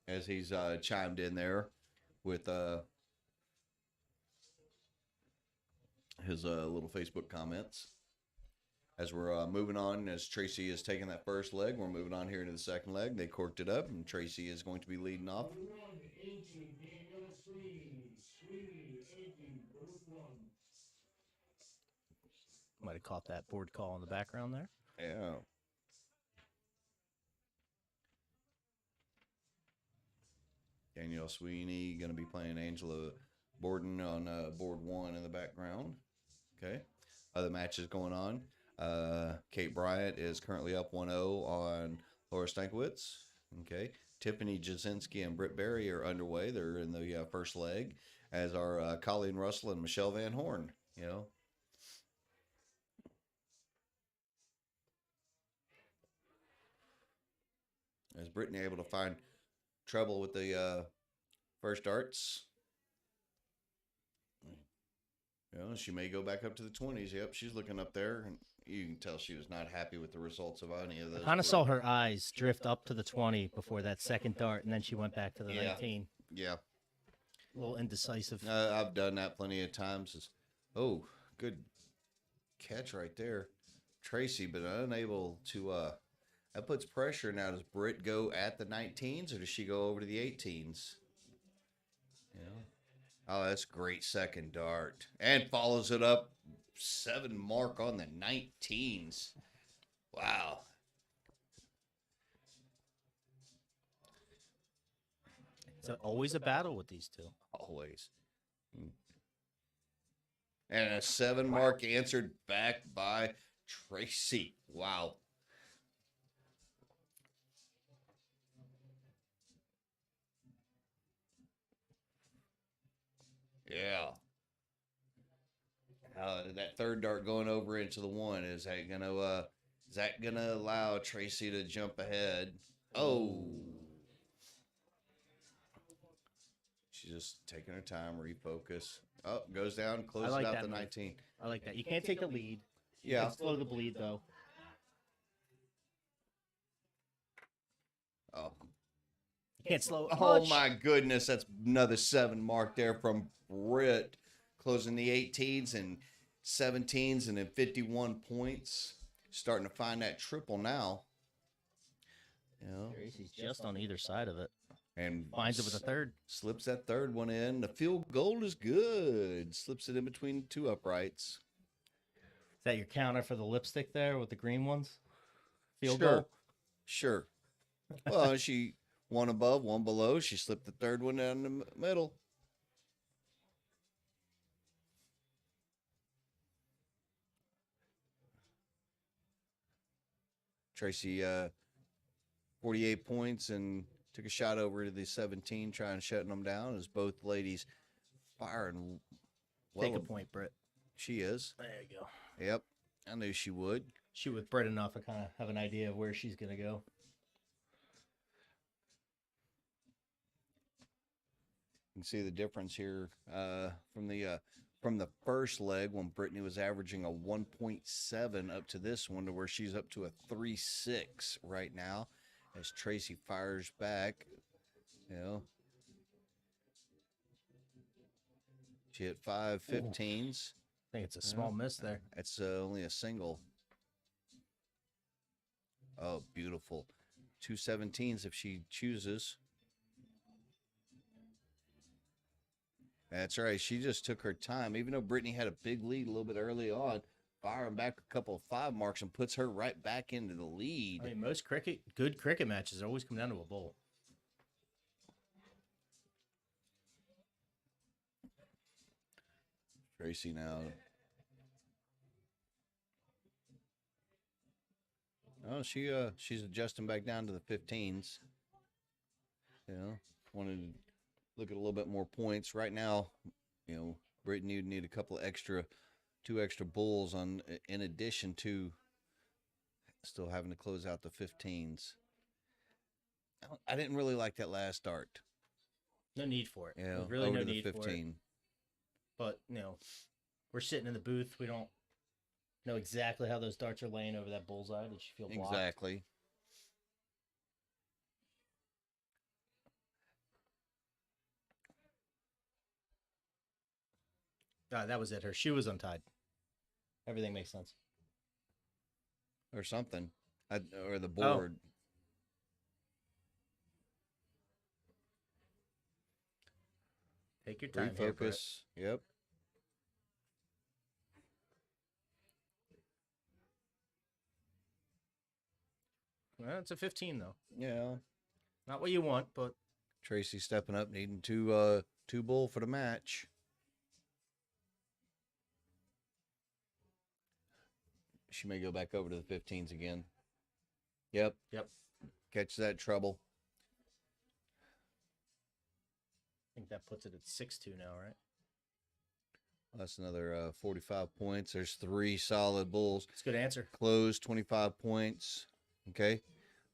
As he's chimed in there with his little Facebook comments. As we're moving on, as Tracy is taking that first leg, we're moving on here into the second leg. They corked it up, and Tracy is going to be leading off. Might have caught that board call in the background there. Yeah. Danielle Sweeney going to be playing Angela Borden on board one in the background. Okay. Other matches going on. Kate Bryant is currently up 1-0 on Laura Stankiewicz. Okay. Tiffany Jasinski and Britt Berry are underway. They're in the first leg, as are Colleen Russell and Michelle Van Horn. Is Brittany able to find trouble with the first darts? She may go back up to the 20s. Yep, she's looking up there, and you can tell she was not happy with the results of any of those. I kind of saw her eyes drift up to the 20 before that second dart, and then she went back to the 19. Yeah. A little indecisive. I've done that plenty of times. Oh, good catch right there. Tracy, but unable to... that puts pressure. Now, does Britt go at the 19s, or does she go over to the 18s? Yeah. Oh, that's great second dart. And follows it up 7 mark on the 19s. Wow. It's always a battle with these two. Always. And a 7 mark answered back by Tracy. Wow. Yeah. That third dart going over into the 1, is that gonna allow Tracy to jump ahead? Oh. She's just taking her time, refocus. Oh, goes down, closes like out that the move. 19. I like that. You can't take the lead. Yeah. You can slow the bleed, though. Oh. You can't slow it Oh much. my goodness, that's another 7 mark there from Britt, closing the 18s and 17s and then 51 points. Starting to find that triple now. Tracy's just on either side of it. And Finds it with a third. Slips that third one in. The field goal is good. Slips it in between 2 uprights. Is that your counter for the lipstick there with the green ones? Field Sure. goal? Sure. Well, she 1 above, 1 below. She slipped the third one down the middle. Tracy 48 points and took a shot over to the 17, trying shutting them down as both ladies firing well. Take a point, Britt. She is. There you go. Yep. I knew she would. Shoot with Britt enough, I kind of have an idea of where she's going to go. You can see the difference here from the first leg when Brittany was averaging a 1.7 up to this one to where she's up to a 3.6 right now as Tracy fires back. You know, she hit 5 15s. I think it's a small miss there. It's only a single. Oh, beautiful. 2 17s if she chooses. That's right. She just took her time. Even though Brittany had a big lead a little bit early on, firing back a couple of 5 marks and puts her right back into the lead. I mean, most good cricket matches always come down to a bowl. Tracy now. Oh, she's adjusting back down to the 15s. You know, wanted to look at a little bit more points right now. You know, Brittany would need a couple of two extra bulls on in addition to still having to close out the 15s. I didn't really like that last start. No need for it. Yeah, There's really over no to the need 15. for it. But, we're sitting in the booth. We don't know exactly how those darts are laying over that bullseye. Did she feel blocked? Exactly. That was it. Her shoe was untied. Everything makes sense. Or something. Or the board. Take your time. Here, Brett. Refocus. Yep. Well, it's a 15, though. Yeah. Not what you want, but Tracy stepping up, needing two bull for the match. She may go back over to the 15s again. Yep. Catch that trouble. I think that puts it at 6-2 now, right? That's another 45 points. There's 3 solid bulls. It's a good answer. Close 25 points. Okay.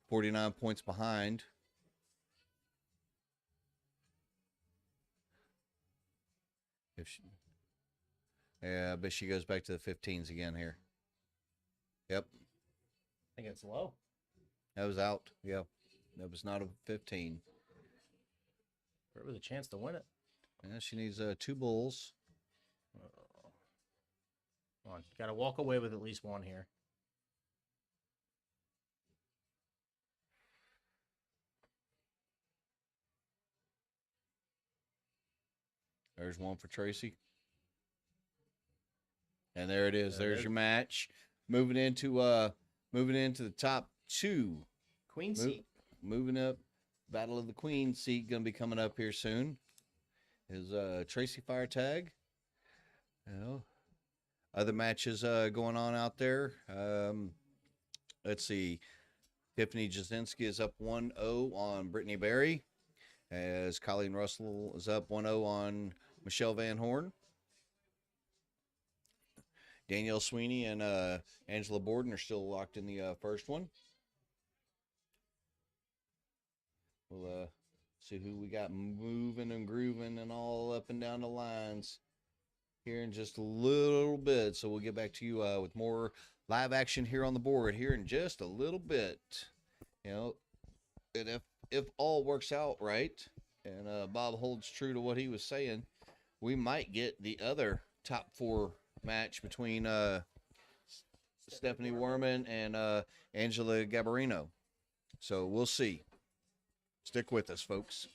49 points behind. Yeah, I bet she goes back to the 15s again here. Yep. I think it's low. That was out. Yep. That was not a 15. Britt with a chance to win it. Yeah, she needs 2 bulls. Come on. Got to walk away with at least one here. There's one for Tracy. And there it is. There's your match. Moving into the top 2. Queen seat. Moving up. Battle of the Queen seat going to be coming up here soon. Is Tracy Fire Tag. You know, other matches going on out there. Let's see. Tiffany Jasinski is up 1-0 on Brittany Berry. As Colleen Russell is up 1-0 on Michelle Van Horn. Danielle Sweeney and Angela Borden are still locked in the first one. We'll see who we got moving and grooving and all up and down the lines here in just a little bit. So we'll get back to you with more live action here on the board here in just a little bit. You know, and if all works out right and Bob holds true to what he was saying, we might get the other top 4 match between Stephanie Werman and Angela Gabarino. So we'll see. Stick with us, folks.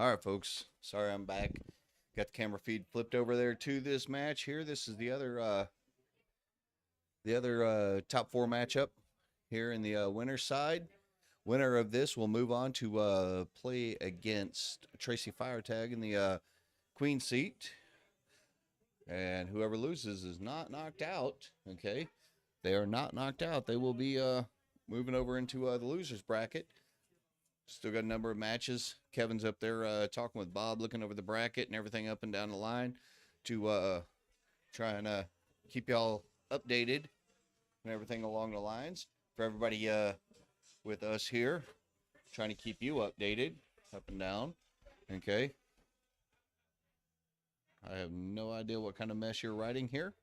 All right, folks. Sorry I'm back. Got the camera feed flipped over there to this match here. This is the other top four matchup here in the winner's side. Winner of this will move on to play against Tracy Firetag in the queen seat. And whoever loses is not knocked out. Okay. They are not knocked out. They will be moving over into the loser's bracket. Still got a number of matches. Kevin's up there talking with Bob, looking over the bracket and everything up and down the line to try and keep y'all updated and everything along the lines. For everybody with us here, trying to keep you updated up and down. Okay. I have no idea what kind of mess you're writing here.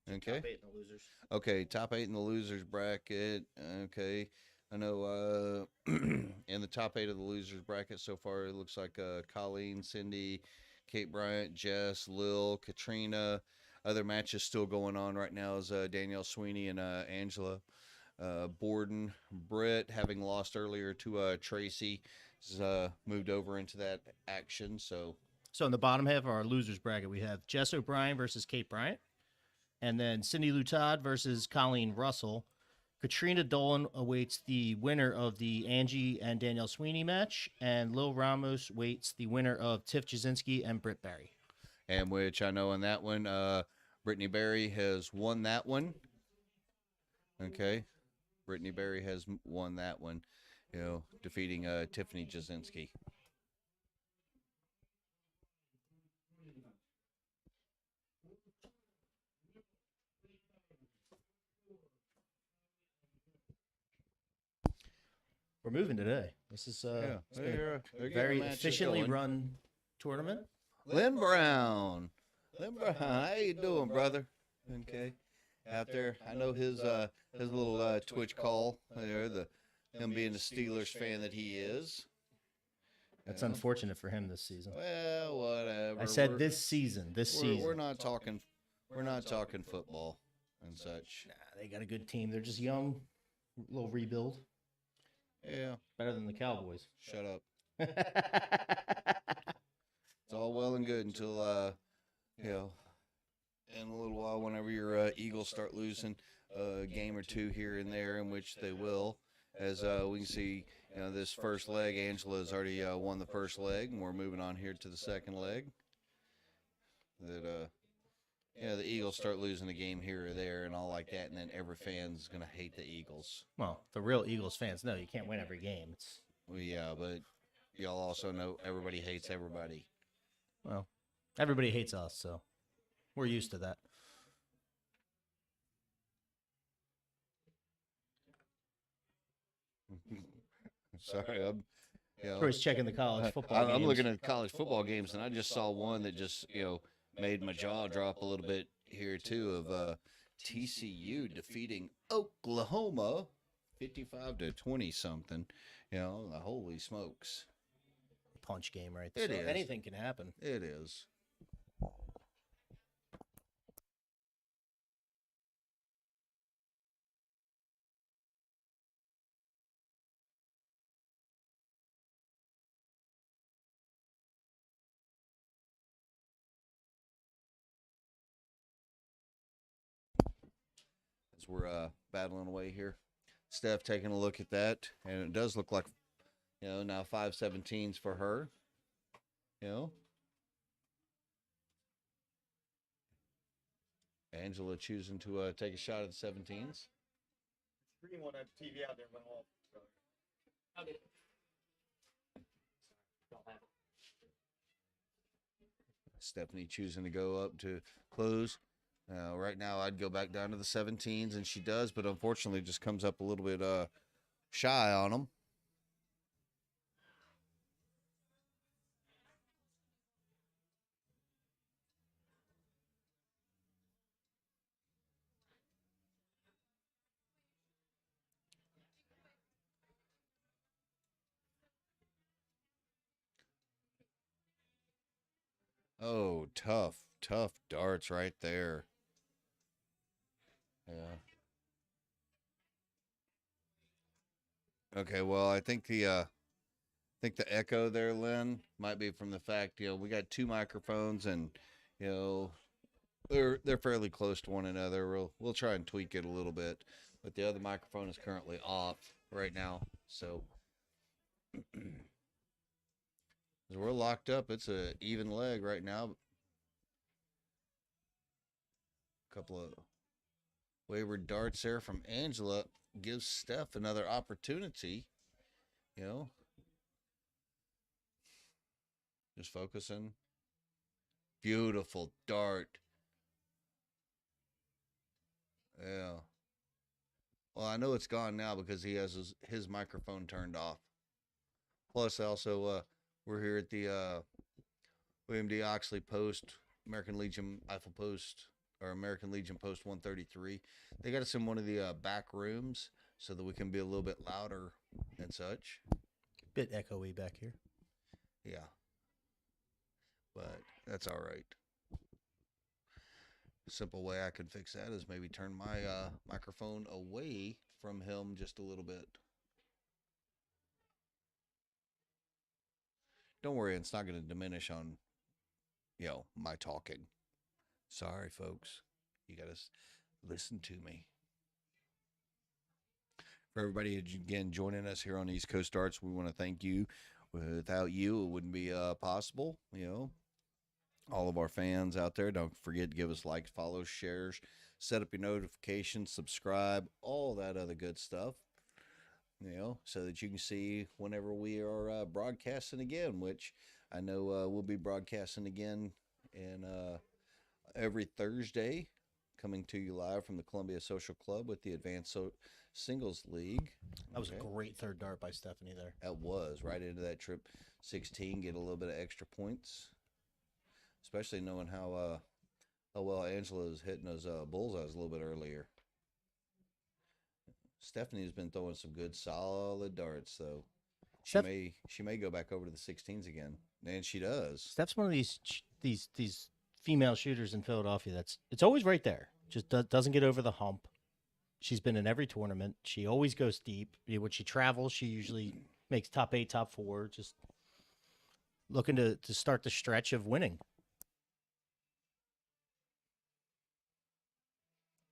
Okay. Top 8 in the losers. Okay, top 8 in the losers bracket. Okay. I know in the top 8 of the losers bracket so far, it looks like Colleen, Cindy, Kate Bryant, Jess, Lil, Katrina. Other matches still going on right now is Danielle Sweeney and Angela Borden. Britt, having lost earlier to Tracy, has moved over into that action. So in the bottom half of our losers bracket, we have Jess O'Brien versus Kate Bryant, and then Cindy Lutad versus Colleen Russell. Katrina Dolan awaits the winner of the Angie and Danielle Sweeney match, and Lil Ramos waits the winner of Tiff Jasinski and Britt Barry. And which I know in that one, Brittany Barry has won that one. Okay. Brittany Barry has won that one, defeating Tiffany Jasinski. We're moving today. This is They're very efficiently run tournament. Lynn Brown. How you doing, brother? Okay. Out there, I know his little Twitch call there, him being the Steelers fan that he is. That's unfortunate for him this season. Well, whatever. I said this season. We're not talking football and such. Nah, they got a good team. They're just young, little rebuild. Yeah. Better than the Cowboys. Shut up. It's all well and good until in a little while, whenever your Eagles start losing a game or two here and there, in which they will, as we can see, this first leg, Angela's already won the first leg, and we're moving on here to the second leg. That the Eagles start losing a game here or there and all like that, and then every fan's gonna hate the Eagles. Well, the real Eagles fans know you can't win every game. Well, yeah, but y'all also know everybody hates everybody. Well, everybody hates us, so we're used to that. Sorry, Troy's checking the college football games. I'm looking at college football games, and I just saw one that just made my jaw drop a little bit here too, of TCU defeating Oklahoma 55-20 something. Holy smokes. Punch game right there. It is. Anything can happen. It is. As we're battling away here, Steph taking a look at that, and it does look like now 5-17s for her. Angela choosing to take a shot at the 17s. Screen one at the TV out there went off. Okay. Stephanie choosing to go up to close. Right now, I'd go back down to the 17s, and she does, but unfortunately just comes up a little bit shy on them. Oh, tough darts right there. Yeah. Okay, well, I think the think the echo there, Lynn, might be from the fact, we got two microphones and, you know, they're fairly close to one another. We'll try and tweak it a little bit, but the other microphone is currently off right now. So as we're locked up, it's a even leg right now. A couple of wayward darts there from Angela gives Steph another opportunity. Just focusing. Beautiful dart. Yeah. Well, I know it's gone now because he has his microphone turned off. Plus, also, we're here at the William D. Oxley Post, American Legion Eiffel Post, or American Legion Post 133. They got us in one of the back rooms so that we can be a little bit louder and such. Bit echoey back here. Yeah. But that's all right. Simple way I can fix that is maybe turn my microphone away from him just a little bit. Don't worry, it's not going to diminish on, my talking. Sorry, folks. You got to listen to me. For everybody, again, joining us here on East Coast Darts, we want to thank you. Without you, it wouldn't be possible, All of our fans out there, don't forget to give us likes, follows, shares, set up your notifications, subscribe, all that other good stuff, so that you can see whenever we are broadcasting again, which I know we'll be broadcasting again in every Thursday, coming to you live from the Columbia Social Club with the Advanced Singles League. That was a great third dart by Stephanie there. That was right into that trip 16, get a little bit of extra points. Especially knowing how well Angela is hitting those bullseyes a little bit earlier. Stephanie's been throwing some good solid darts, though. She may go back over to the 16s again, and she does. Steph's one of these female shooters in Philadelphia it's always right there. Just doesn't get over the hump. She's been in every tournament. She always goes deep. When she travels, she usually makes top 8, top 4. Just looking to start the stretch of winning.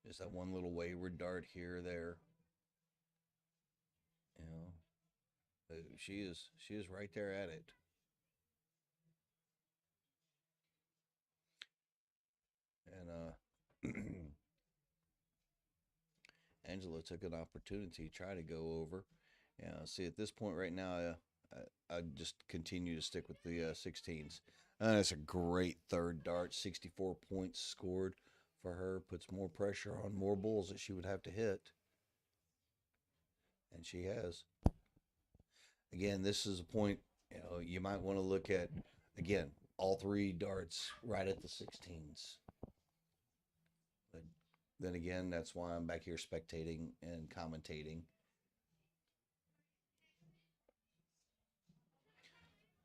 Just that one little wayward dart here or there. She is right there at it. And Angela took an opportunity to try to go over. See, at this point right now, I just continue to stick with the 16s. That's a great third dart. 64 points scored for her. Puts more pressure on more bulls that she would have to hit. And she has. Again, this is a point, you might want to look at, again, all three darts right at the 16s. But then again, that's why I'm back here spectating and commentating.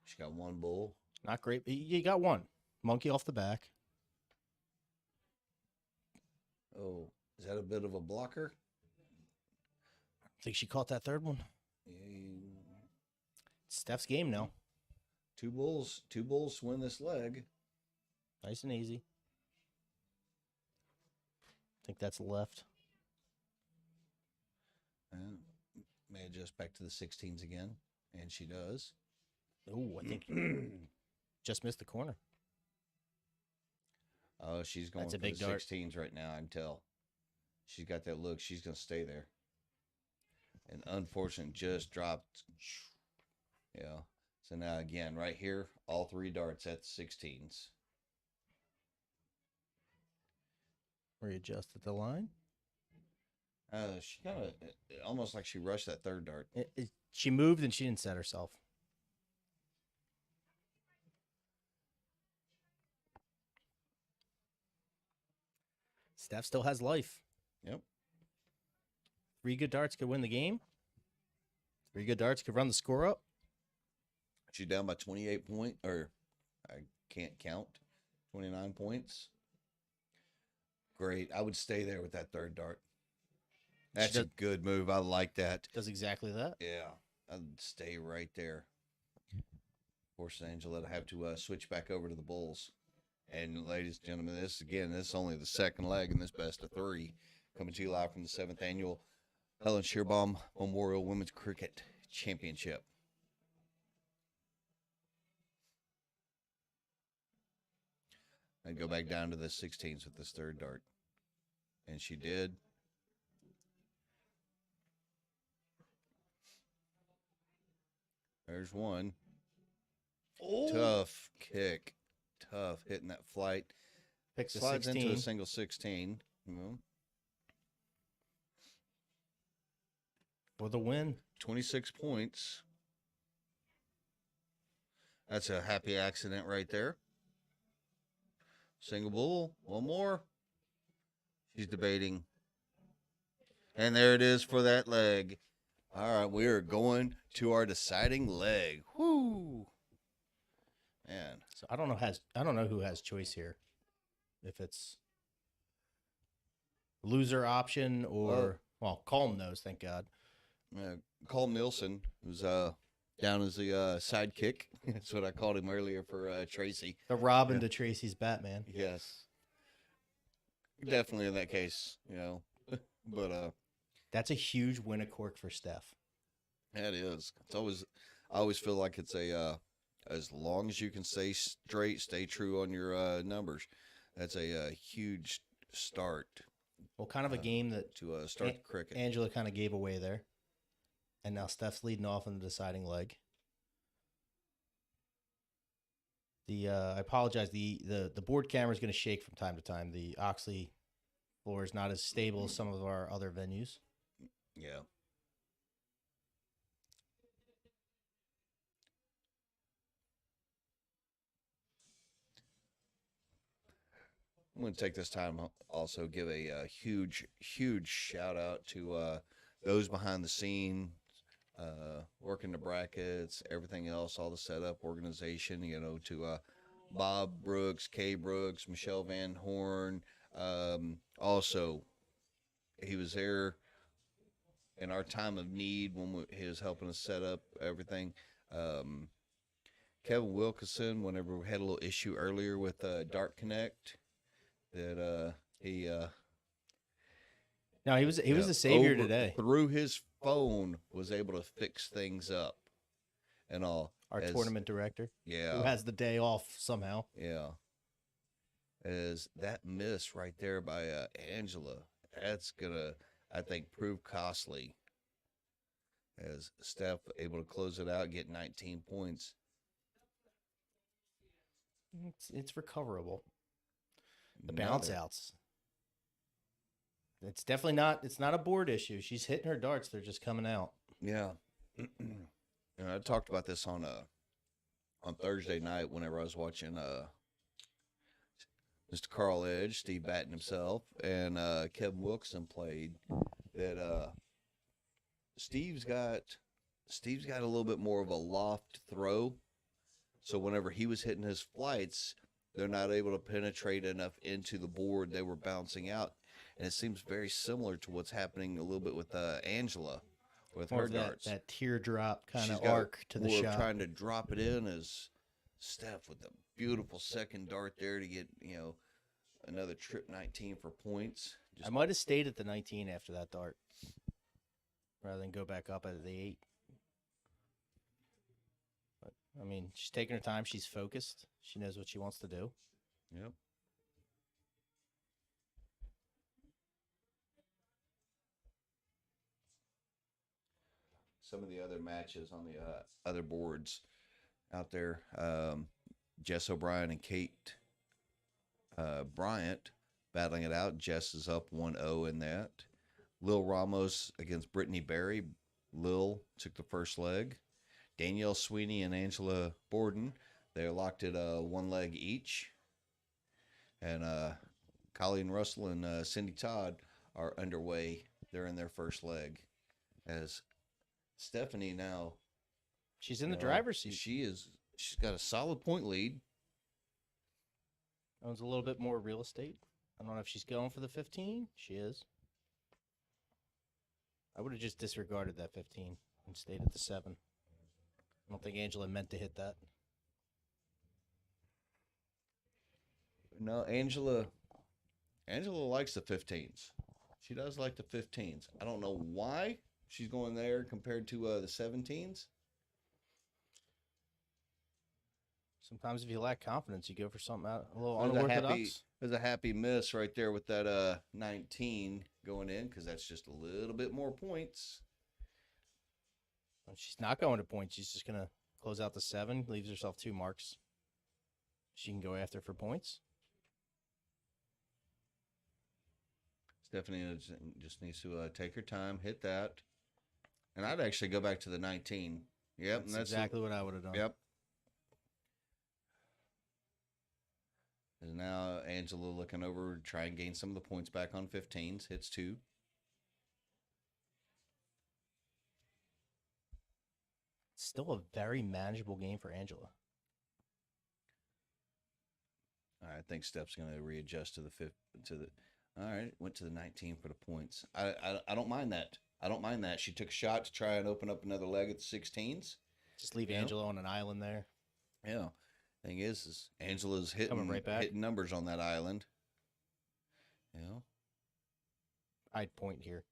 She got one bull. Not great, but you got one. Monkey off the back. Oh, is that a bit of a blocker? I think she caught that third one. Steph's game now. Two bulls win this leg. Nice and easy. I think that's left. And may adjust back to the 16s again, and she does. Oh, I think just missed the corner. Oh, she's going for big the dart. 16s right now, I can tell. She's got that look. She's going to stay there. And unfortunately, just dropped. Yeah. So now, again, right here, all three darts at the 16s. Readjusted the line. She kind of, almost like she rushed that third dart. She moved and she didn't set herself. Steph still has life. Yep. 3 good darts could win the game. 3 good darts could run the score up. She's down by 28 points, or I can't count, 29 points. Great. I would stay there with that third dart. That's a good move. I like that. Does exactly that. Yeah. I'd stay right there. forced Angela to have to switch back over to the Bulls. And ladies and gentlemen, this is only the second leg in this best of three. Coming to you live from the 7th annual Helen Scheerbaum Memorial Women's Cricket Championship. And go back down to the 16s with this third dart. And she did. There's one. Oh. Tough kick. Tough hitting that flight. Picks a Slides 16. into a single 16. For the win. 26 points. That's a happy accident right there. Single bull. One more. She's debating. And there it is for that leg. All right, we are going to our deciding leg. Whoo! Man. So I don't know who has choice here. If it's loser option or well, Colm knows, thank God. Colm Nielsen, who's down as the sidekick. That's what I called him earlier for Tracy. The Robin to Tracy's Batman. Yes. Definitely in that case, you know. But that's a huge win a cork for Steph. that is. I always feel like it's a as long as you can stay straight, stay true on your numbers. That's a huge start. Well, kind of a game that to start cricket. Angela kind of gave away there. And now Steph's leading off in the deciding leg. I apologize. The board camera is going to shake from time to time. The Oxley floor is not as stable as some of our other venues. Yeah. I'm going to take this time also give a huge shout out to those behind the scene, working the brackets, everything else, all the setup, organization, you know, to Bob Brooks, Kay Brooks, Michelle Van Horn. Also, he was there in our time of need when he was helping us set up everything. Kevin Wilkinson, whenever we had a little issue earlier with Dart Connect, that he no, he was the savior today. Through his phone, was able to fix things up and all. Our tournament director, yeah, who has the day off somehow. Yeah, as that miss right there by Angela, that's gonna, I think, prove costly. As Steph able to close it out, get 19 points. It's recoverable. The bounce outs. It's definitely not. It's not a board issue. She's hitting her darts. They're just coming out. Yeah. And I talked about this on Thursday night whenever I was watching Mr. Carl Edge, Steve Batten himself, and Kevin Wilson played. That Steve's got a little bit more of a loft throw, so whenever he was hitting his flights, they're not able to penetrate enough into the board. They were bouncing out, and it seems very similar to what's happening a little bit with Angela. With her darts, that teardrop kind of arc to the shot. Trying to drop it in as Steph with a beautiful second dart there to get, you know, another trip 19 for points. I might have stayed at the 19 after that dart rather than go back up at the 8. But I mean, she's taking her time. She's focused. She knows what she wants to do. Yep. Some of the other matches on the other boards out there, Jess O'Brien and Kate Bryant battling it out. Jess is up 1-0 in that. Lil Ramos against Brittany Berry. Lil took the first leg. Danielle Sweeney and Angela Borden, they're locked at one leg each. And Colleen Russell and Cindy Todd are underway. They're in their first leg. As Stephanie now, she's in the driver's seat. She's got a solid point lead. Owns a little bit more real estate. I don't know if she's going for the 15. She is. I would have just disregarded that 15 and stayed at the 7. I don't think Angela meant to hit that. No, Angela likes the 15s. She does like the 15s. I don't know why she's going there compared to the 17s. Sometimes if you lack confidence, you go for something out a little There's unorthodox. a happy miss right there with that 19 going in because that's just a little bit more points. She's not going to points. She's just going to close out the 7, leaves herself 2 marks. She can go after for points. Stephanie just needs to take her time, hit that. And I'd actually go back to the 19. Yep. That's exactly what I would have done. Yep. And now Angela looking over, try and gain some of the points back on 15s. Hits 2. Still a very manageable game for Angela. I think Steph's going to readjust to the 5th. All right, went to the 19 for the points. I don't mind that. I don't mind that. She took a shot to try and open up another leg at the 16s. Just leave Angela on an island there. Yeah. Thing is Angela's Coming right back. hitting numbers on that island. Yeah. I'd point here.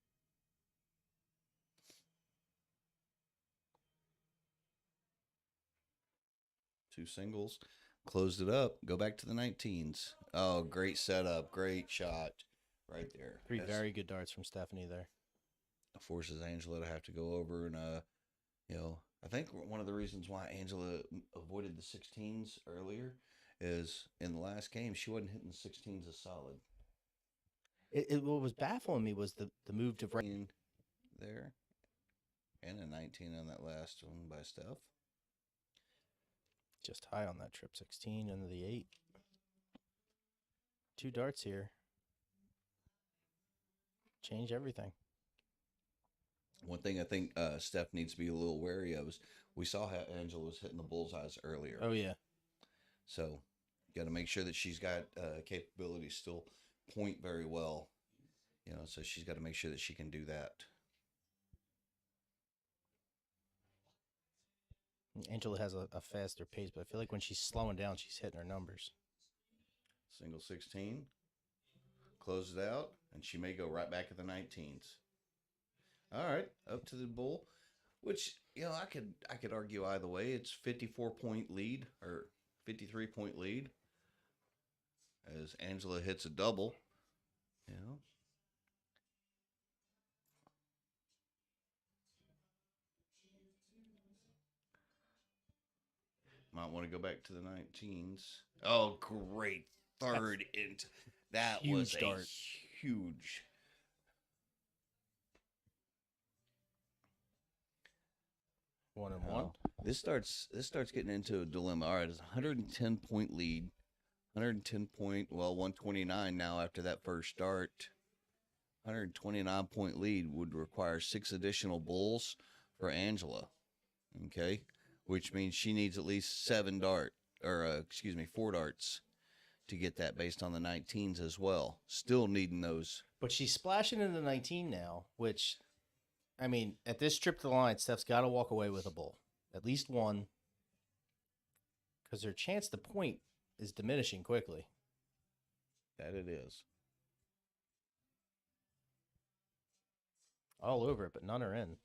Two singles. Closed it up. Go back to the 19s. Oh, great setup. Great shot right there. 3 very good darts from Stephanie there. Forces Angela to have to go over and, I think one of the reasons why Angela avoided the 16s earlier is in the last game, she wasn't hitting the 16s as solid. What was baffling me was the move to there and a 19 on that last one by Steph. Just high on that trip 16 into the 8. 2 darts here. Change everything. One thing I think Steph needs to be a little wary of is we saw how Angela was hitting the bullseyes earlier. Oh, yeah. So you got to make sure that she's got capability to still point very well. So she's got to make sure that she can do that. Angela has a faster pace, but I feel like when she's slowing down, she's hitting her numbers. Single 16. Close it out, and she may go right back at the 19s. All right, up to the bull, which I could argue either way. It's 54-point lead or 53-point lead as Angela hits a double. Might want to go back to the 19s. Oh, great third into that Huge was dart. a huge. One and one. This starts getting into a dilemma. All right, it's a 110-point lead. 129 now after that first start. 129-point lead would require 6 additional bulls for Angela. Okay, which means she needs at least 4 darts to get that based on the 19s as well. Still needing those. But she's splashing in the 19 now, which, I mean, at this trip to the line, Steph's got to walk away with a bull. At least one. Because her chance to point is diminishing quickly. That it is. All over it, but none are in.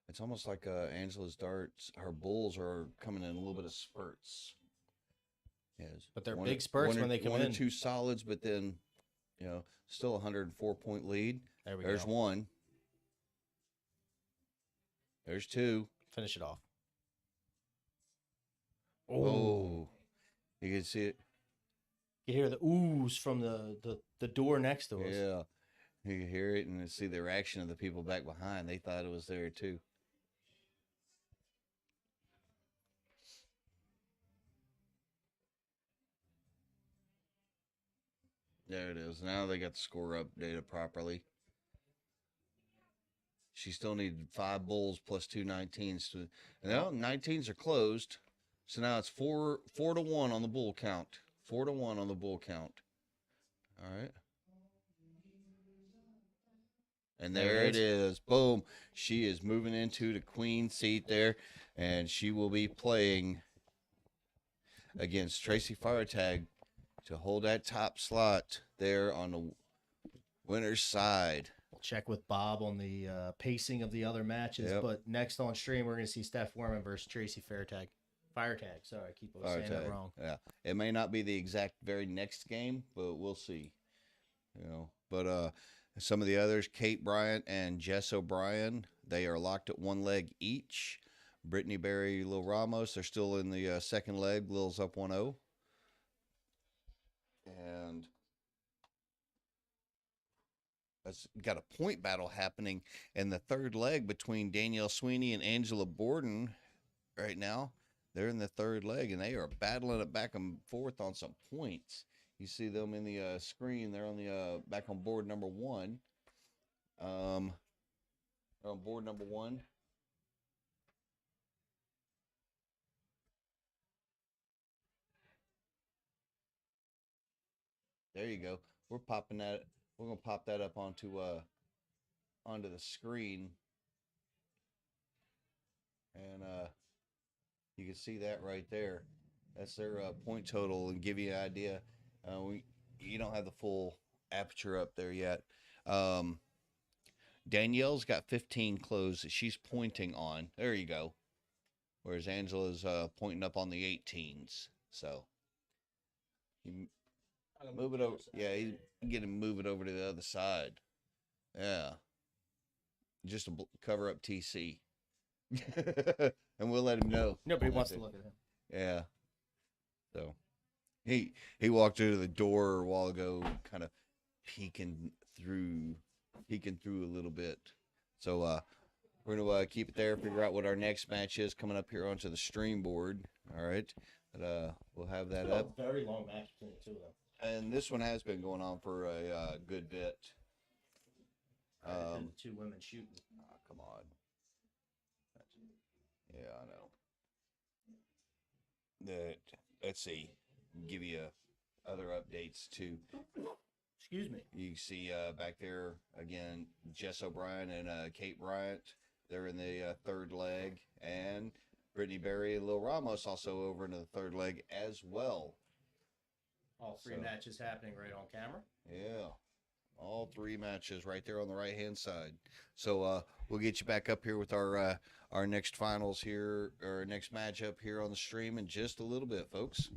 It's almost like Angela's darts, her bulls are coming in a little bit of spurts. Yes. But they're big spurts when they come in. 1 or 2 solids, but then, still a 104-point lead. There's go. 1. There's 2. Finish it off. Oh. You can see it. You hear the oohs from the door next to us. Yeah. You can hear it and see the reaction of the people back behind. They thought it was there too. There it is. Now they got the score updated properly. She still needed 5 bulls plus 2 19s. Now 19s are closed. So now it's 4 to 1 on the bull count. 4 to 1 on the bull count. All right. And there it is. Boom. She is moving into the queen seat there. and she will be playing against Tracy Firetag to hold that top slot there on the winner's side. We'll check with Bob on the pacing of the other matches. Yep. But next on stream, we're going to see Steph Werman versus Tracy Firetag. Sorry, I keep saying that wrong. Yeah, it may not be the exact very next game, but we'll see. You know, but some of the others, Kate Bryant and Jess O'Brien, they are locked at one leg each. Brittany Berry, Lil Ramos, they're still in the second leg. Lil's up 1-0. And it's got a point battle happening in the third leg between Danielle Sweeney and Angela Borden right now. They're in the third leg, and they are battling it back and forth on some points. You see them in the screen. They're on the back on board number 1. They're on board number 1. There you go. We're popping that. We're gonna pop that up onto the screen, and you can see that right there. That's their point total, and give you an idea. You don't have the full aperture up there yet. Danielle's got 15 closed that she's pointing on. There you go. Whereas Angela's pointing up on the 18s. So you move it over. Yeah, you get him move it over to the other side. Yeah, just to cover up TC, and we'll let him know. Nobody wants to look at him. Yeah. So he walked into the door a while ago, kind of peeking through a little bit. So we're gonna keep it there, figure out what our next match is coming up here onto the stream board. All right. But we'll have that up. A very long match between the two of them. And this one has been going on for a good bit. The two women shooting. Oh, come on. Yeah, I know. Let's see. Give you other updates too. Excuse me. You see back there again, Jess O'Brien and Kate Bryant. They're in the third leg, and Brittany Berry and Lil Ramos also over into the third leg as well. All three matches happening right on camera. Yeah. All 3 matches right there on the right-hand side. So we'll get you back up here with our next finals here, or next matchup here on the stream in just a little bit, folks.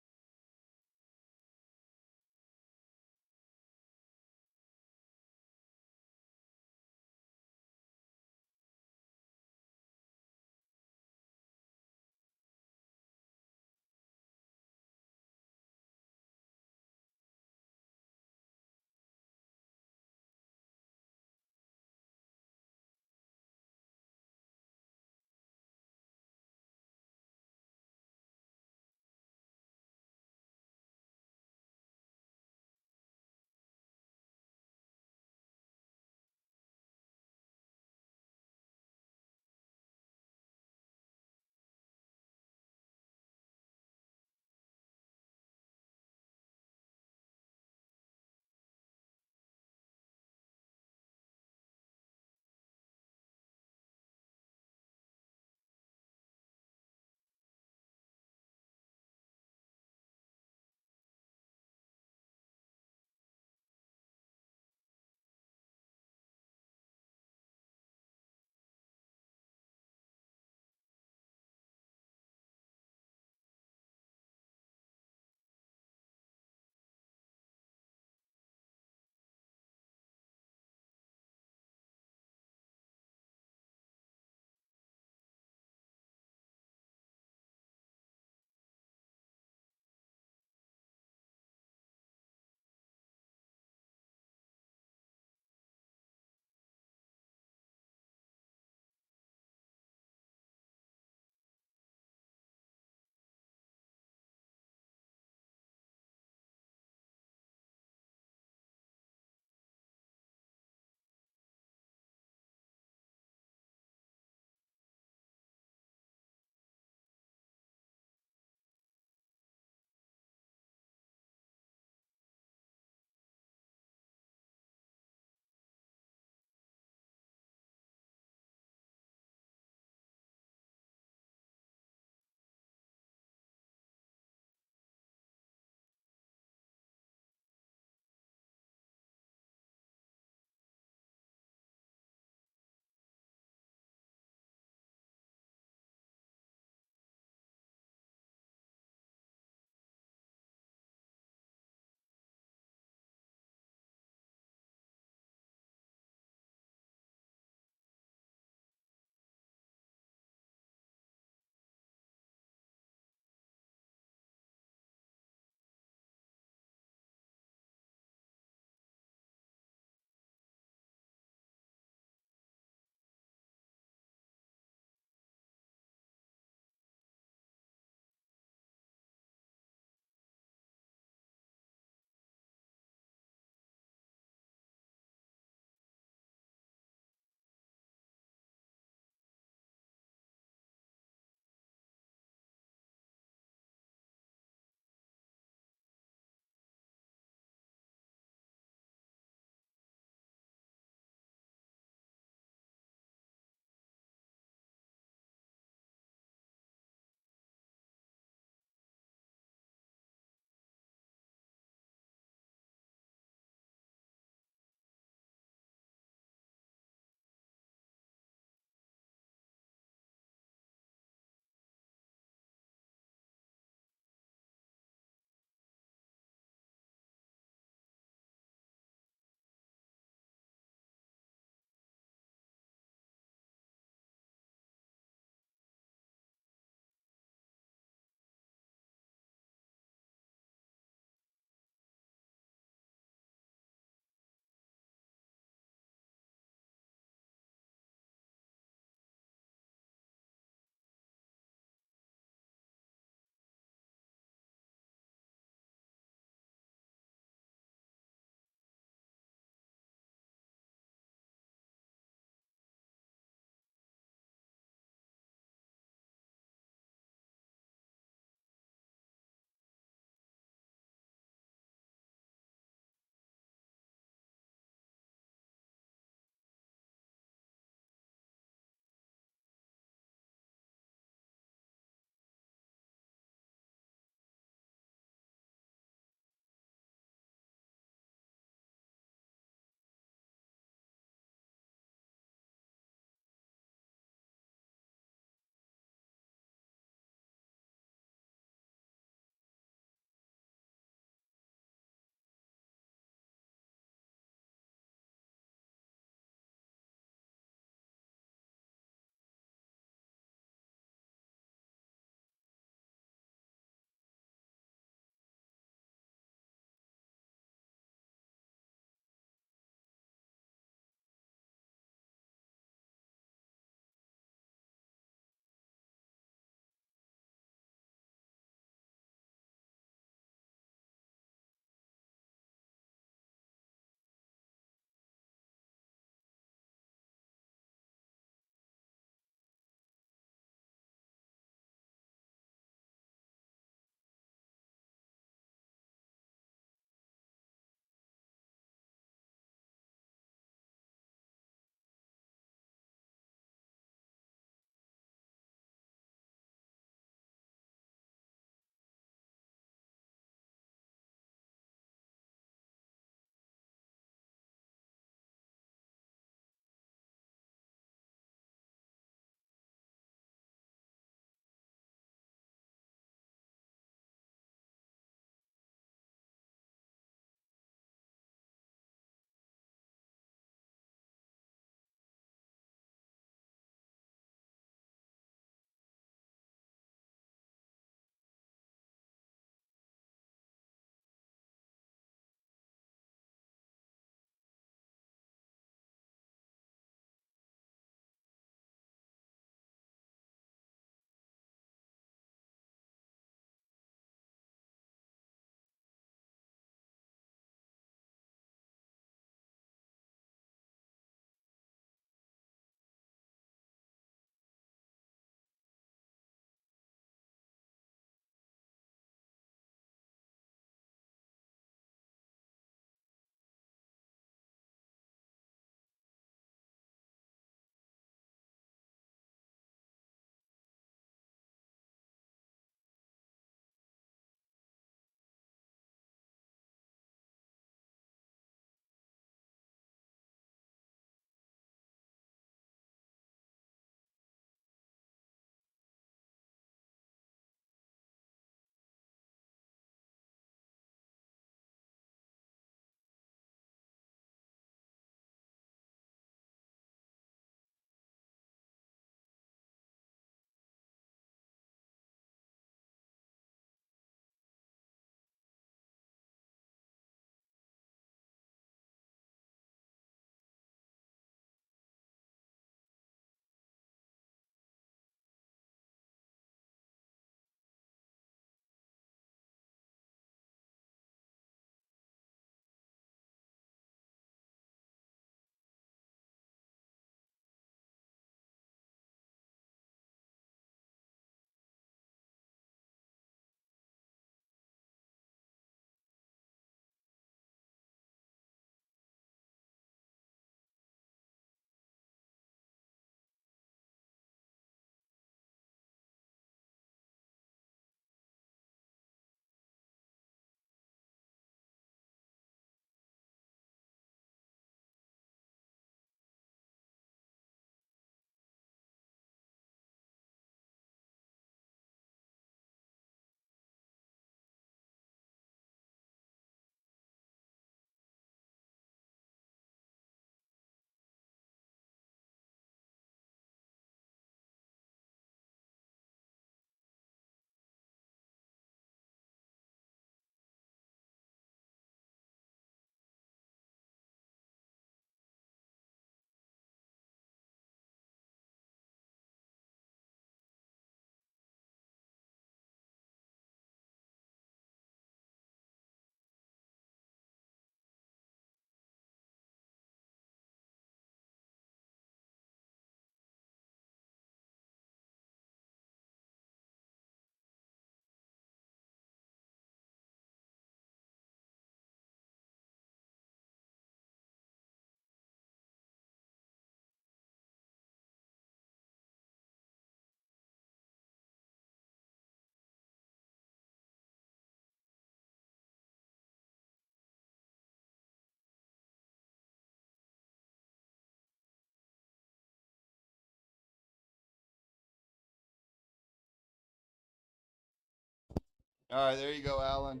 All right, there you go, Alan.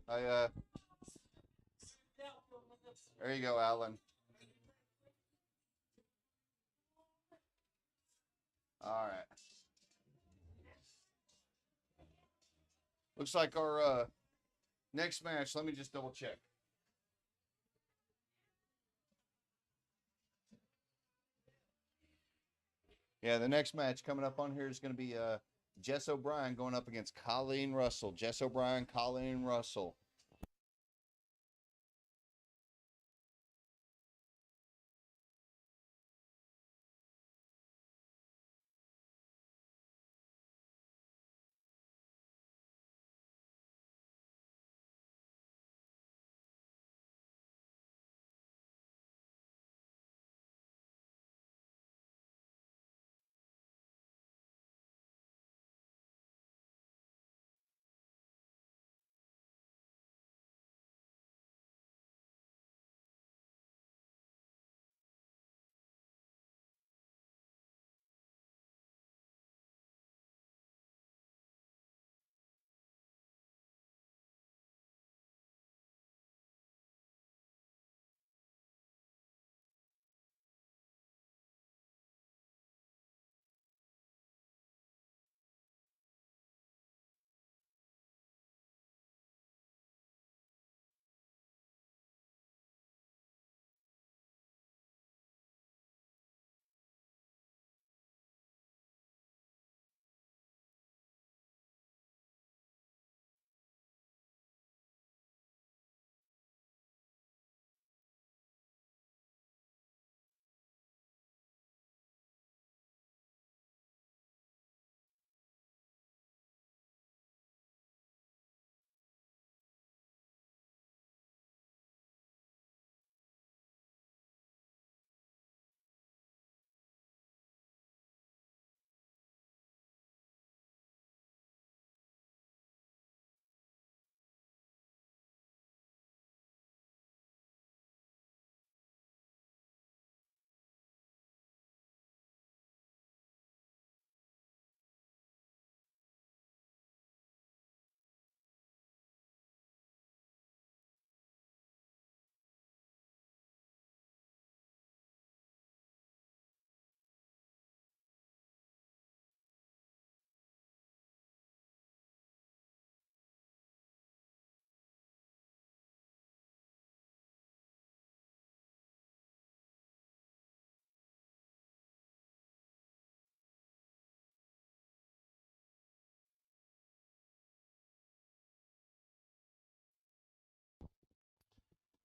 There you go, Alan. All right. Looks like our next match. Let me just double check. Yeah, the next match coming up on here is going to be Jess O'Brien going up against Colleen Russell. Jess O'Brien, Colleen Russell.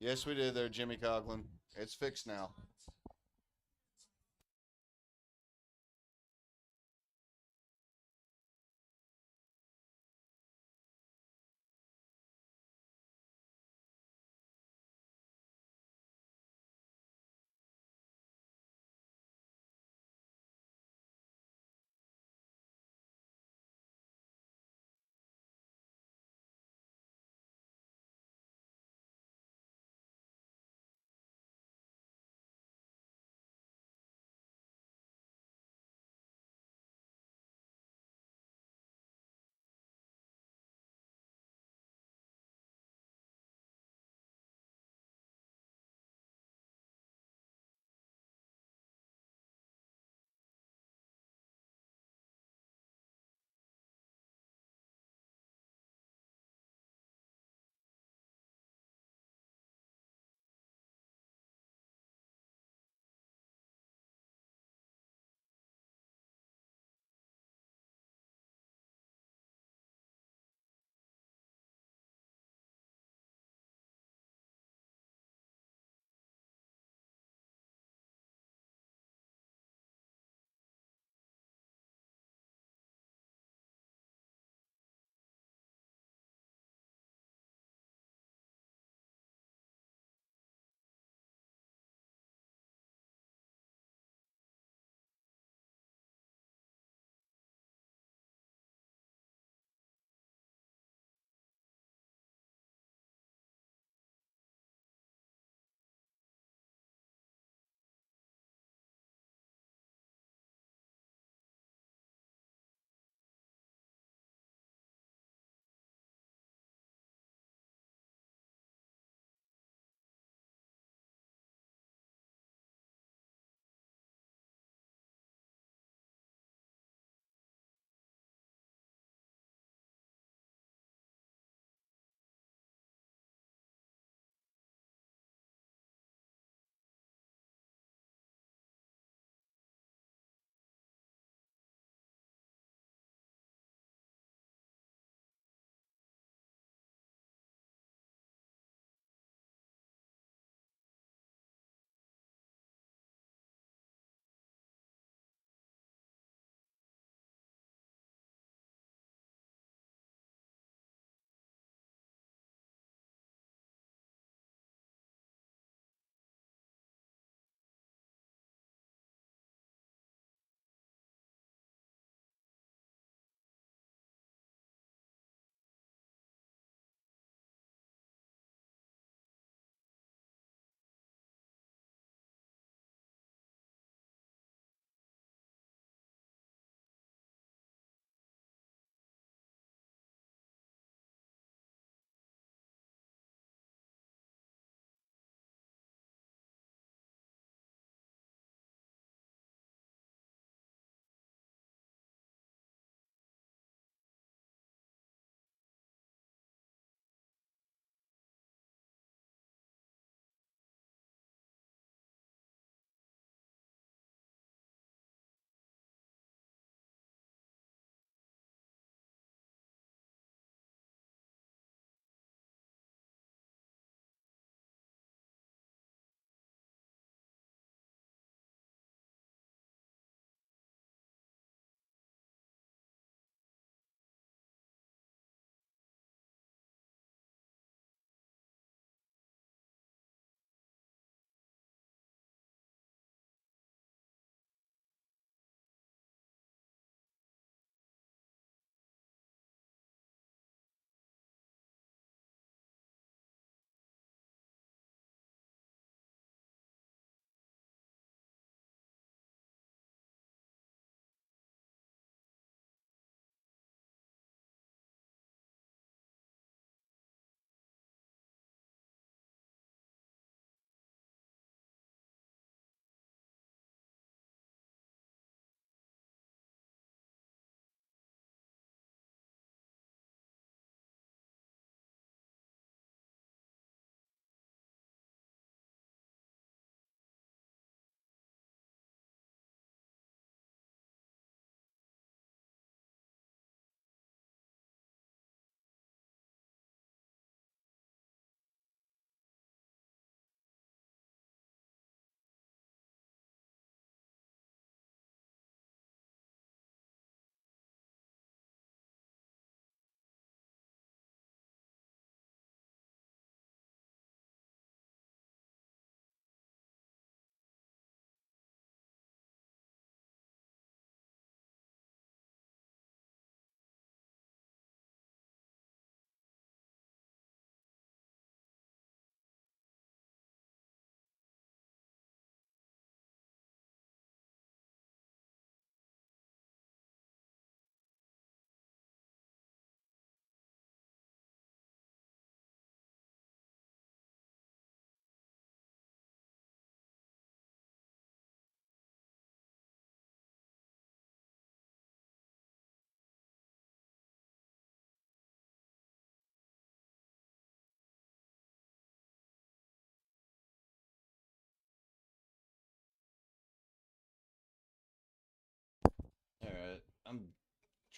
Yes, we did there, Jimmy Coughlin. It's fixed now.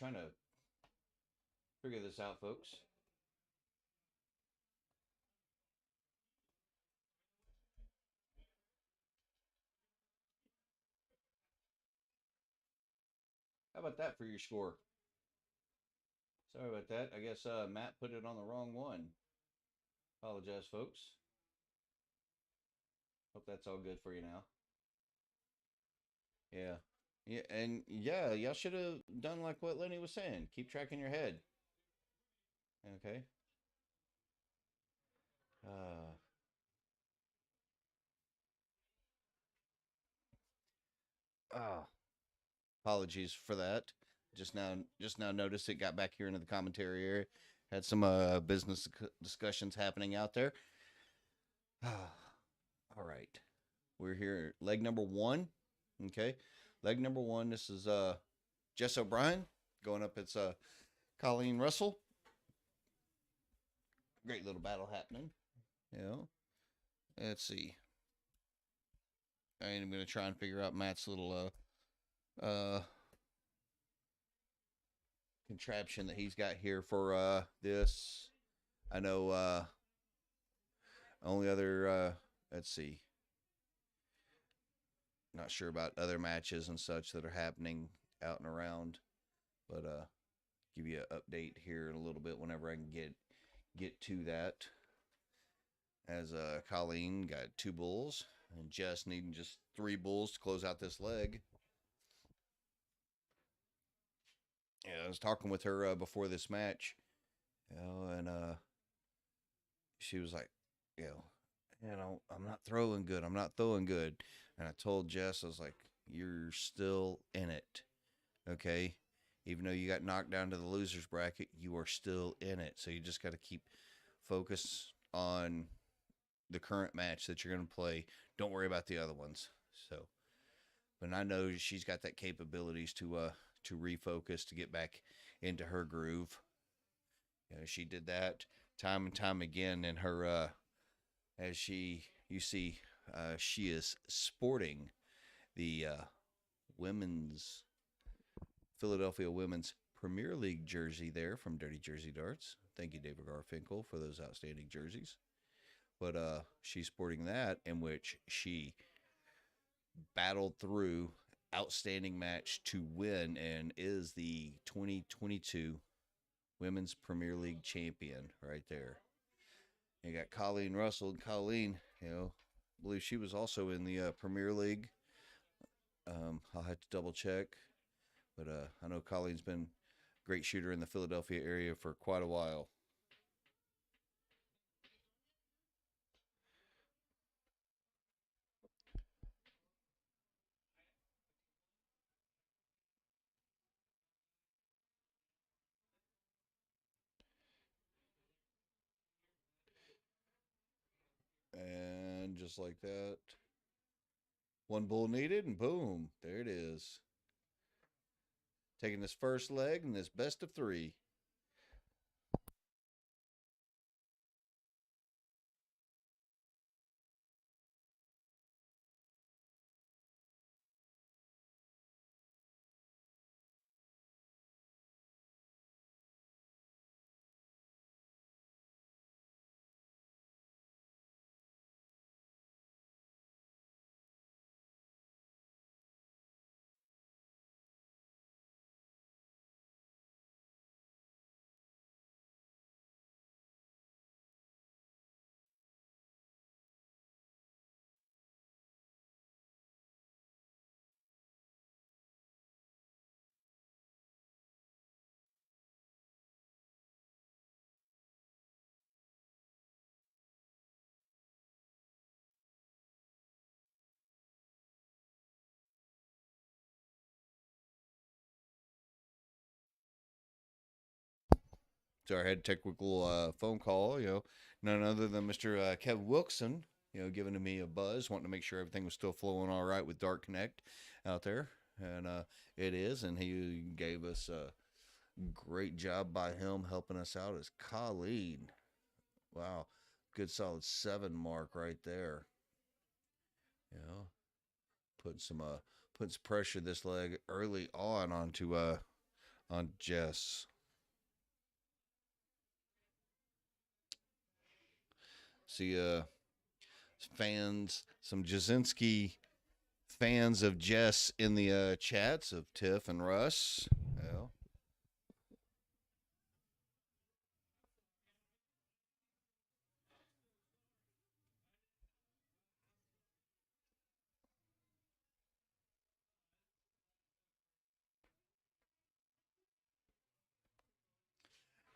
trying to figure this out, folks. How about that for your score? Sorry about that. I guess Matt put it on the wrong one. Apologize, folks. Hope that's all good for you now. Yeah. Yeah, and yeah, y'all should have done like what Lenny was saying. Keep track in your head. Okay. Uh, oh, apologies for that. Just now noticed it got back here into the commentary area. Had some business discussions happening out there. All right. We're here leg number 1. Okay. Leg number 1, this is Jess O'Brien going up. It's Colleen Russell. Great little battle happening. You know. Let's see. I'm gonna try and figure out Matt's little contraption that he's got here for this. I know only other let's see. Not sure about other matches and such that are happening out and around, but give you an update here in a little bit whenever I can get to that. As Colleen got 2 bulls and Jess needing just 3 bulls to close out this leg. Yeah, I was talking with her before this match, and she was like, I'm not throwing good. I'm not throwing good. And I told Jess, I was like, you're still in it, okay? Even though you got knocked down to the losers bracket, you are still in it. So you just got to keep focus on the current match that you're going to play. Don't worry about the other ones. So, but I know she's got that capabilities to refocus, to get back into her groove. She did that time and time again in her as you see, she is sporting the women's Philadelphia Women's Premier League jersey there from Dirty Jersey Darts. Thank you, David Garfinkel, for those outstanding jerseys. But she's sporting that, in which she battled through outstanding match to win and is the 2022 Women's Premier League champion right there. You got Colleen Russell. And Colleen, I believe she was also in the Premier League. I'll have to double check. But I know Colleen's been a great shooter in the Philadelphia area for quite a while. And just like that, 1 bull needed, and boom, there it is. Taking this first leg in this best of 3. So I had a technical phone call, none other than Mr. Kev Wilkson, giving me a buzz, wanting to make sure everything was still flowing all right with Dark Connect out there. And it is. And he gave us a great job by him helping us out as Colleen. Wow. Good solid 7 mark right there. Putting some pressure this leg early on onto on Jess. See, fans, some Jasinski fans of Jess in the chats of Tiff and Russ. Yeah.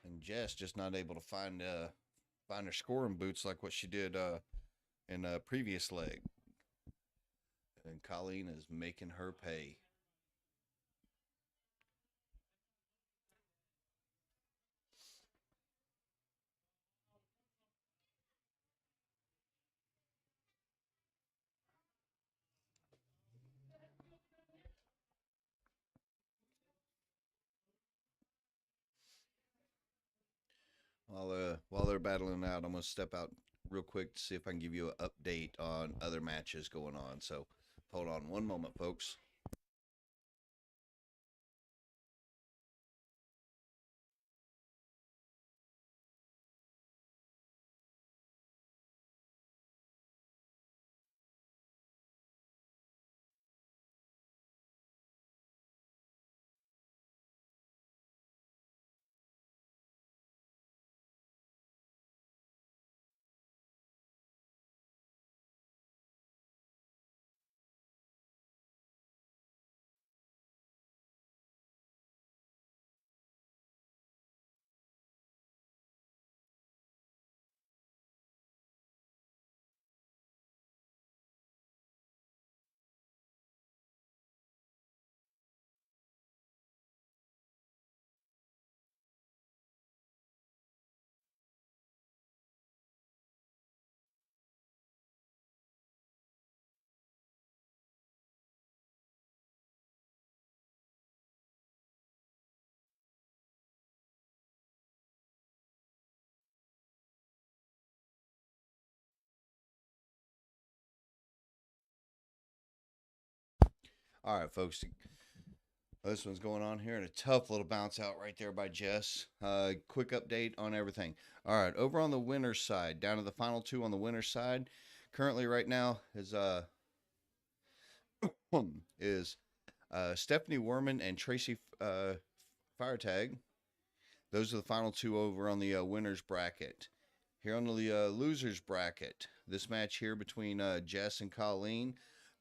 And Jess just not able to find her scoring boots like what she did in a previous leg. And Colleen is making her pay. While they're battling out, I'm gonna step out real quick to see if I can give you an update on other matches going on. So hold on one moment, folks. All right, folks. This one's going on here, and a tough little bounce out right there by Jess. Quick update on everything. All right, over on the winner's side, down to the final two on the winner's side. Currently, right now is Stephanie Werman and Tracy Firetag. Those are the final two over on the winner's bracket. Here on the loser's bracket, this match here between Jess and Colleen.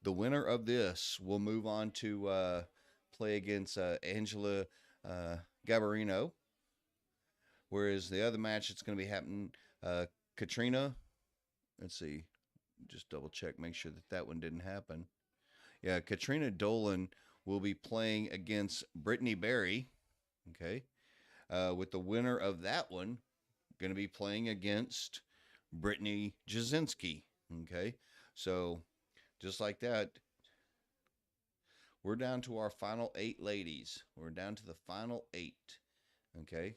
The winner of this will move on to play against Angela Gabarino. Whereas the other match that's going to be happening, Katrina, let's see, just double check, make sure that that one didn't happen. Yeah, Katrina Dolan will be playing against Brittany Berry. Okay. With the winner of that one going to be playing against Brittany Jasinski. Okay. So just like that, we're down to our final 8 ladies. We're down to the final 8. Okay.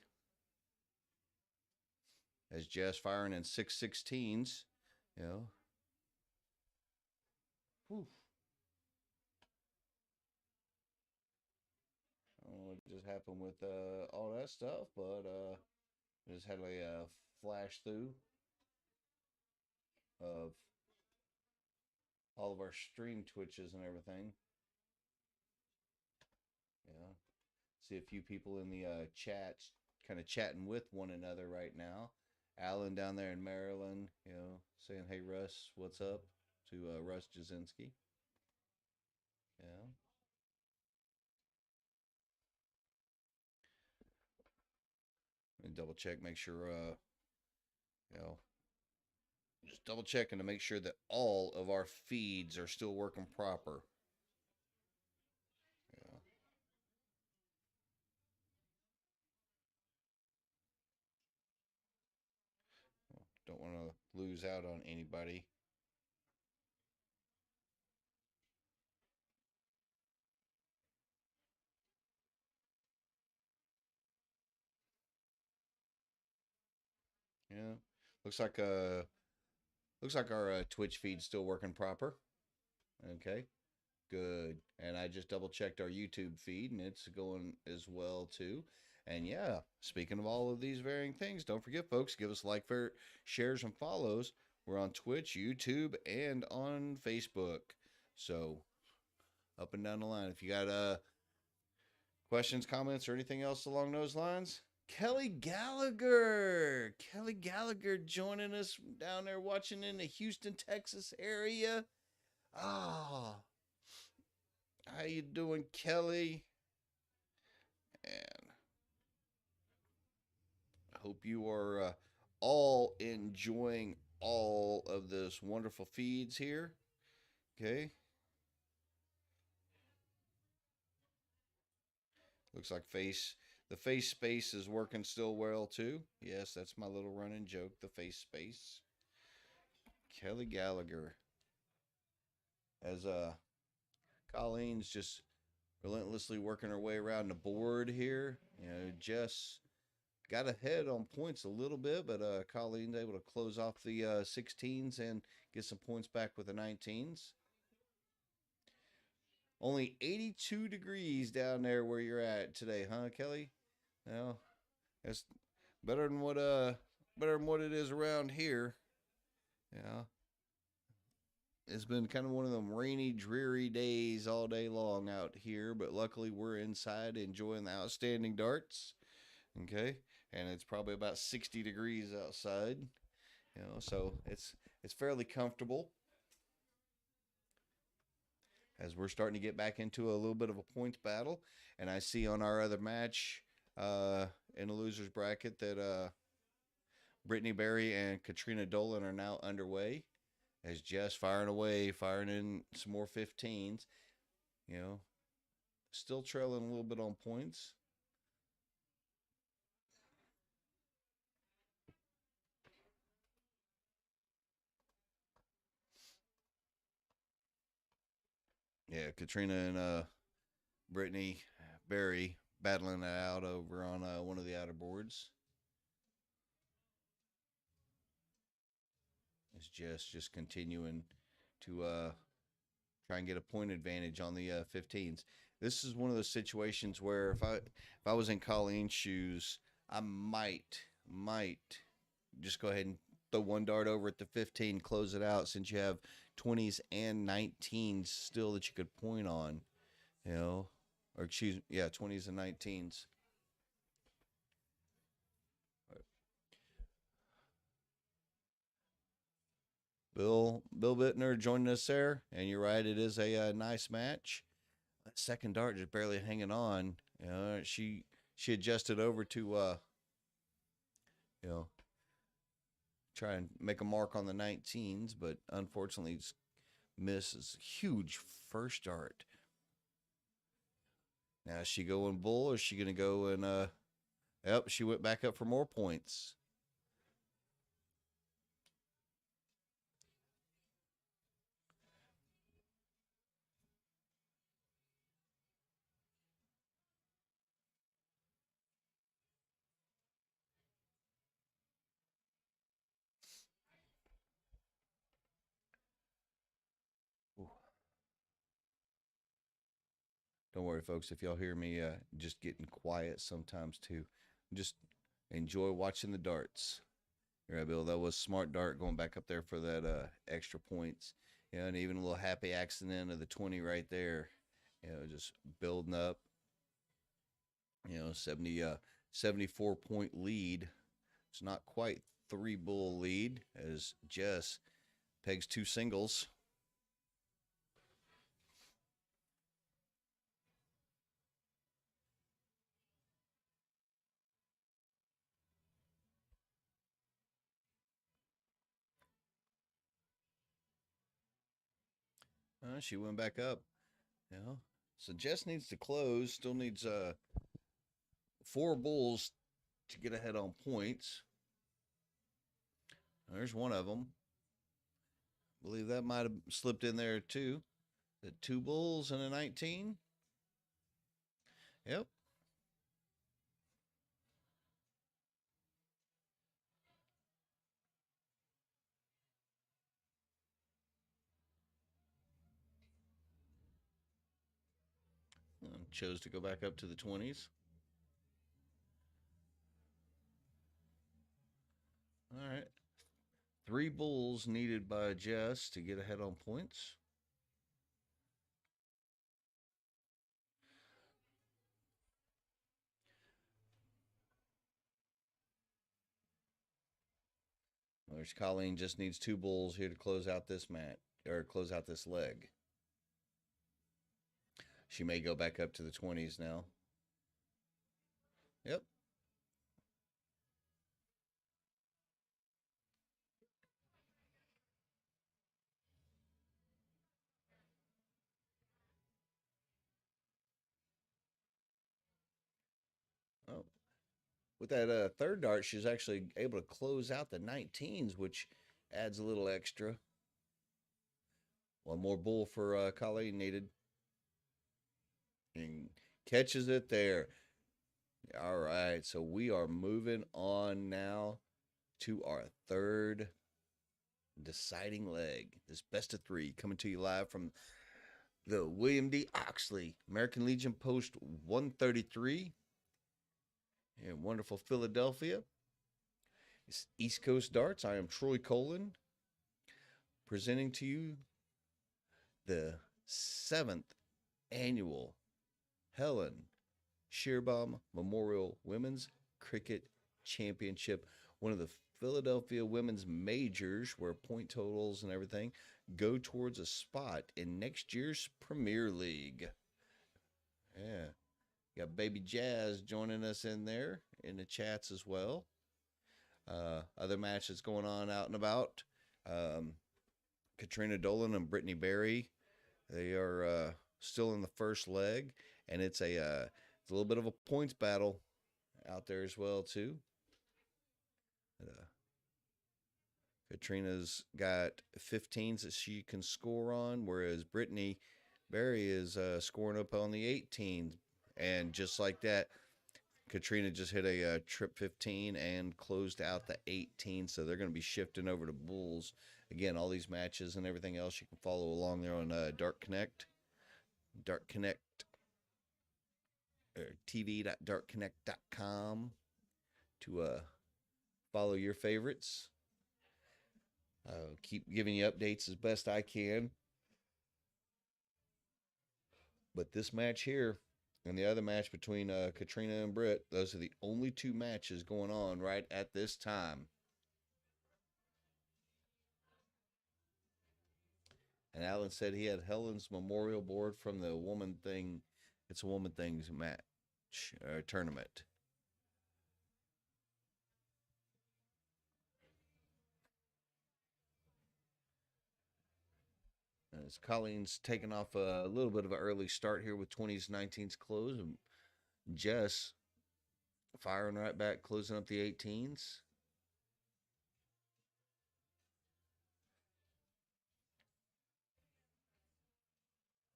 As Jess firing in 616s, you know. Whew. I don't know what just happened with all that stuff, but just had a flash through of all of our stream twitches and everything. Yeah. See a few people in the chats kind of chatting with one another right now. Alan down there in Maryland, you know, saying, "Hey Russ, what's up?" to Russ Jasinski. Yeah. And double check, make sure, you know, just double checking to make sure that all of our feeds are still working proper. Yeah. Don't want to lose out on anybody. Yeah. Looks like uh looks like our Twitch feed's still working proper. Okay. Good. And I just double checked our YouTube feed and it's going as well too. And yeah, speaking of all of these varying things, don't forget, folks, give us like, shares, and follows. We're on Twitch, YouTube, and on Facebook. So up and down the line. If you got questions, comments, or anything else along those lines, Kelly Gallagher. Kelly Gallagher joining us down there watching in the Houston, Texas area. Ah, how you doing, Kelly? And I hope you are all enjoying all of this wonderful feeds here. Okay. Looks like the face space is working still well too. Yes, that's my little running joke, the face space. Kelly Gallagher. As Colleen's just relentlessly working her way around the board here. You know, Jess got ahead on points a little bit, but Colleen's able to close off the 16s and get some points back with the 19s. Only 82 degrees down there where you're at today, huh, Kelly? Well, that's better than what it is around here. Yeah. It's been kind of one of them rainy, dreary days all day long out here, but luckily we're inside enjoying the outstanding darts. Okay. And it's probably about 60 degrees outside. You know, so it's fairly comfortable. As we're starting to get back into a little bit of a points battle. And I see on our other match in the losers bracket that Brittany Berry and Katrina Dolan are now underway. As Jess firing away, firing in some more 15s. You know, still trailing a little bit on points. Yeah, Katrina and Brittany Berry battling it out over on one of the outer boards. It's just continuing to try and get a point advantage on the 15s. This is one of those situations where if I was in Colleen's shoes, I might just go ahead and throw one dart over at the 15, close it out, since you have 20s and 19s still that you could point on, you know, or 20s and 19s. Bill Bittner joining us there, and you're right, it is a nice match. That second dart just barely hanging on. You know, she adjusted over to you know, try and make a mark on the 19s, but unfortunately misses. Huge first dart. Now is she going bull or is she gonna go and yep, she went back up for more points. Ooh. Don't worry, folks, if y'all hear me just getting quiet sometimes too. Just enjoy watching the darts. Right, Bill. That was smart dart going back up there for that extra points. You know, and even a little happy accident of the 20 right there. You know, just building up. You know, 74 point lead. It's not quite 3 bull lead as Jess pegs 2 singles. She went back up. You know, so Jess needs to close. Still needs 4 bulls to get ahead on points. There's one of them. I believe that might have slipped in there too. The 2 bulls and a 19. Yep. chose to go back up to the 20s. All right. 3 bulls needed by Jess to get ahead on points. There's Colleen just needs 2 bulls here to close out this match or close out this leg. She may go back up to the 20s now. Yep. Oh. With that third dart, she's actually able to close out the 19s, which adds a little extra. One more bull for Colleen needed. And catches it there. All right, so we are moving on now to our third deciding leg. This best of 3 coming to you live from the William D. Oxley American Legion Post 133 in wonderful Philadelphia. It's East Coast Darts. I am Troy Colin, presenting to you the 7th annual Helen Scheerbaum Memorial Women's Cricket Championship, one of the Philadelphia women's majors where point totals and everything go towards a spot in next year's Premier League. Yeah. Got Baby Jazz joining us in there in the chats as well. Other matches going on out and about. Katrina Dolan and Brittany Berry, they are still in the first leg, and it's a little bit of a points battle out there as well too. Katrina's got 15s that she can score on, whereas Brittany Berry is scoring up on the 18s. And just like that, Katrina just hit a trip 15 and closed out the 18. So they're going to be shifting over to bulls. Again, all these matches and everything else you can follow along there on Dart Connect. Dart Connect, tv.dartconnect.com to follow your favorites. Keep giving you updates as best I can. But this match here and the other match between Katrina and Britt, those are the only 2 matches going on right at this time. And Alan said he had Helen's memorial board from the Woman Thing. It's a Woman Things match tournament. As Colleen's taking off a little bit of an early start here with 20s, 19s close, and Jess firing right back, closing up the 18s.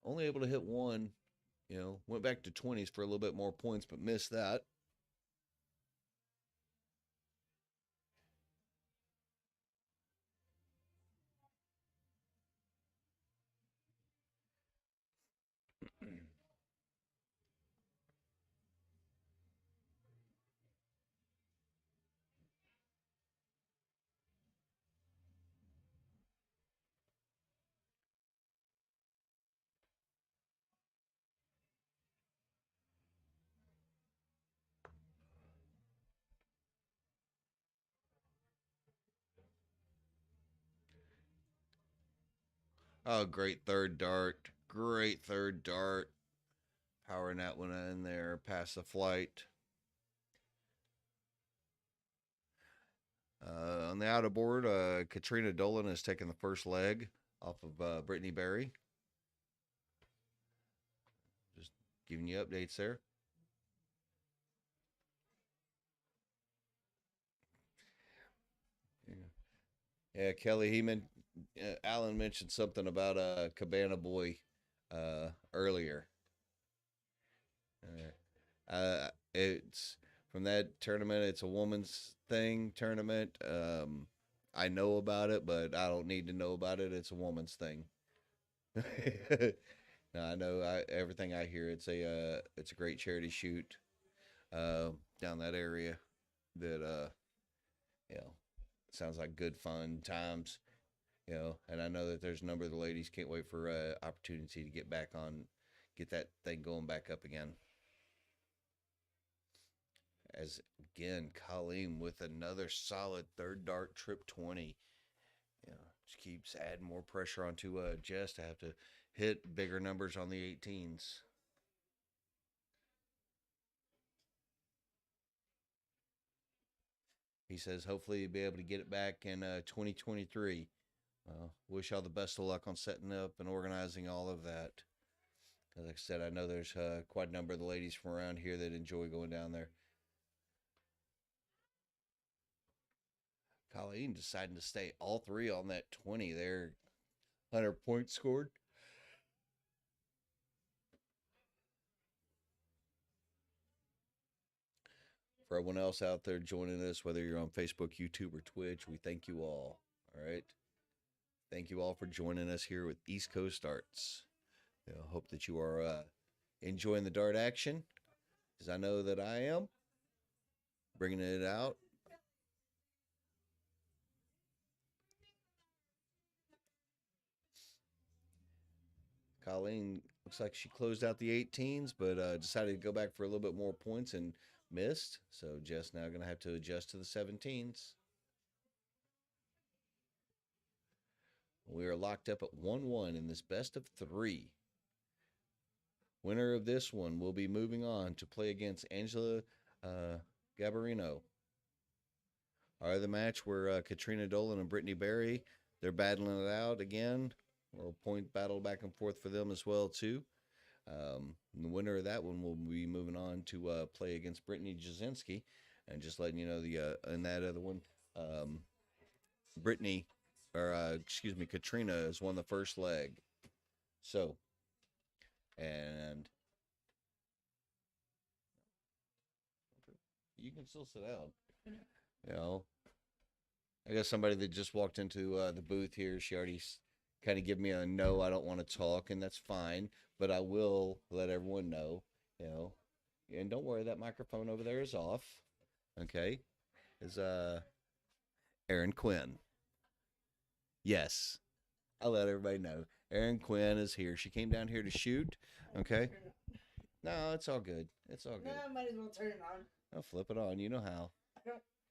Only able to hit 1, went back to 20s for a little bit more points, but missed that. Oh, great third dart. Great third dart. Powering that one in there past the flight. On the outer board, Katrina Dolan is taking the first leg off of Brittany Berry. Just giving you updates there. Yeah, Kelly, Alan mentioned something about Cabana Boy earlier. It's from that tournament. It's a woman's thing tournament. I know about it, but I don't need to know about it. It's a woman's thing. No, I know. Everything I hear, it's a great charity shoot down that area. That you know, sounds like good fun times. And I know that there's a number of the ladies can't wait for opportunity to get that thing going back up again. As again, Colleen with another solid third dart trip 20. Just keeps adding more pressure onto Jess to have to hit bigger numbers on the 18s. He says hopefully he'll be able to get it back in 2023. Wish all the best of luck on setting up and organizing all of that. Like I said, I know there's quite a number of the ladies from around here that enjoy going down there. Colleen deciding to stay all three on that 20 there. 100 points scored. For everyone else out there joining us, whether you're on Facebook, YouTube, or Twitch, we thank you all. All right. Thank you all for joining us here with East Coast Darts. Hope that you are enjoying the dart action, because I know that I am. Bringing it out. Colleen looks like she closed out the 18s, but decided to go back for a little bit more points and missed. So Jess now going to have to adjust to the 17s. We are locked up at 1-1 in this best of 3. Winner of this one will be moving on to play against Angela Gabarino. Our other match where Katrina Dolan and Brittany Berry, they're battling it out again. Or a point battle back and forth for them as well, too. The winner of that one will be moving on to play against Brittany Jasinski. And just letting you know, in that other one, Katrina has won the first leg. So, and you can still sit down. I guess somebody that just walked into the booth here, she already kind of give me a no, I don't want to talk, and that's fine. But I will let everyone know, and don't worry, that microphone over there is off. Okay, is Erin Quinn. Yes, I'll let everybody know. Erin Quinn is here. She came down here to shoot. Okay. No, it's all good. It's all good. No, I might as well turn it on. I'll flip it on. You know how.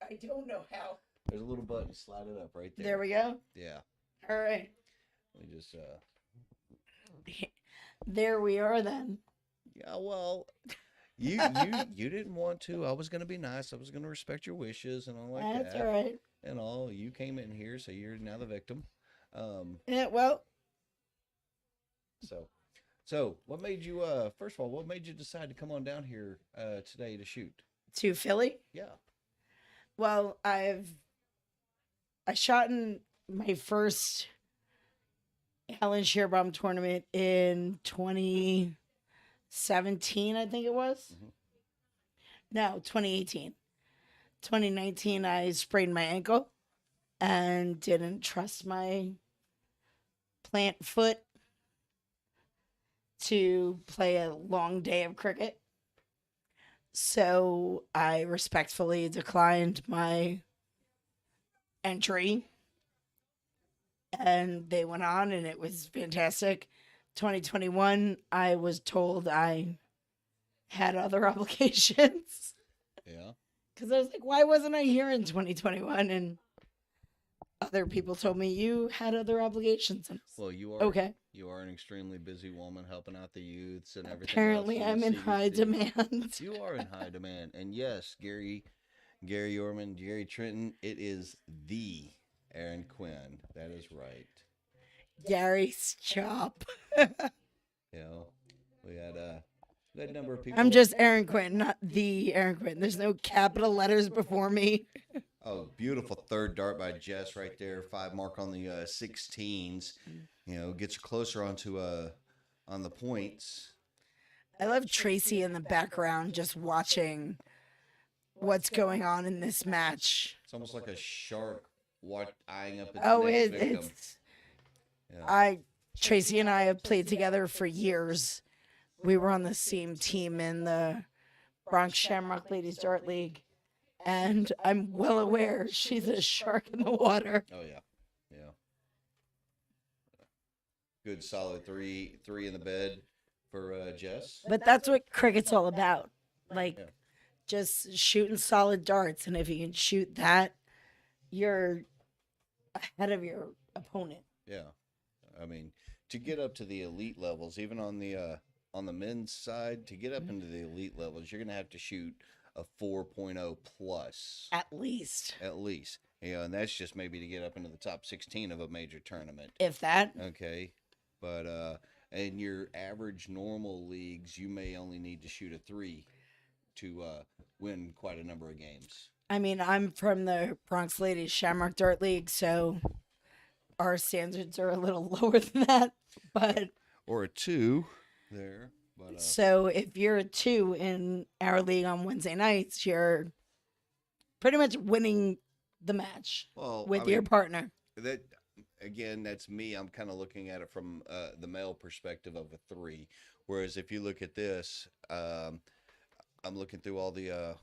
I don't know how. There's a little button. Slide it up right there. There we go. Yeah. All right. Let me just. There we are then. Yeah. Well, you didn't want to. I was gonna be nice. I was gonna respect your wishes and all like that. That's all right. And all. You came in here, so you're now the victim. Yeah. Well. So what made you? First of all, what made you decide to come on down here today to shoot? To Philly. Yeah. Well, I shot in my first Helen Scheerbaum tournament in 2017, I think it was. Mm-hmm. No, 2018. 2019, I sprained my ankle and didn't trust my plant foot to play a long day of cricket. So I respectfully declined my entry. And they went on, and it was fantastic. 2021, I was told I had other obligations. Yeah. Because I was like, why wasn't I here in 2021? And other people told me you had other obligations. And Well, you are okay. You are an extremely busy woman helping out the youths and everything. Apparently, else I'm the in high CDC. demand. You are in high demand, and yes, Gary Orman, Gary Trenton, it is the Erin Quinn. That is right. Gary's chop. We had a good number of people. I'm just Erin Quinn, not the Erin Quinn. There's no capital letters before me. Oh, beautiful third dart by Jess right there. 5 mark on the 16s. Gets her closer onto on the points. I love Tracy in the background just watching what's going on in this match. It's almost like a shark eyeing up its Oh, next victim. it's. Tracy and I have played together for years. We were on the same team in the Bronx Shamrock Ladies Dart League. And I'm well aware she's a shark in the water. Oh yeah, yeah. Good solid three in the bed for Jess. But that's what cricket's all about. Like, Yeah. just shooting solid darts. And if you can shoot that, you're ahead of your opponent. Yeah, I mean, to get up to the elite levels, even on the men's side, to get up into the elite levels, you're gonna have to shoot a 4.0 plus At least. at least. And that's just maybe to get up into the top 16 of a major tournament. If that. Okay, but in your average normal leagues, you may only need to shoot a 3 to win quite a number of games. I mean, I'm from the Bronx Ladies Shamrock Dart League, so our standards are a little lower than that. But Or a 2 there. But so if you're a 2 in our league on Wednesday nights, you're pretty much winning the match well, with I your mean, partner. that again, that's me. I'm kind of looking at it from the male perspective of a 3. Whereas if you look at this, I'm looking through all the.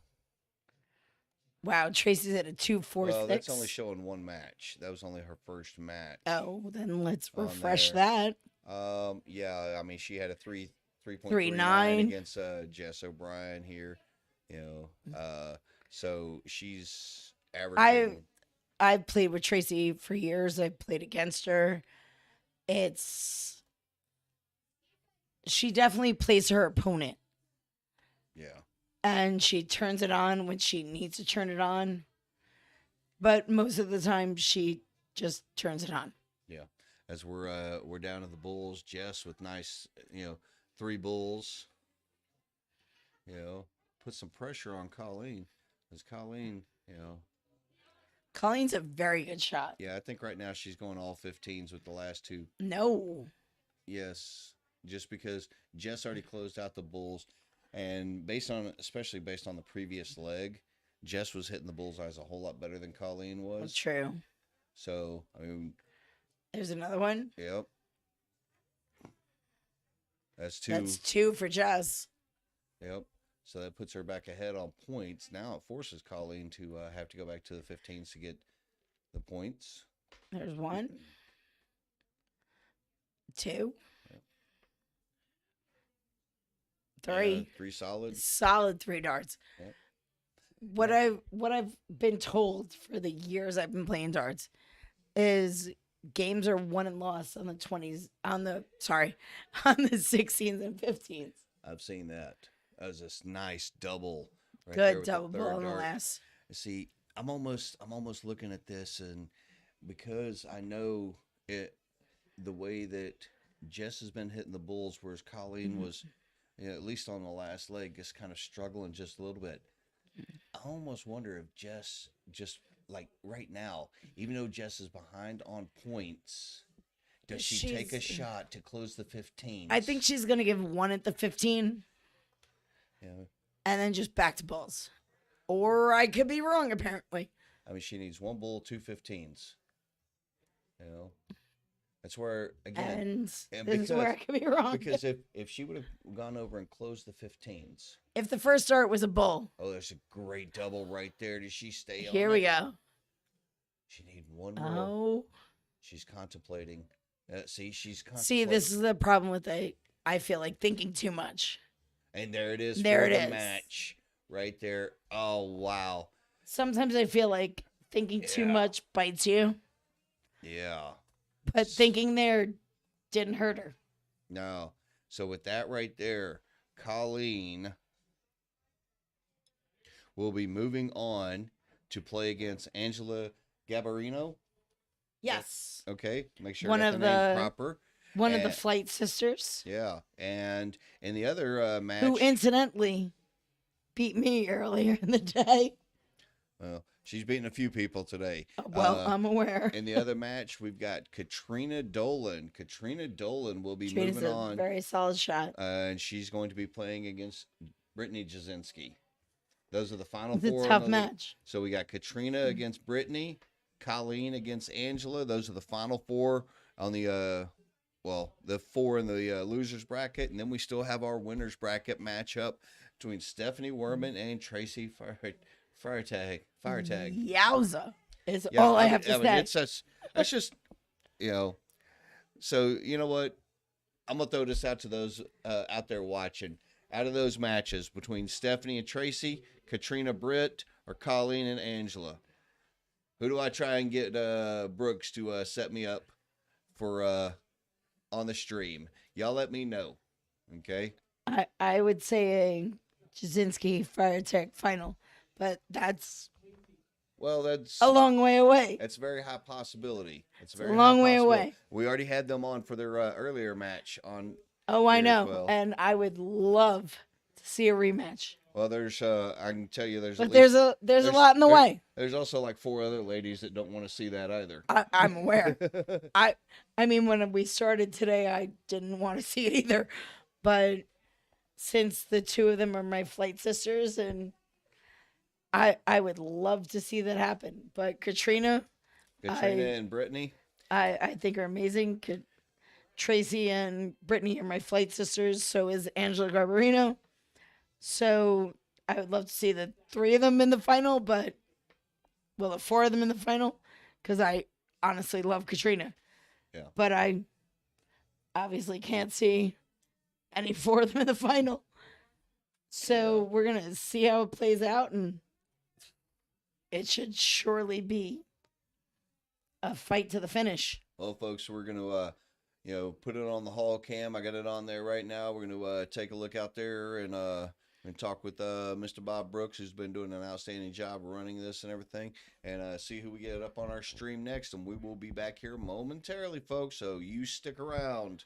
Wow, Tracy's at a 2-4-6. Well, that's only showing one match. That was only her first match. Oh, then let's on refresh there. that. Yeah, I mean, she had a 3.39 3.9 against Jess O'Brien here. You know, so she's averaging. I've played with Tracy for years. I've played against her. She definitely plays to her opponent. Yeah. And she turns it on when she needs to turn it on. But most of the time she just turns it on. Yeah. As we're down to the bulls, Jess with nice, 3 bulls. Put some pressure on Colleen. As Colleen, Colleen's a very good shot. yeah, I think right now she's going all 15s with the last 2. No. Yes, just because Jess already closed out the bulls, and especially based on the previous leg, Jess was hitting the bullseyes a whole lot better than Colleen was. That's true. So I mean, There's another one. yep, that's 2. That's 2 for Jess. Yep. So that puts her back ahead on points. Now it forces Colleen to have to go back to the 15s to get the points. There's 1. 2. Yep. 3. Yeah, 3 solid. Solid 3 darts. Yep. What I've been told for the years I've been playing darts is games are won and lost on the 20s on the 16s and 15s. I've seen that. That was this nice double. Right there Good with the double third ball in the dart. last. See, I'm almost looking at this, and because I know it, the way that Jess has been hitting the bulls, whereas Colleen was, at least on the last leg, just kind of struggling just a little bit. I almost wonder if Jess, just like right now, even though Jess is behind on points, does she take a shot to close the 15? I think she's gonna give 1 at the 15 Yeah. and then just back to balls. Or I could be wrong, apparently. I mean, she needs 1 bull, 2 15s. That's where, again, And this is where I could be wrong. because if she would have gone over and closed the 15s, If the first dart was a bull, oh, there's a great double right there. Does she stay on here it? we go. She need 1 more. Oh. She's contemplating. She's contemplating. See, this is the problem with I feel like thinking too much. And there it is There for it the is. match. Right there. Oh, wow. Sometimes I feel like thinking too Yeah. much bites you, Yeah. but thinking there didn't hurt her. No. So with that right there, Colleen will be moving on to play against Angela Gabarino. Yes. Okay. Make sure One I got of the name the- proper. One of the And- Flight sisters, Yeah. And in the other match. who incidentally beat me earlier in the day. Well, she's beating a few people today. Well, I'm aware. In the other match, we've got Katrina Dolan. Katrina Dolan will be Trina's moving a on, very solid shot. and she's going to be playing against Brittany Jasinski. Those are the final It's a 4. tough on the league. match. So we got Katrina against Brittany, Colleen against Angela. Those are the final 4 on the the four in the losers bracket, and then we still have our winners bracket matchup between Stephanie Werman and Tracy Firetag. Yowza is Yeah, all I have to say. it's such. That's just you know. So you know what? I'm gonna throw this out to those out there watching. Out of those matches between Stephanie and Tracy, Katrina Britt, or Colleen and Angela, who do I try and get Brooks to set me up for on the stream? Y'all let me know. Okay. I would say a Jasinski Fire Tech final, but that's Well, that's a long way away. That's a very high possibility. It's a It's a very long high way possibility. away. We already had them on for their earlier match on. Oh, I here as know, well. and I would love to see a rematch. Well, there's I can tell you there's But at there's least, a lot in the way. There's also like 4 other ladies that don't want to see that either. I'm aware. I mean, when we started today, I didn't want to see it either, but since the two of them are my flight sisters, and I would love to see that happen. But Katrina And Brittany. I think are amazing. Tracy and Brittany are my flight sisters. So is Angela Garbarino. So I would love to see the 3 of them in the final, but the 4 of them in the final, because I honestly love Katrina. Yeah. But I obviously can't see any 4 of them in the final. So we're gonna see how it plays out, and it should surely be a fight to the finish. Well, folks, we're gonna put it on the hall cam. I got it on there right now. We're gonna take a look out there and talk with Mr. Bob Brooks, who's been doing an outstanding job running this and everything, and see who we get up on our stream next. And we will be back here momentarily, folks. So you stick around.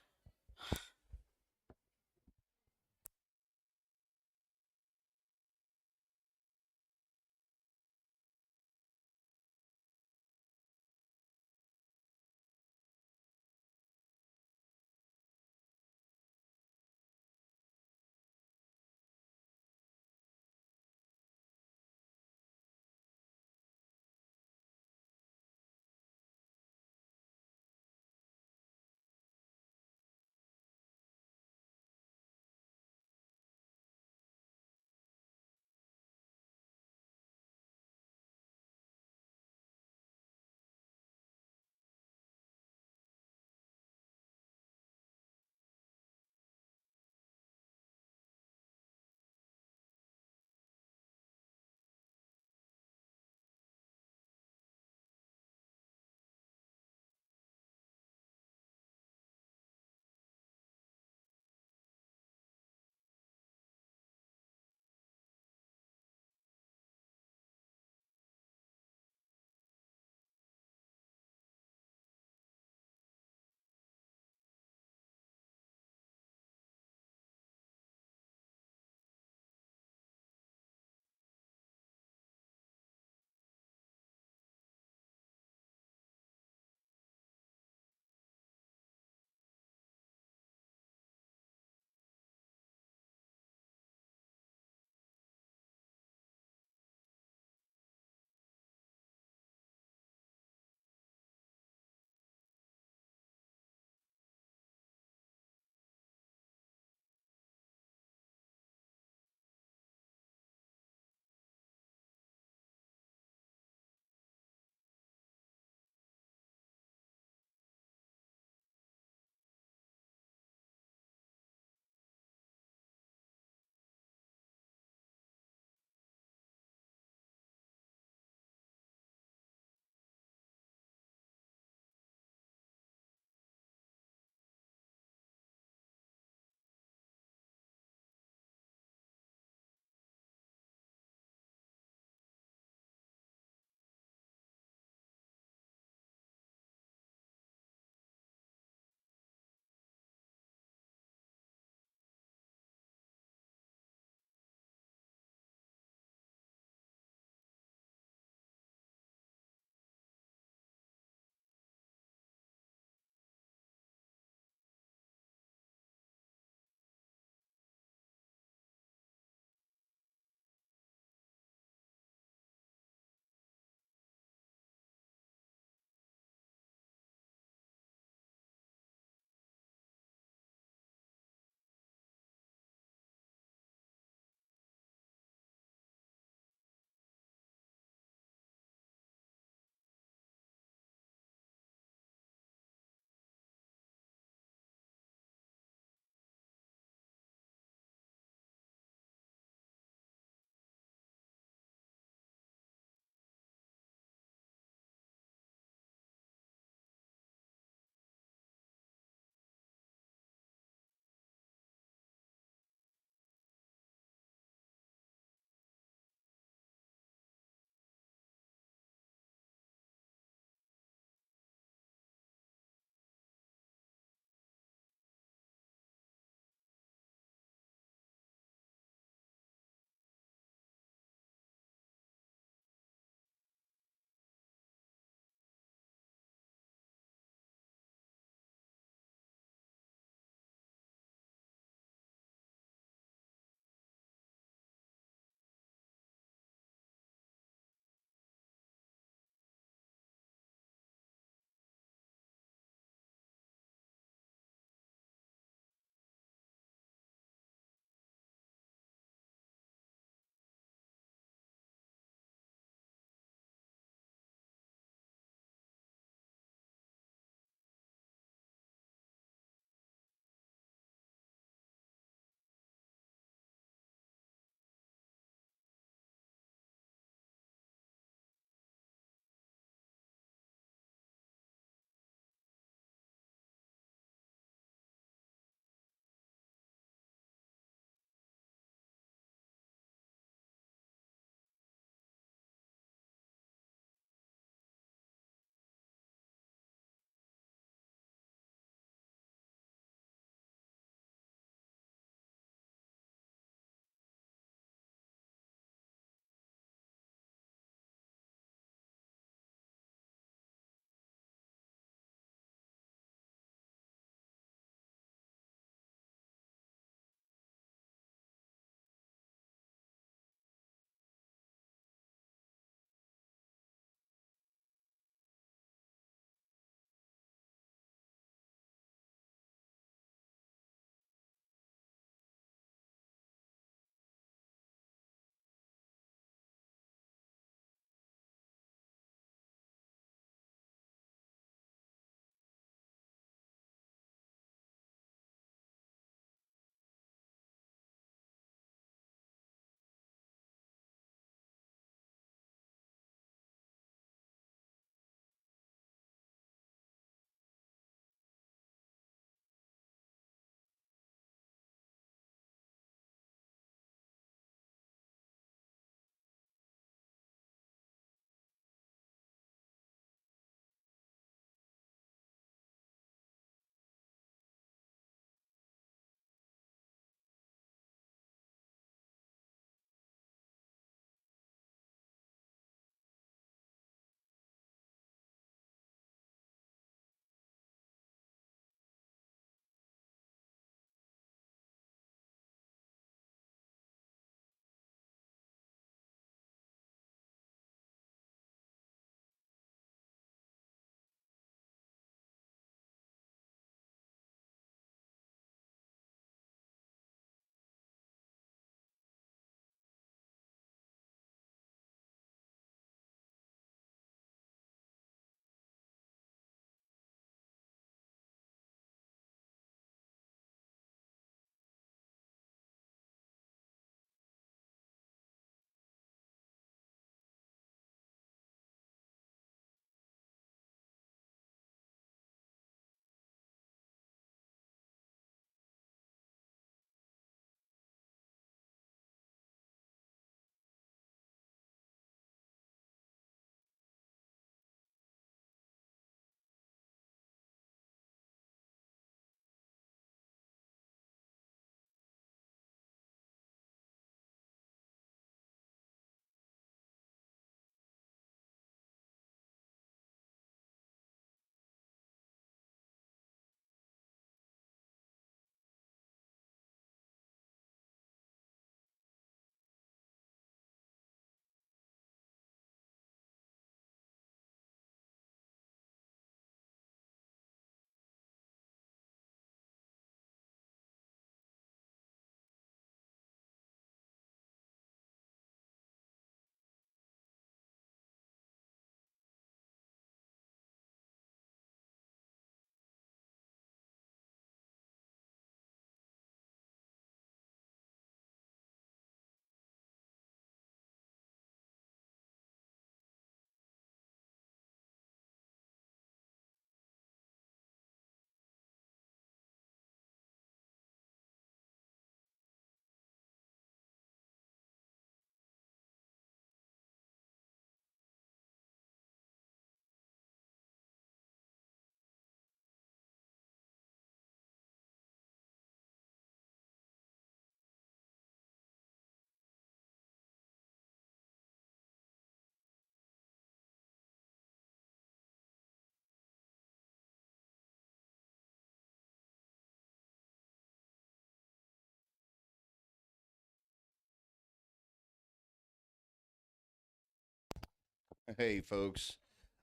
Hey, folks.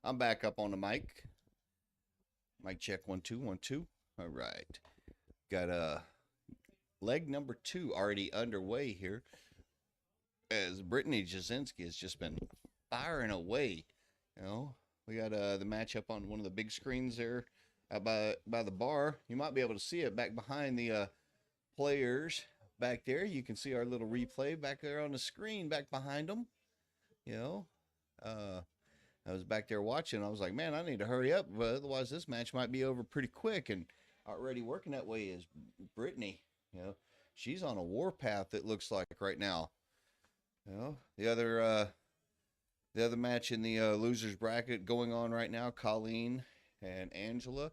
I'm back up on the mic. Mic check 1 2 1 2. All right. Got leg number 2 already underway here as Brittany Jasinski has just been firing away. You know, we got the match up on one of the big screens there out by the bar. You might be able to see it back behind the players back there. You can see our little replay back there on the screen back behind them. You know, uh, I was back there watching. I was like, man, I need to hurry up, but otherwise this match might be over pretty quick. And already working that way is Brittany. You know, she's on a warpath. It looks like right now. You know, the other match in the losers bracket going on right now, Colleen and Angela,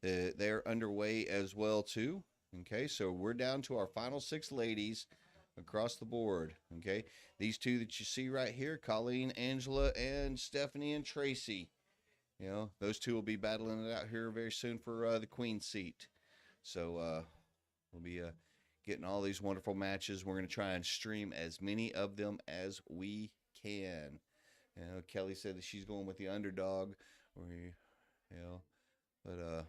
they're underway as well too. Okay, so we're down to our final 6 ladies across the board. Okay, these 2 that you see right here, Colleen, Angela, and Stephanie and Tracy. You know, those 2 will be battling it out here very soon for the queen seat. So we'll be getting all these wonderful matches. We're going to try and stream as many of them as we can. You know, Kelly said that she's going with the underdog. You know, but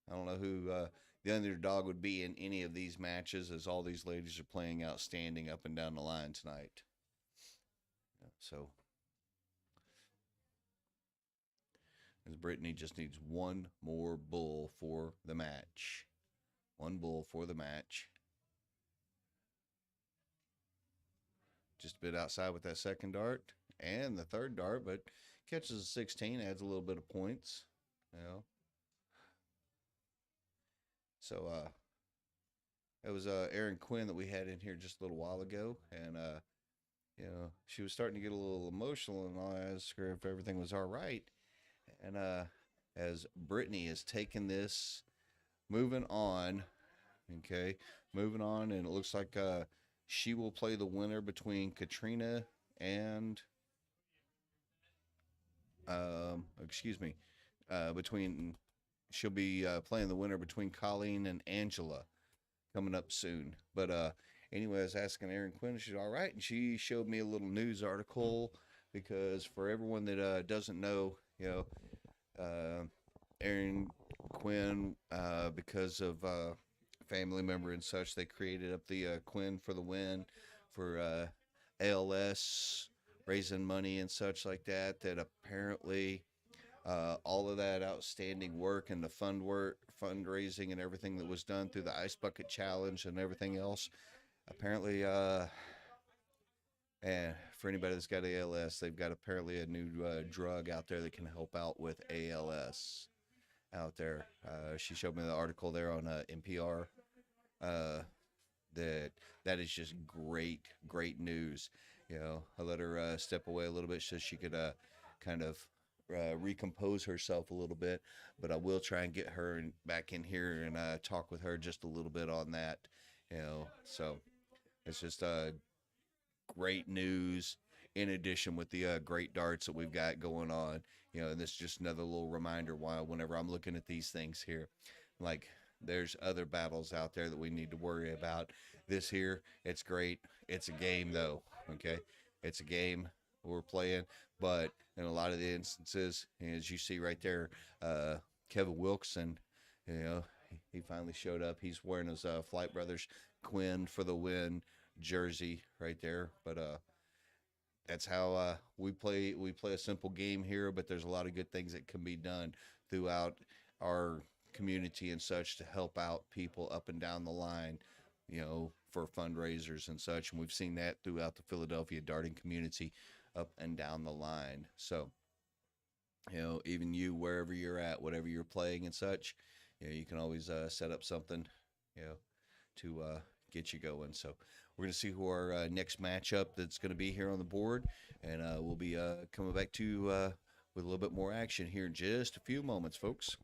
I don't know who the underdog would be in any of these matches, as all these ladies are playing outstanding up and down the line tonight. So, as Brittany just needs one more bull for the match. One bull for the match. Just a bit outside with that second dart and the third dart, but catches a 16, adds a little bit of points. You know. So it was Erin Quinn that we had in here just a little while ago, and you know, she was starting to get a little emotional, and I asked her if everything was all right. And as Brittany has taken this, moving on, okay, moving on, and it looks like she will play the winner between Katrina and excuse me, between she'll be playing the winner between Colleen and Angela coming up soon. But anyway, I was asking Erin Quinn if she's all right, and she showed me a little news article because for everyone that doesn't know, you know, Erin Quinn, because of family member and such, they created up the Quinn for the Win for ALS, raising money and such like that. That apparently all of that outstanding work and the fundraising and everything that was done through the Ice Bucket Challenge and everything else, apparently, and for anybody that's got ALS, they've got apparently a new drug out there that can help out with ALS out there. She showed me the article there on NPR. That is just great news. You know, I let her step away a little bit so she could kind of recompose herself a little bit, but I will try and get her back in here and talk with her just a little bit on that. You know, so it's just great news. In addition, with the great darts that we've got going on, you know, and this is just another little reminder why whenever I'm looking at these things here, like there's other battles out there that we need to worry about. This here, it's great. It's a game though. Okay, it's a game we're playing, but in a lot of the instances, as you see right there, Kevin Wilkson, you know, he finally showed up. He's wearing his Flight Brothers Quinn for the Win jersey right there. But that's how we play. We play a simple game here, but there's a lot of good things that can be done throughout our community and such to help out people up and down the line, you know, for fundraisers and such. And we've seen that throughout the Philadelphia darting community up and down the line. So, you know, even you, wherever you're at, whatever you're playing and such, you know, you can always set up something, you know, to get you going. So we're going to see who our next matchup that's going to be here on the board. And we'll be coming back to with a little bit more action here in just a few moments, folks.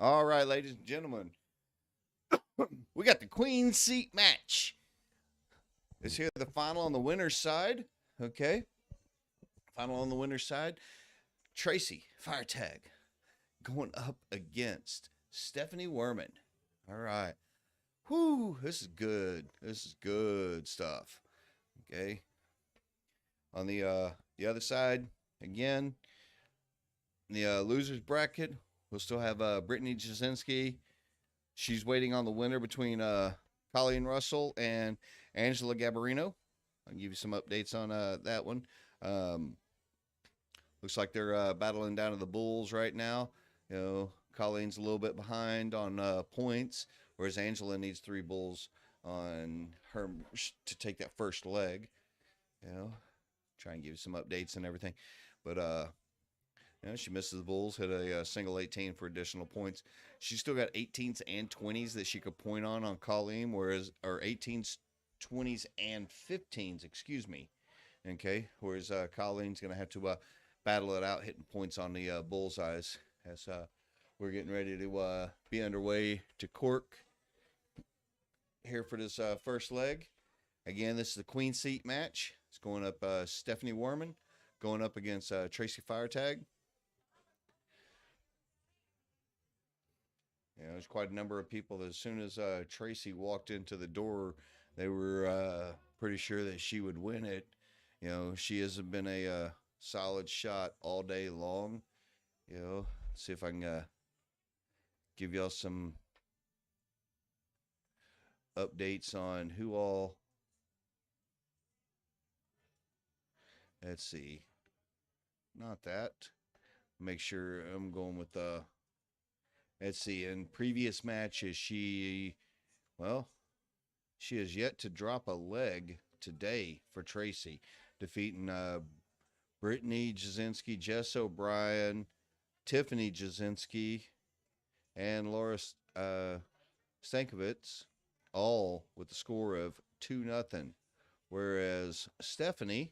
All right, ladies and gentlemen, we got the Queen Seat match. Is here the final on the winner's side. Okay. Final on the winner's side. Tracy Firetag going up against Stephanie Werman. All right. Whoo, this is good. This is good stuff. Okay. On the other side, again, in the losers bracket, we'll still have Brittany Jasinski. She's waiting on the winner between Colleen Russell and Angela Gabarino. I'll give you some updates on that one. Looks like they're battling down to the Bulls right now. You know, Colleen's a little bit behind on points, whereas Angela needs 3 Bulls on her to take that first leg. You know, try and give you some updates and everything. But, you know, she misses the Bulls, hit a single 18 for additional points. She's still got 18s and 20s that she could point on Colleen, whereas, or 18s, 20s, and 15s, excuse me. Okay, whereas Colleen's going to have to battle it out, hitting points on the bullseyes as we're getting ready to be underway to Cork here for this first leg. Again, this is the Queen Seat match. It's going up Stephanie Werman going up against Tracy Firetag. You know, there's quite a number of people that as soon as Tracy walked into the door, they were pretty sure that she would win it. You know, she hasn't been a solid shot all day long. You know, see if I can give y'all some updates on who all. Let's see. Not that. Make sure I'm going with let's see. In previous matches, she has yet to drop a leg today for Tracy, defeating Brittany Jasinski, Jess O'Brien, Tiffany Jasinski, and Laura Stankovitz, all with the score of 2-0. Whereas Stephanie,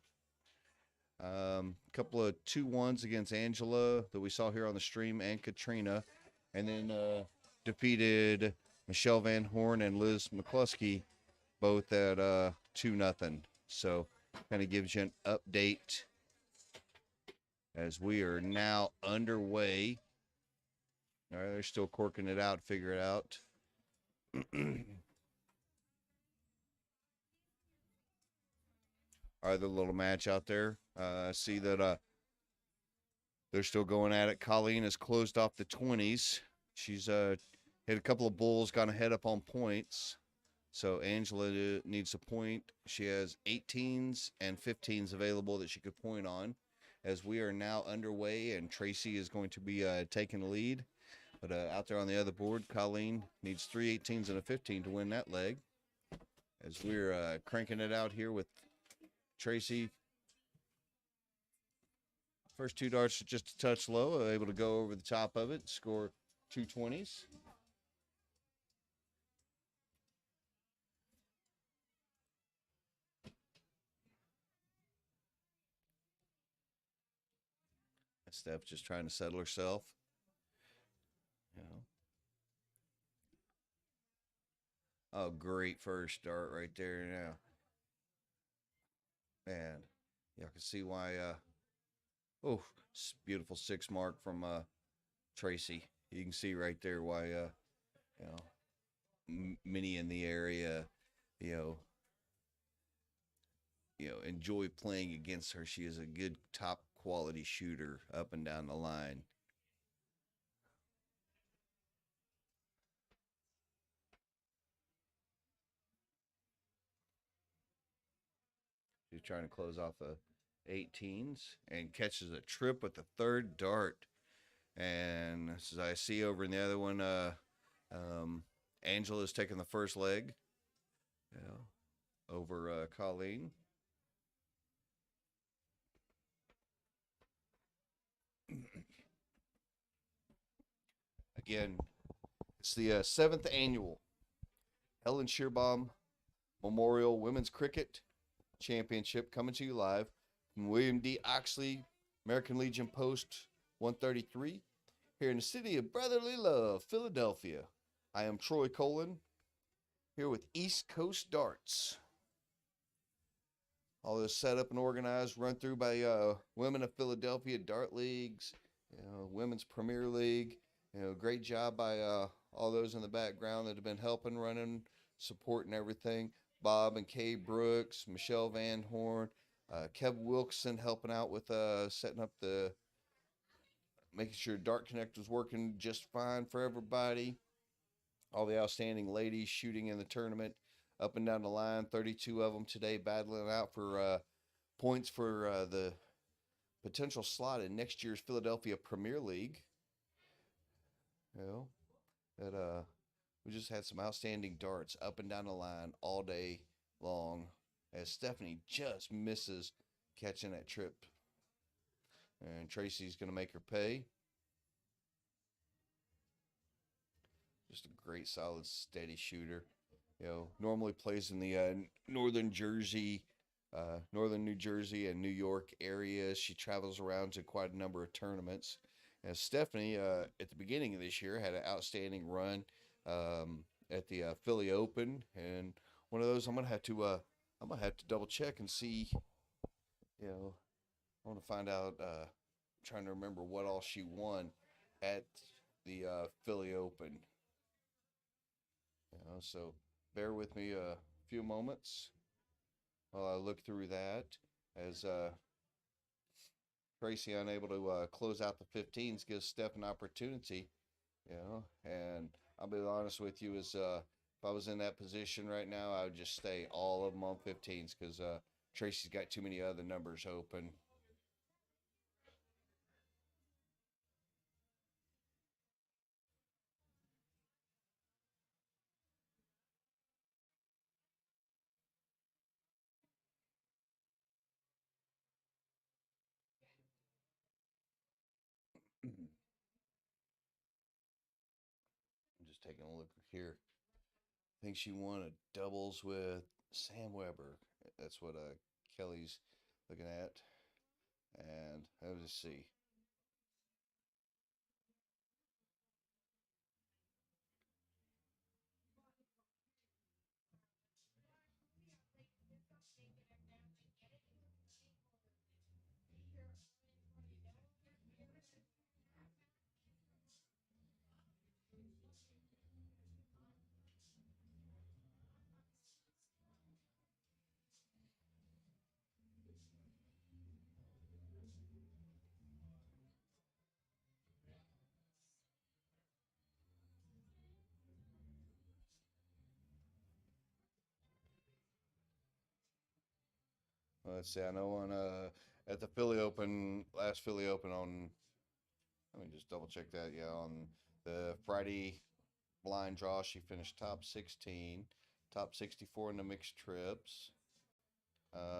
a couple of 2-1s against Angela that we saw here on the stream and Katrina, and then defeated Michelle Van Horn and Liz McCluskey, both at 2-0. So kind of gives you an update as we are now underway. All right, they're still corking it out, figure it out. All right, the little match out there. I see that they're still going at it. Colleen has closed off the 20s. She's hit a couple of bulls, gone ahead up on points. So Angela needs a point. She has 18s and 15s available that she could point on. As we are now underway, and Tracy is going to be taking the lead. But out there on the other board, Colleen needs 3 18s and a 15 to win that leg. As we're cranking it out here with Tracy. First 2 darts are just a touch low, able to go over the top of it, score 2 20s. Steph just trying to settle herself. You know. Oh, great first dart right there now. And y'all can see why beautiful 6 mark from Tracy. You can see right there why you know, many in the area, you know, enjoy playing against her. She is a good top quality shooter up and down the line. She's trying to close off the 18s and catches a trip with the 3rd dart. And as I see over in the other one, Angela's taking the first leg, over Colleen. Again, it's the 7th annual Helen Scheerbaum Memorial Women's Cricket Championship, coming to you live from William D. Oxley, American Legion Post 133 here in the city of brotherly love, Philadelphia. I am Troy Colin, here with East Coast Darts. All this set up and organized, run through by Women of Philadelphia Dart Leagues, Women's Premier League. Great job by all those in the background that have been helping, running, supporting everything. Bob and Kay Brooks, Michelle Van Horn, Kev Wilson helping out with setting up making sure Dart Connect was working just fine for everybody. All the outstanding ladies shooting in the tournament, up and down the line, 32 of them today, battling out for points for the potential slot in next year's Philadelphia Premier League. We just had some outstanding darts up and down the line all day long, as Stephanie just misses catching that trip, and Tracy's going to make her pay. Just a great, solid, steady shooter. Normally plays in the northern New Jersey and New York areas. She travels around to quite a number of tournaments. And Stephanie, at the beginning of this year, had an outstanding run at the Philly Open, and one of those I'm gonna have to double check and see. I want to find out. Trying to remember what all she won at the Philly Open. So bear with me a few moments while I look through that, as Tracy, unable to close out the 15s, gives Steph an opportunity. And I'll be honest with you, if I was in that position right now, I would just stay all of them on 15s, because Tracy's got too many other numbers open. I'm just taking a look here. I think she won a doubles with Sam Weber. That's what Kelly's looking at. And let's just see. Let's see. I know on at the Philly Open, last Philly Open on. Let me just double check that. Yeah, on the Friday blind draw, she finished top 16, top 64 in the mixed trips.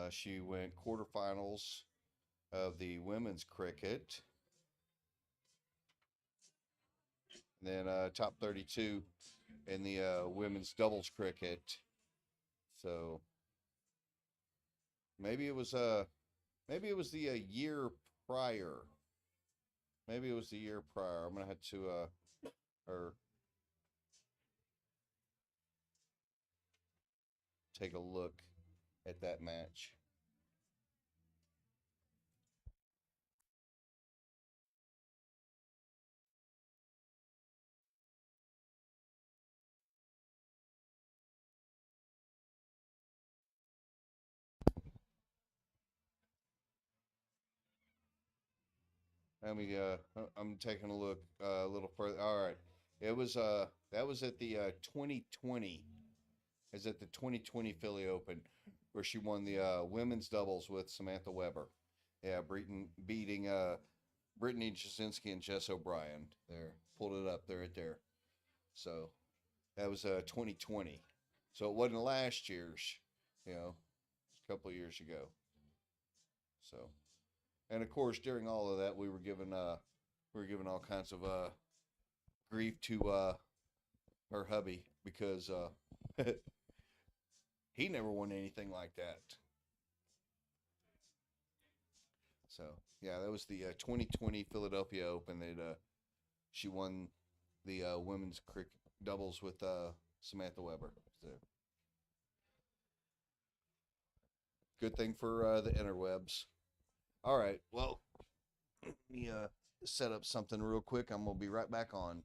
She went quarterfinals of the women's cricket. Then top 32 in the women's doubles cricket. So maybe it was the year prior. Maybe it was the year prior. I'm gonna have to or take a look at that match. I'm taking a look a little further. All right, it was that was at the 2020. Is at the 2020 Philly Open, where she won the women's doubles with Samantha Weber. Yeah, beating Brittany Jasinski and Jess O'Brien. There, pulled it up there, right there. So that was 2020. So it wasn't last year's, a couple of years ago. So, and of course, during all of that, we were given all kinds of grief to her hubby, because he never won anything like that. So yeah, that was the 2020 Philadelphia Open. They'd she won the women's cricket doubles with Samantha Weber. So, good thing for the interwebs. All right, well, let me set up something real quick. I'm gonna be right back on.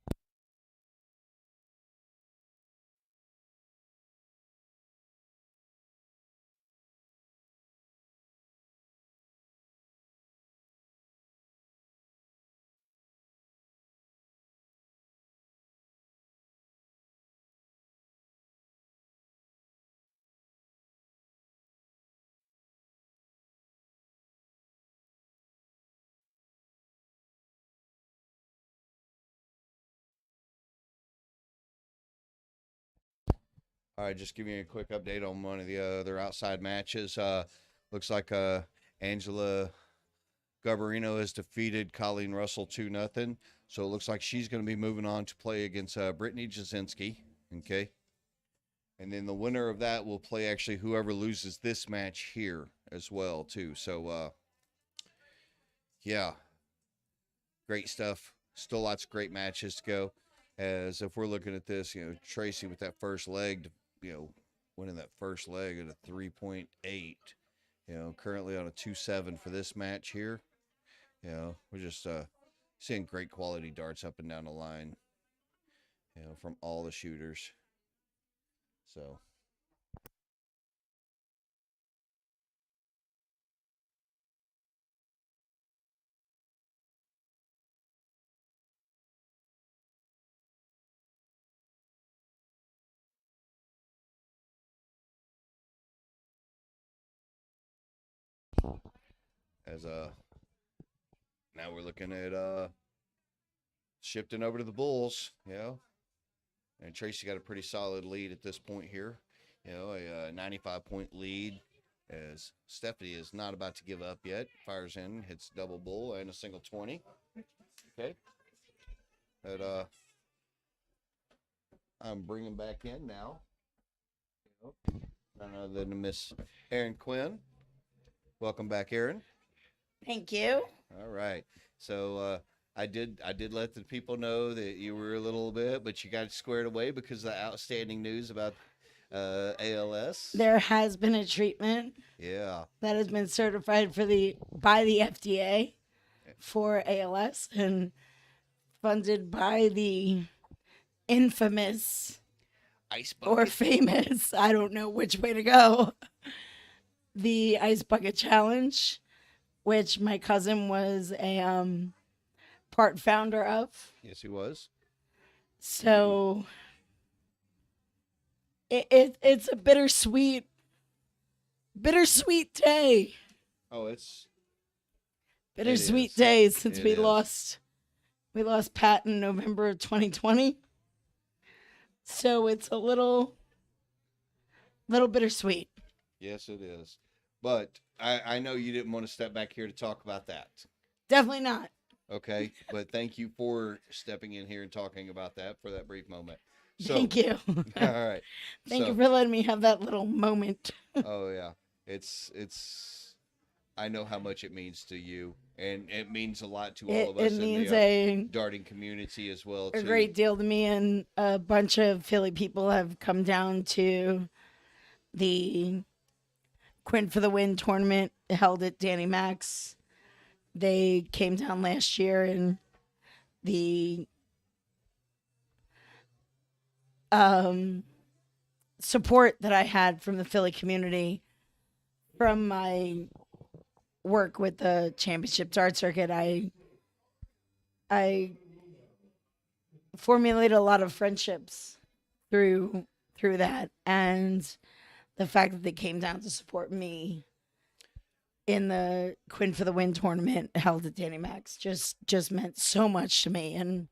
All right, just giving you a quick update on one of the other outside matches. Looks like Angela Garbarino has defeated Colleen Russell 2-0. So it looks like she's going to be moving on to play against Brittany Jasinski. Okay. And then the winner of that will play actually whoever loses this match here as well, too. So, yeah, great stuff. Still lots of great matches to go. As if we're looking at this, Tracy with that first leg, winning that first leg at a 3.8, currently on a 2.7 for this match here. We're just seeing great quality darts up and down the line, from all the shooters. So. As now we're looking at shifting over to the Bulls, and Tracy got a pretty solid lead at this point here, a 95-point lead, as Stephanie is not about to give up yet. Fires in, hits double bull and a single 20. Okay, but I'm bringing back in now none other than Miss Erin Quinn. Welcome back, Erin. Thank you. All right. So I did let the people know that you were a little bit, but you got squared away because of the outstanding news about ALS. There has been a treatment Yeah. that has been certified by the FDA for ALS and funded by the infamous Ice or bucket. famous, I don't know which way to go, the Ice Bucket Challenge, which my cousin was a part founder of. Yes, he was. So it's a bittersweet day. Oh, it's Bittersweet is. day since It we is. lost Pat in November of 2020. So it's a little bittersweet. Yes, it is. But I know you didn't want to step back here to talk about that. Definitely not. Okay. But thank you for stepping in here and talking about that for that brief moment. So, Thank you. all right. Thank you for letting me have that little moment. Oh yeah. It's I know how much it means to you, and it means a lot to all of us It in means the darting community as well a too. great deal to me, and a bunch of Philly people have come down to the Quinn for the Win tournament held at Danny Mac's. They came down last year, and the support that I had from the Philly community, from my work with the championship dart circuit, I formulated a lot of friendships through that, and the fact that they came down to support me in the Quinn for the Win tournament held at Danny Mac's just meant so much to me, and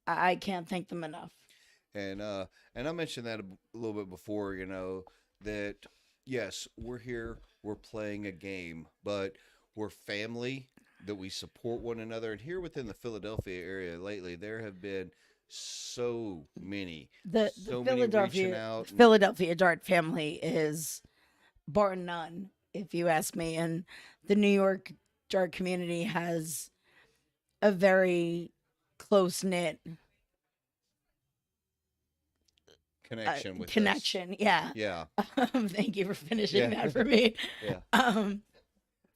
I can't thank them enough. And I mentioned that a little bit before, that yes, we're here, we're playing a game, but we're family, that we support one another. And here within the Philadelphia area lately, there have been so many reaching out. Philadelphia dart family is bar none, if you ask me. And the New York dart community has a very close knit Connection with us. connection. Yeah. Yeah. Thank you for finishing Yeah. that for me. Yeah. Um,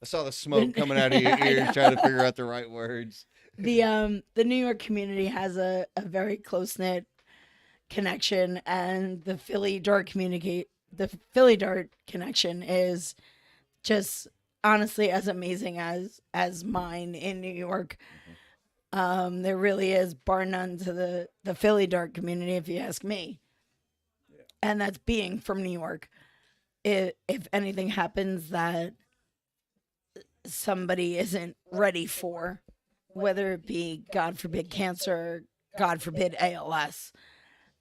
I saw the smoke coming out of your I ears know. trying to figure out the right words. the New York community has a very close knit connection, and the Philly Dart connection is just honestly as amazing as mine in New York. There really is bar none to the Philly Dart community, if you ask me. And that's being from New York. If anything happens that somebody isn't ready for, whether it be, God forbid, cancer, God forbid, ALS,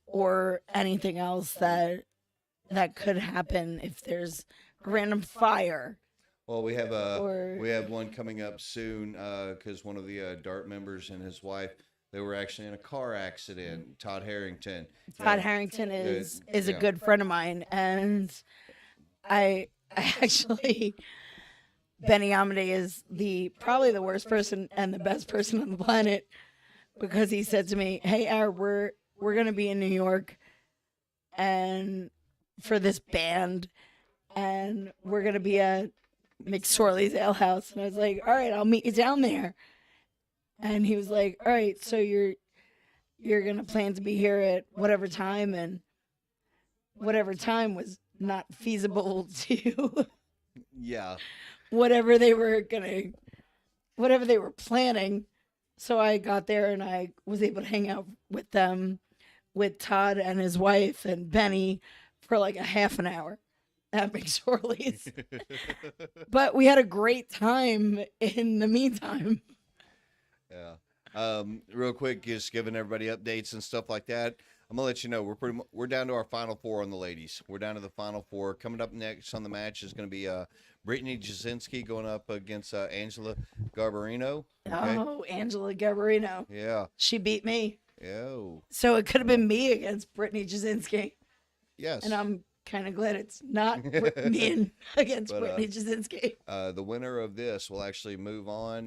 or anything else that could happen, if there's a random fire. Well, we have Or- we have one coming up soon because one of the Dart members and his wife, they were actually in a car accident. Todd Harrington. Todd Harrington is a yeah. good friend of mine, and I actually Benny Amade is probably the worst person and the best person on the planet, because he said to me, "Hey, Ar, we're gonna be in New York, and for this band, and we're gonna be at McSorley's Ale House." And I was like, "All right, I'll meet you down there." And he was like, "All right, so you're gonna plan to be here at whatever time," and whatever time was not feasible to Yeah. whatever they were planning. So I got there and I was able to hang out with them, with Todd and his wife and Benny, for like a half an hour at McSorley's. But we had a great time in the meantime. Yeah. Real quick, just giving everybody updates and stuff like that. I'm gonna let you know we're down to our final four on the ladies. We're down to the final four. Coming up next on the match is gonna be Brittany Jasinski going up against Angela Garbarino. Okay? Oh, Angela Gabarino. Yeah. She beat me. Oh. So it could have been me against Brittany Jasinski. Yes. And I'm kind of glad it's not me against But, Brittany Jasinski. the winner of this will actually move on.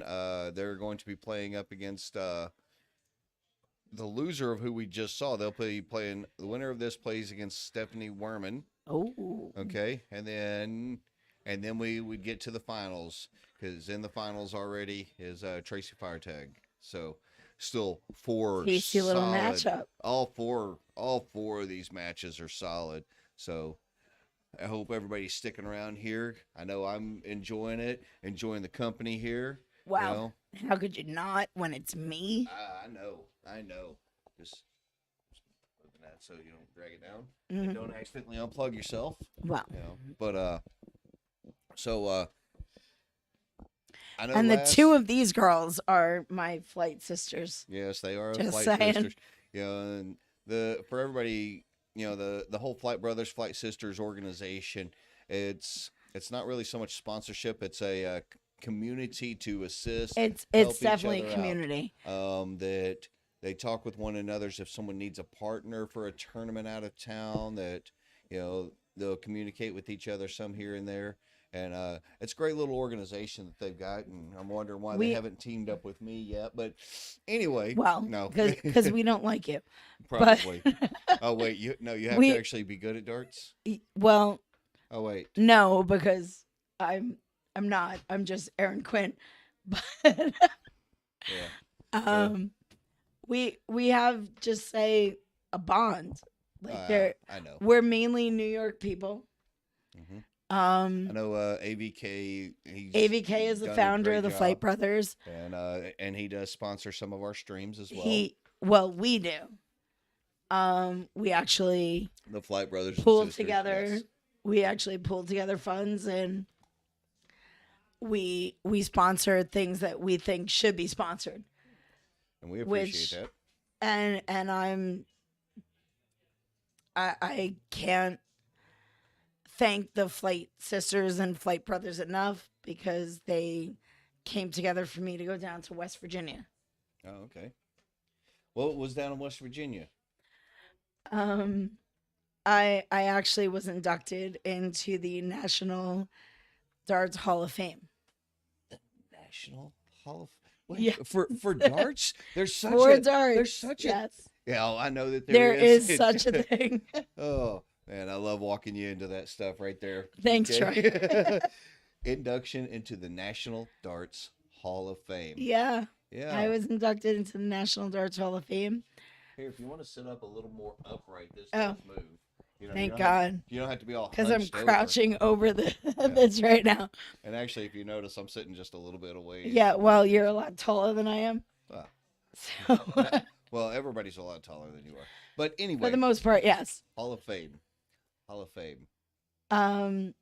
They're going to be playing up against the loser of who we just saw. They'll be playing. The winner of this plays against Stephanie Werman. Oh. Okay, and then we would get to the finals, because in the finals already is Tracy Firetag. So still four Tasty little solid- matchup. All four of these matches are solid. So I hope everybody's sticking around here. I know I'm enjoying it, enjoying the company here. Wow. You know? How could you not when it's me? I know. Just moving that so you don't drag it down. Mhm. And don't accidentally unplug yourself. Wow. You know. But so I know. And the last- two of these girls are my flight sisters. Yes, they are Just Flight saying. Sisters. You know, and for everybody, you know, the whole Flight Brothers, Flight Sisters organization. It's not really so much sponsorship. It's a community to assist. It's help each definitely other a out. community. That they talk with one another. If someone needs a partner for a tournament out of town, that, you know, they'll communicate with each other some here and there. And it's a great little organization that they've got, and I'm wondering why they haven't teamed up with me yet. But anyway, Well, no, because we don't like you. probably. Oh wait, you have We- to actually be good at darts. Well, Oh wait, no, because I'm not. I'm just Aaron Quinn. But yeah. we have just say a bond. Like I know. we're mainly New York people. hmm I I know AVK. AVK is the done a founder great of the job, Flight Brothers. and he does sponsor some of our streams as well. We do. We actually The Flight Brothers and pulled Sisters, together. yes. We actually pulled together funds, and we sponsor things that we think should be sponsored. and we appreciate which- that. And I can't thank the Flight Sisters and Flight Brothers enough, because they came together for me to go down to West Virginia. Oh, okay. Well, it was down in West Virginia. I actually was inducted into the National Darts Hall of Fame. National Hall of wait, Yes. for darts. There's such For a darts. there's such a yes. yeah. I know that There is such a thing. Oh man, I love walking you into that stuff right there. Thanks, Troy. Induction into the National Darts Hall of Fame. Yeah. Yeah. I was inducted into the National Darts Hall of Fame. Here, if you want to sit up a little more upright, this Oh. does move. You know, Thank you don't have- God. you don't have to be all Because I'm hunched over. crouching over the this right now. And actually, if you notice, I'm sitting just a little bit away. Yeah, well, you're a lot taller than I am. Ah. So, Well, everybody's a lot taller than you are. But for anyway, the most part, yes. Hall of Fame. Hall of Fame. Wow.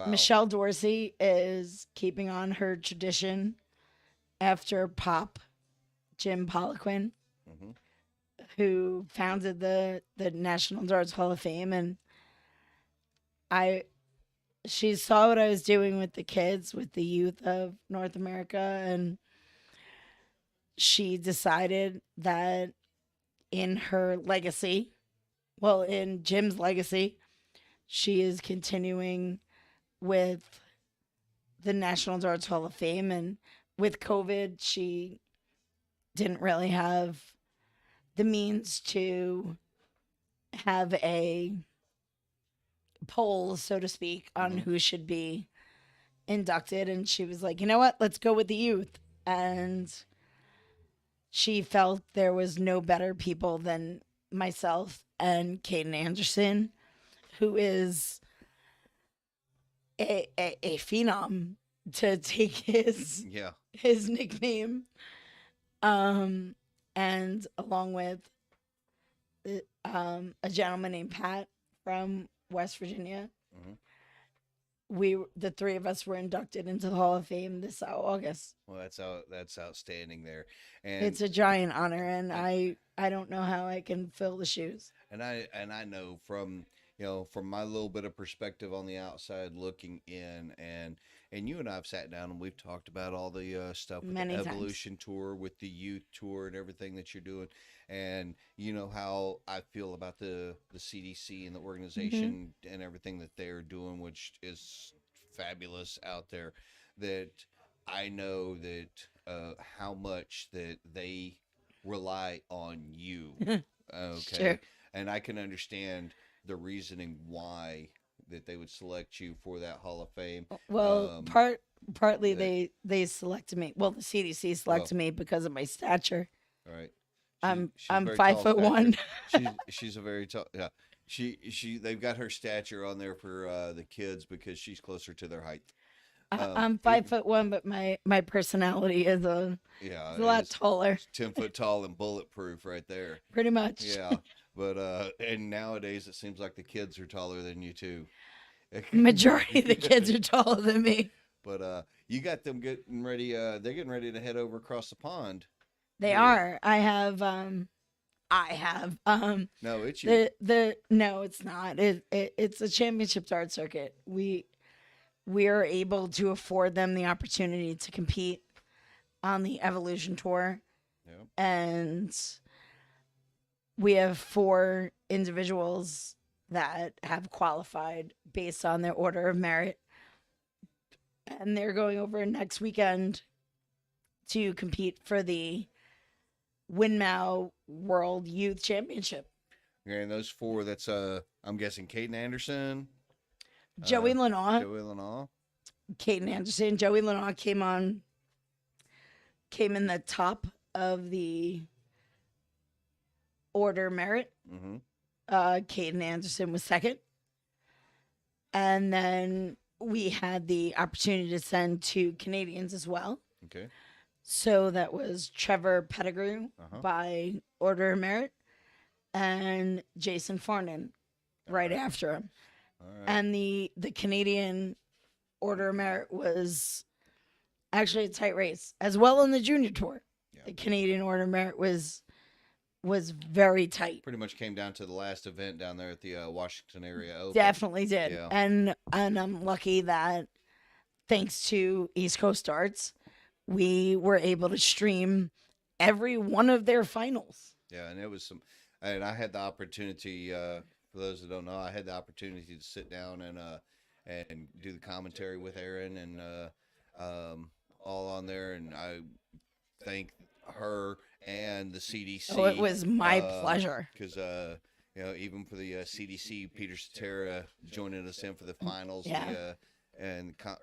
Michelle Dorsey is keeping on her tradition after Pop, Jim Poliquin, Mhm. who founded the National Darts Hall of Fame, and she saw what I was doing with the kids, with the youth of North America, and she decided that in her legacy, well, in Jim's legacy, she is continuing with the National Darts Hall of Fame. And with COVID, she didn't really have the means to have a poll, so to speak, on Mhm. who should be inducted. And she was like, you know what? Let's go with the youth. And she felt there was no better people than myself and Caden Anderson, who is a phenom, to take Yeah. his nickname, and along with a gentleman named Pat from West Virginia. Mhm. The three of us were inducted into the Hall of Fame this August. Well, that's outstanding there. And It's a giant honor, and I don't know how I can fill the shoes. And I know from from my little bit of perspective on the outside looking in, and you and I've sat down and we've talked about all the stuff with Many the times. Evolution Tour, with the youth tour, and everything that you're doing, and you know how I feel about the CDC and the organization and everything that they're doing, which is fabulous out there. That I know that how much that they rely on you. Okay. Sure. And I can understand the reasoning why that they would select you for that Hall of Fame. Well, partly they selected me. Well, the CDC selected Well, me because of my stature. All right. I'm very 5'1". She's a very tall. Yeah. They've got her stature on there for the kids because she's closer to their height. I'm 5'1", but my personality is a lot taller. 10 foot tall and bulletproof right there. Pretty much. Yeah. But and nowadays it seems like the kids are taller than you too. Majority of the kids are taller than me. But you got them getting ready. They're getting ready to head over across the pond. They Yeah. are. I have. No, it's you. No, it's not. It's a championship dart circuit. We are able to afford them the opportunity to compete on the Evolution Tour, Yeah. and we have 4 individuals that have qualified based on their order of merit, and they're going over next weekend to compete for the Winmau World Youth Championship. And those 4, that's I'm guessing Caden Anderson, Joey Lenoir, Joey Lenoir. Caden Anderson, Joey Lenoir came in the top of the order merit. Mm-hmm. Caden Anderson was second. And then we had the opportunity to send 2 Canadians as well. Okay. So that was Trevor Pettigrew Uh-huh. by order of merit and Jason Farnan right right. after him. All right. And the Canadian order of merit was actually a tight race, as well in the junior tour. Yeah. The Canadian order of merit was very tight. Pretty much came down to the last event down there at the Washington area Open. Definitely did. Yeah. And I'm lucky that thanks to East Coast Darts, we were able to stream every one of their finals. Yeah, and it was and I had the opportunity. For those that don't know, I had the opportunity to sit down and do the commentary with Aaron and all on there, and I thank her and the CDC. Oh, it was my pleasure. Because even for the CDC, Peter Cetera joining us in for the finals. Yeah.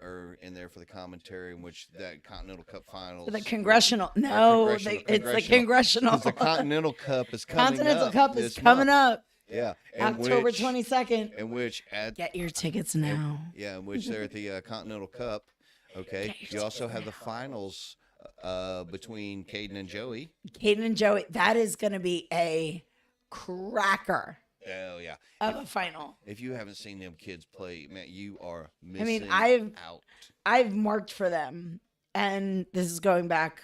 Or in there for the commentary, in which that Continental Cup Finals. The congressional. No, it's the congressional. Because the Continental Cup is coming Continental up. Cup is coming up. Yeah. October 22nd. In which Get your tickets now. in which they're at the Continental Cup. Okay. You also have the finals between Caden and Joey. Caden and Joey. That is going to be a cracker Oh yeah. of a final. If you haven't seen them kids play, man, you are missing out. I've marked for them, and this is going back,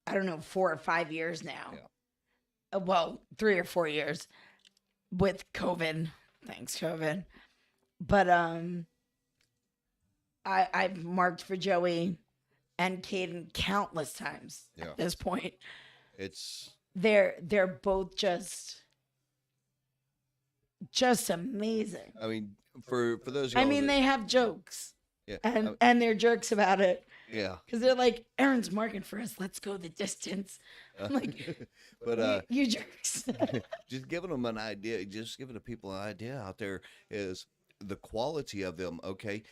I don't know, 4 or 5 years now. Yeah. Well, 3 or 4 years with COVID. Thanks, COVID. But I've marked for Joey and Caden countless times Yeah. at this point. It's They're both just amazing. I mean, for those. I mean, they have jokes, Yeah. and they're jerks about it Yeah. because they're like, Aaron's marking for us. Let's go the distance. I'm like, But you jerks. just giving them an idea, just giving the people an idea out there is the quality of them. Okay.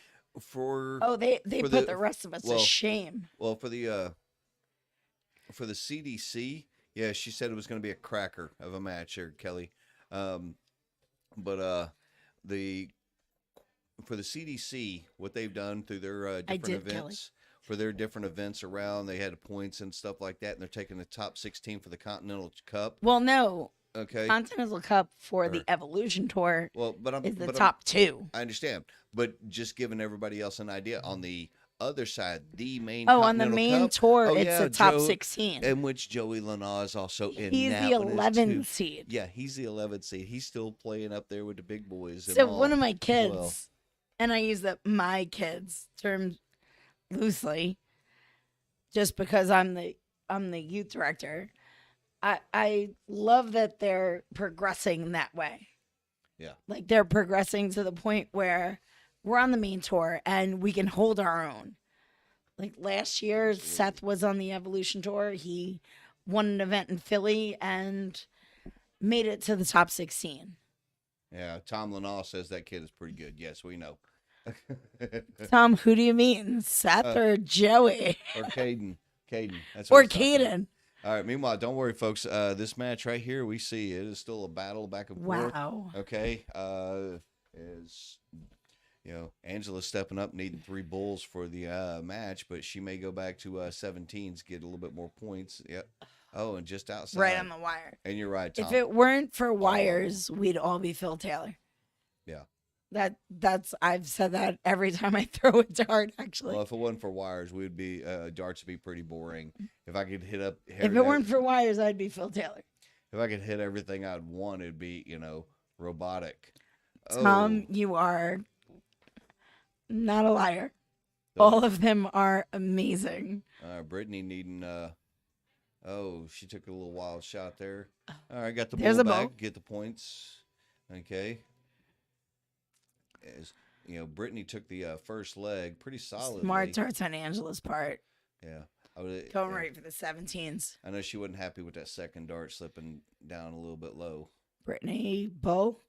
Oh, they for put the rest of us to well, shame. Well, for the CDC, yeah, she said it was going to be a cracker of a match here, Kelly. But for the CDC, what they've done through their different events, Kelly. for their different events around, they had points and stuff like that, and they're taking the top 16 for the Continental Cup. Well, no, Okay. Continental Cup for the Evolution Tour Well, but is the top 2. I understand, but just giving everybody else an idea on the other side, the main. Oh, on the Continental main Cup, tour, it's the top 16. in which Joey Lana is also in. He's that the one 11th too. seed. Yeah, he's the 11th seed. He's still playing up there with the big boys. And So all one of my as kids, well. and I use the my kids term loosely, just because I'm the youth director. I love that they're progressing that way. Yeah. Like they're progressing to the point where we're on the main tour and we can hold our own. Like last year, Seth was on the Evolution Tour. He won an event in Philly and made it to the top 16. Yeah, Tom Lanaw says that kid is pretty good. Yes, we know. Tom, who do you mean? Seth or Joey? Or Caden. Caden. That's Or what he's talking about. Caden? All right. Meanwhile, don't worry, folks. This match right here, we see it is still a battle back and forth. Wow. Okay. Is Angela stepping up, needing 3 bulls for the match, but she may go back to 17s, get a little bit more points. Yep. Oh, and just outside. Right on the wire. And you're right, Tom. If it weren't for wires, we'd all be Phil Taylor. Yeah. That's I've said that every time I throw a dart. Actually, Well, if it wasn't for wires, we'd be darts would be pretty boring. If I could hit up, if it weren't for wires, I'd be Phil Taylor. if I could hit everything I'd want, it'd be robotic. Tom, you are not a liar. All of them are amazing. Brittany needing. She took a little wild shot there. All right, got the There's ball a ball. back. Get the points. Okay. As Brittany took the first leg pretty solidly. Smart darts on Angela's part. Yeah. Going right for the 17s. I know she wasn't happy with that second dart slipping down a little bit low. Brittany Bo.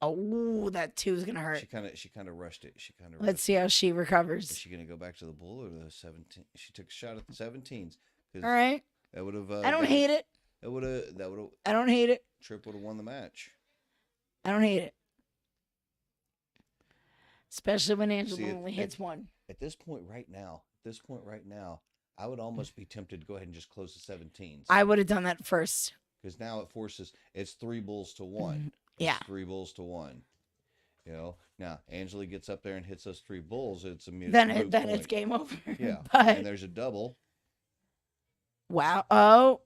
Oh, that 2 is gonna hurt. She kind of rushed it. She kind of. Let's see how she Is recovers. she gonna go back to the bull or the 17? She took a shot at the 17s. All right. That would have. I don't hate it. That would have. I don't hate it. Tripp would have won the match. I don't hate it. Especially when Angela See, only hits 1. At this point right now, I would almost be tempted to go ahead and just close the 17s. I would have done that first. Because now it's 3 bulls to 1. Yeah. It's 3 bulls to 1. Now Angela gets up there and hits those 3 bulls. It's a moot Then point. it's game over. Yeah. But And there's a double. wow. Oh.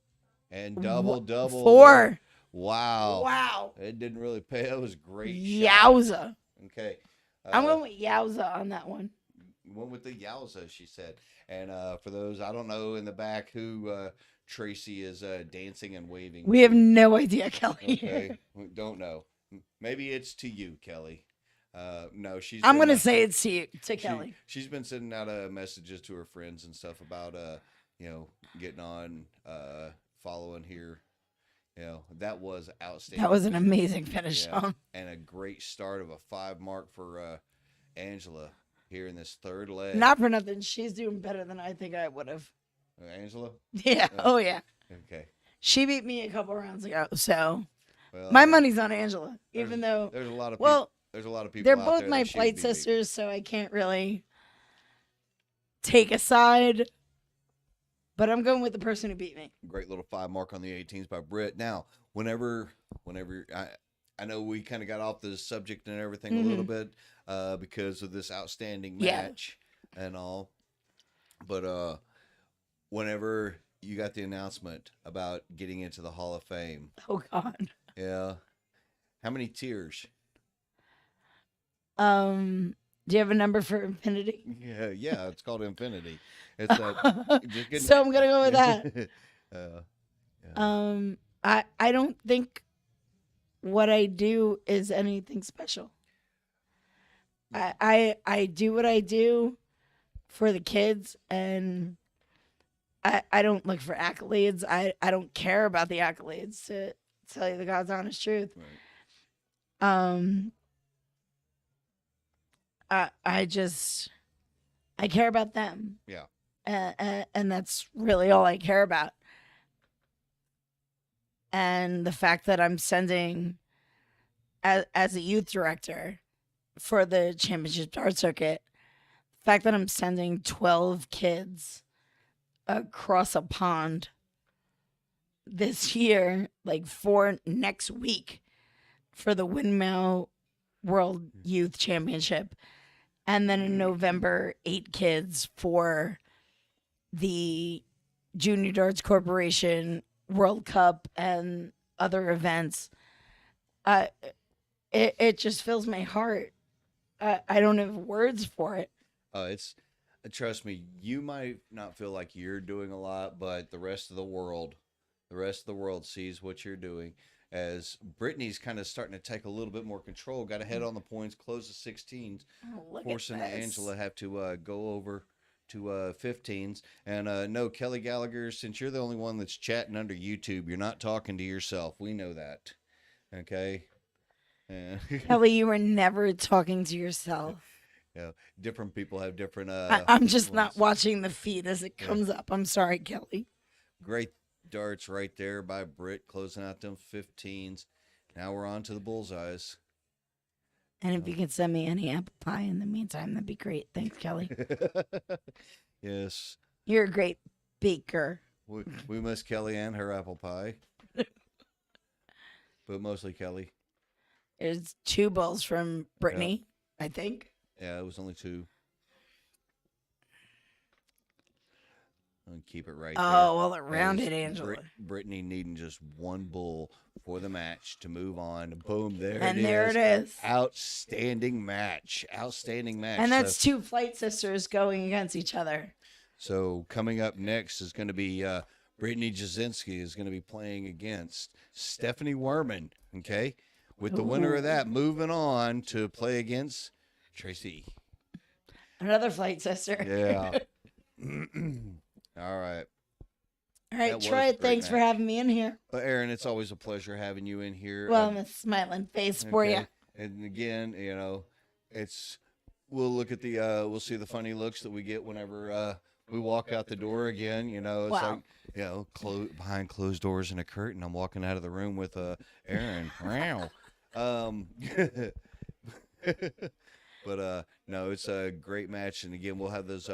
And double. 4. Wow. Wow. It didn't really pay. That was a great. Yowza. Shot. Okay. I'm going with Yowza on that one. Went with the yowza, she said. And for those, I don't know in the back who Tracy is dancing and waving. We have no idea, Kelly. Okay. We don't know. Maybe it's to you, Kelly. No, I'm been, going to say it's to Kelly. She's been sending out messages to her friends and stuff about getting on, following here. That was outstanding. That was an amazing finish, Yeah, Sean. and a great start of a 5 mark for Angela here in this third leg. Not for nothing. She's doing better than I think I would have. Angela? Yeah. Oh, yeah. Okay. She beat me a couple rounds ago. So Well, my money's on Angela, even though, there's a lot of well, there's a lot of people they're out both there my that should flight be beat. sisters, so I can't really take a side. But I'm going with the person who beat me. Great little 5 mark on the 18s by Britt. Now, whenever I know we kind of got off the subject and everything a little bit because of this outstanding match and all, but whenever you got the announcement about getting into the Hall of Fame, Oh, God. yeah, how many tears? Do you have a number for infinity? Yeah, it's called Infinity. It's just getting, So I'm gonna go with that. yeah. I don't think what I do is anything special. I do what I do for the kids, and I don't look for accolades. I don't care about the accolades, to tell you the God's honest truth. Right. I care about them. Yeah. And that's really all I care about. And the fact that I'm sending, as a youth director for the championship dart circuit, the fact that I'm sending 12 kids across a pond this year, like for next week, for the Windmill World Youth Championship. And then in November, 8 kids for the Junior Darts Corporation World Cup and other events. It just fills my heart. I don't have words for it. It's trust me, you might not feel like you're doing a lot, but the rest of the world sees what you're doing. As Brittany's kind of starting to take a little bit more control, got ahead on the points, closed to 16s, forcing Angela have to go over to 15s. And no, Kelly Gallagher, since you're the only one that's chatting under YouTube, you're not talking to yourself. We know that. Okay? Kelly, you were never talking to yourself. Different people have different... I'm just not ones. watching the feed as it comes up. I'm sorry, Kelly. Great darts right there by Britt, closing out them 15s. Now we're on to the bullseyes. And if you could send me any apple pie in the meantime, that'd be great. Thanks, Kelly. Yes. You're a great baker. We miss Kelly and her apple pie. But mostly Kelly. There's 2 bowls from Brittany, I think. Yeah, it was only 2. I'll keep it right there. Oh, well, around As it, Angela. Brittany needing just 1 bull for the match to move on. Boom, there And it is. there it is. Outstanding match. And that's 2 flight sisters going against each other. So coming up next is going to be Brittany Jasinski is going to be playing against Stephanie Werman, okay? With the winner of that moving on to play against Tracy. Another flight sister. Yeah. All right. All right, That was Troy, a great thanks for match. having me in here. Well, Aaron, it's always a pleasure having you in here. Well, I'm a smiling face for you. And again, we'll look at we'll see the funny looks that we get whenever we walk out the door again. It's Wow. like, behind closed doors and a curtain. I'm walking out of the room with Aaron. Wow. But no, it's a great match. And again, we'll have those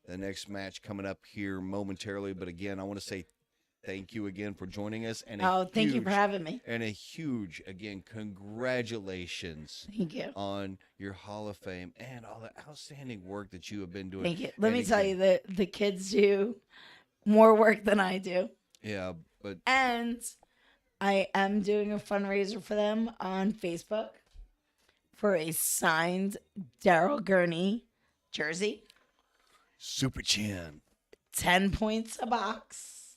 the next match coming up here momentarily. But again, I want to say thank you again for joining us. And Thank you for having me. And a huge, again, congratulations Thank you. on your Hall of Fame and all the outstanding work that you have been doing. Thank you. Let And me tell again- you that the kids do more work than I do. Yeah, but And I am doing a fundraiser for them on Facebook for a signed Daryl Gurney jersey. Super Chin. 10 points a box.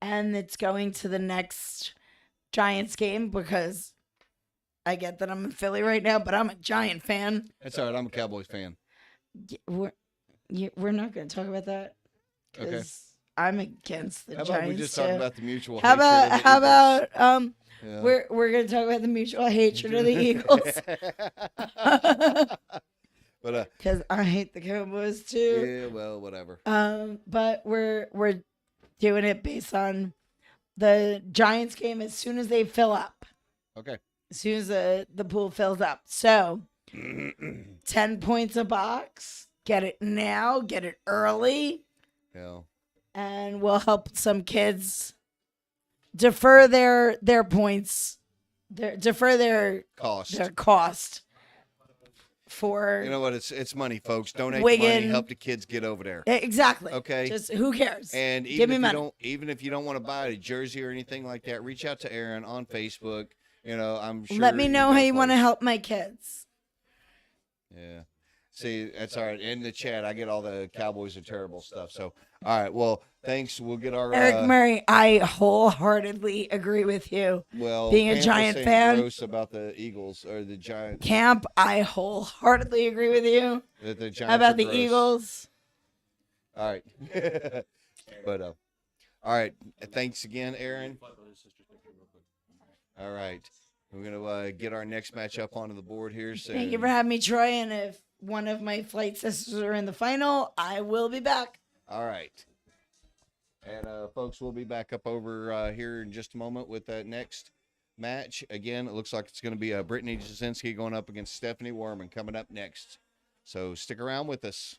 And it's going to the next Giants game because I get that I'm in Philly right now, but I'm a Giant fan. That's all right. I'm a Cowboys fan. We're not going to talk about that. Okay. 'cause I'm against the How Giants. about we just too. talk about the mutual How hatred of the how Eagles? about Yeah. we're gonna talk about the mutual hatred of the Eagles But because I hate the Cowboys too. yeah, well, whatever. But we're doing it based on the Giants game as soon as they fill up. Okay. As soon as the pool fills up. So 10 points a box. Get it now. Get it early. Yeah. And we'll help some kids defer their points. Defer their Cost. cost for You know what? It's money, folks. Donate the money. Wigan. Help the kids get over there. Exactly. Okay. Just who cares? And Give even me if money. even if you don't want to buy a jersey or anything like that, reach out to Aaron on Facebook. You know, I'm sure. Let me know got how a you want to place. help my kids. Yeah. See, that's all right. In the chat, I get all the Cowboys are terrible stuff. So, all right. Well, thanks. We'll get our Eric Murray, I wholeheartedly agree with you. well, being a Camp was Giant saying fan. gross about the Eagles or the Giants. Camp, I wholeheartedly agree with you. That the Giants How about are the gross. Eagles? All right. But all right. Thanks again, Aaron. All right. We're gonna get our next match up onto the board here soon. Thank you for having me, Troy. And if one of my flight sisters are in the final, I will be back. All right. And folks, we'll be back up over here in just a moment with that next match. Again, it looks like it's going to be Brittany Jasinski going up against Stephanie Werman coming up next. So stick around with us.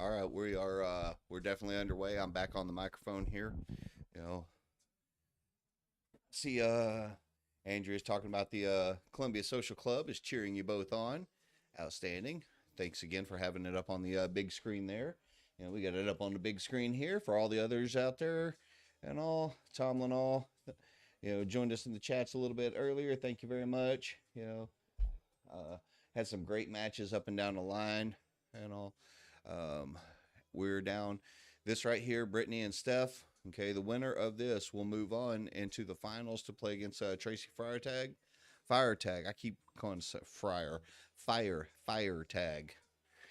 All right, we are we're definitely underway. I'm back on the microphone here. You know, see Andrea's talking about the Columbia Social Club is cheering you both on. Outstanding. Thanks again for having it up on the big screen there. You know, we got it up on the big screen here for all the others out there and all. Tomlin all, you know, joined us in the chats a little bit earlier. Thank you very much. You know, had some great matches up and down the line and all. We're down this right here, Brittany and Steph. Okay, the winner of this will move on into the finals to play against Tracy Firetag. Fire Tag. I keep calling it Fryer. Fire Tag.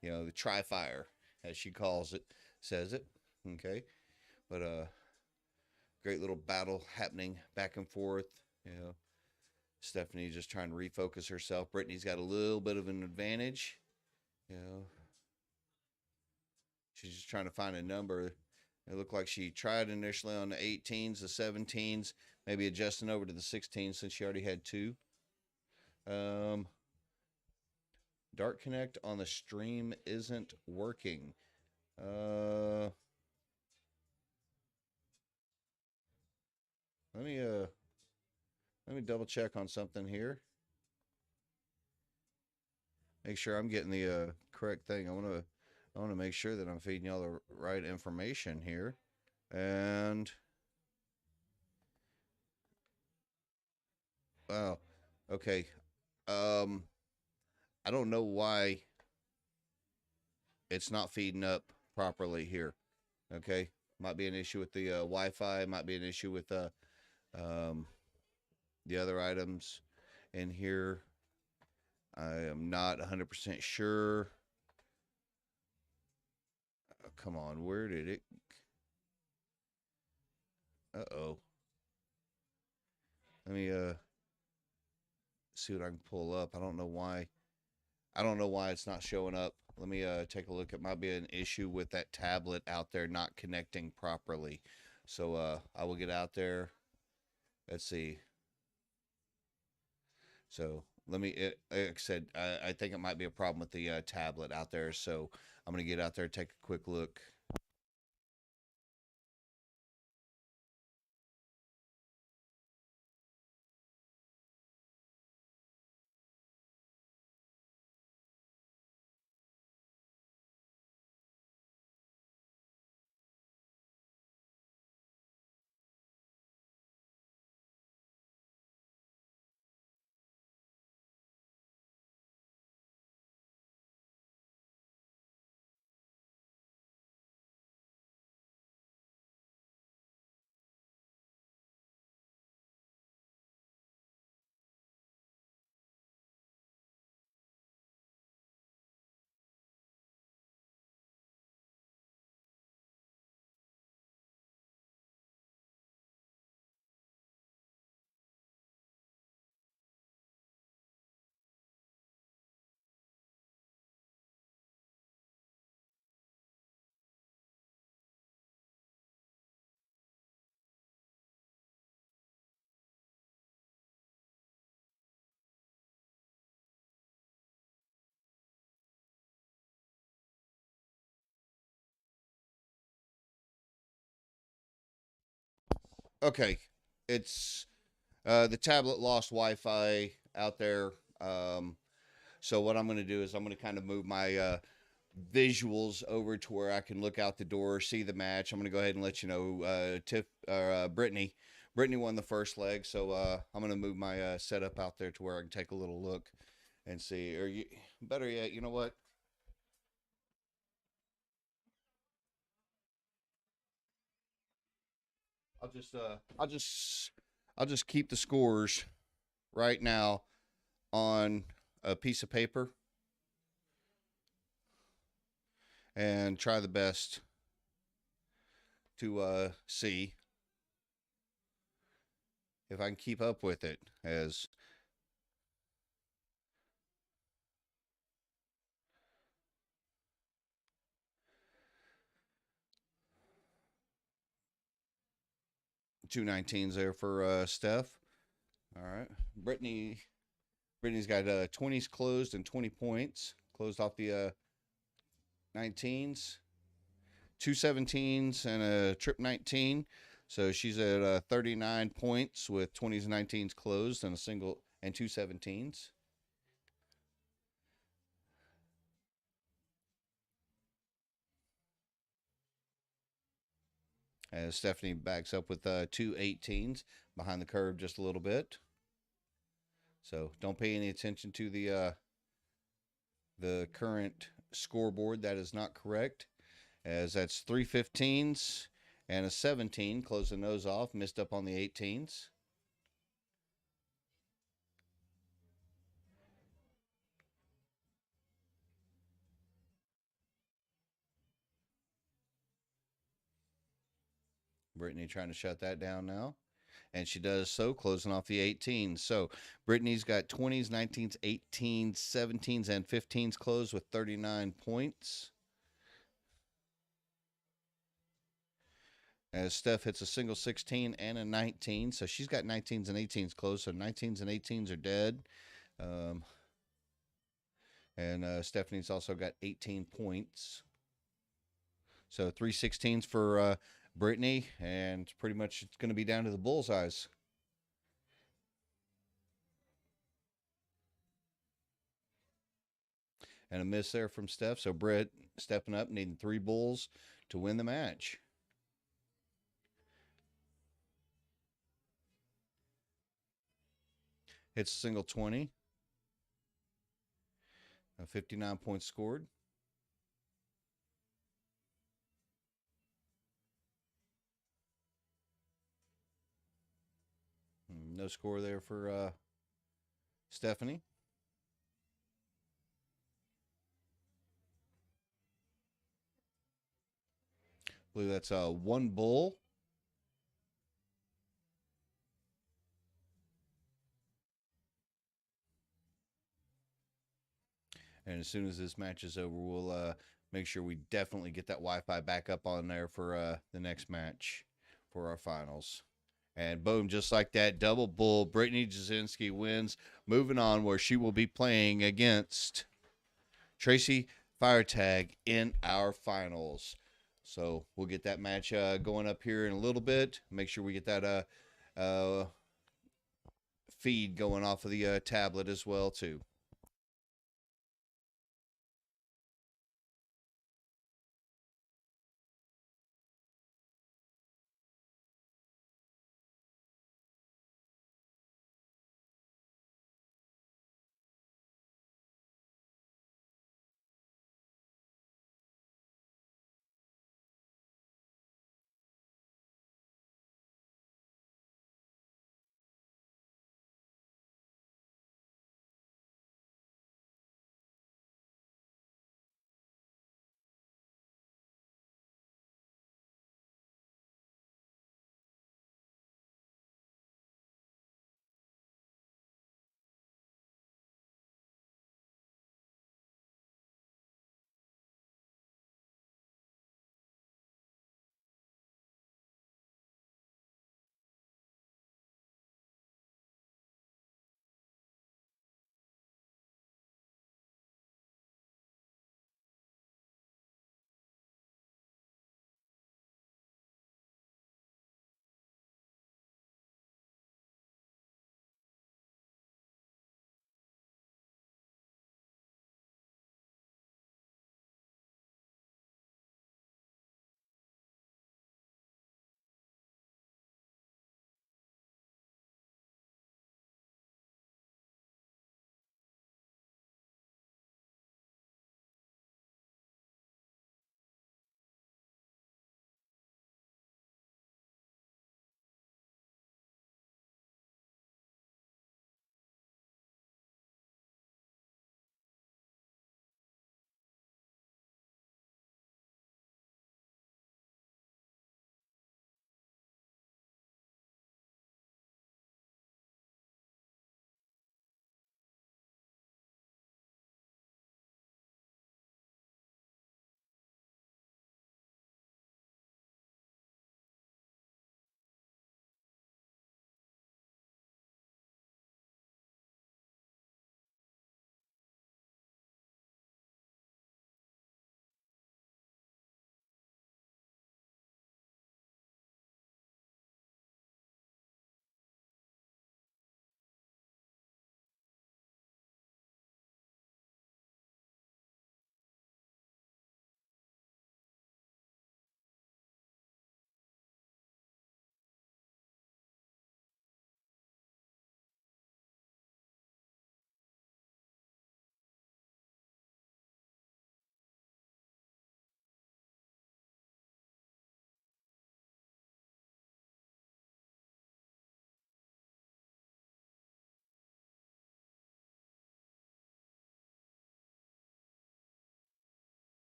You know, the Tri-Fire, as she calls it, says it. Okay, but great little battle happening back and forth. You know, Stephanie just trying to refocus herself. Brittany's got a little bit of an advantage. You know, she's just trying to find a number. It looked like she tried initially on the 18s, the 17s, maybe adjusting over to the 16s since she already had two. Dart Connect on the stream isn't working. Let me double check on something here. Make sure I'm getting the correct thing. I want to make sure that I'm feeding y'all the right information here. And wow, okay. I don't know why it's not feeding up properly here. Okay, might be an issue with the Wi-Fi. Might be an issue with the other items in here. I am not 100% sure. Oh, come on, where did it? Uh-oh. Let me see what I can pull up. I don't know why. I don't know why it's not showing up. Let me take a look. It might be an issue with that tablet out there not connecting properly. So I will get out there. Let's see. So let me, like I said, I think it might be a problem with the tablet out there. So I'm going to get out there, take a quick look. Okay. It's the tablet lost Wi-Fi out there. Um, so what I'm going to do is I'm going to kind of move my visuals over to where I can look out the door, see the match. I'm going to go ahead and let you know. Brittany won the first leg, so I'm going to move my setup out there to where I can take a little look and see. Or better yet, you know what? I'll just keep the scores right now on a piece of paper and try the best to see if I can keep up with it as two 19s there for Steph. All right. Brittany's got 20s closed and 20 points. Closed off the 19s. two 17s and a trip 19. So she's at 39 points with 20s and 19s closed and a single and two 17s. As Stephanie backs up with two 18s behind the curve just a little bit. So don't pay any attention to the current scoreboard. That is not correct, as that's three 15s and a 17. Closing those off. Missed up on the 18s. Brittany trying to shut that down now. And she does so, closing off the 18s. So Brittany's got 20s, 19s, 18s, 17s, and 15s closed with 39 points. As Steph hits a single 16 and a 19. So she's got 19s and 18s closed. So 19s and 18s are dead. And Stephanie's also got 18 points. So 3 16s for Brittany, and pretty much it's going to be down to the bullseyes. And a miss there from Steph. So Britt stepping up, needing 3 bulls to win the match. Hits a single 20. 59 points scored. No score there for Stephanie. I believe that's 1 bull. And as soon as this match is over, we'll make sure we definitely get that Wi-Fi back up on there for the next match for our finals. And boom, just like that, double bull. Brittany Jasinski wins. Moving on, where she will be playing against Tracy Firetag in our finals. So we'll get that match going up here in a little bit. Make sure we get that feed going off of the tablet as well, too.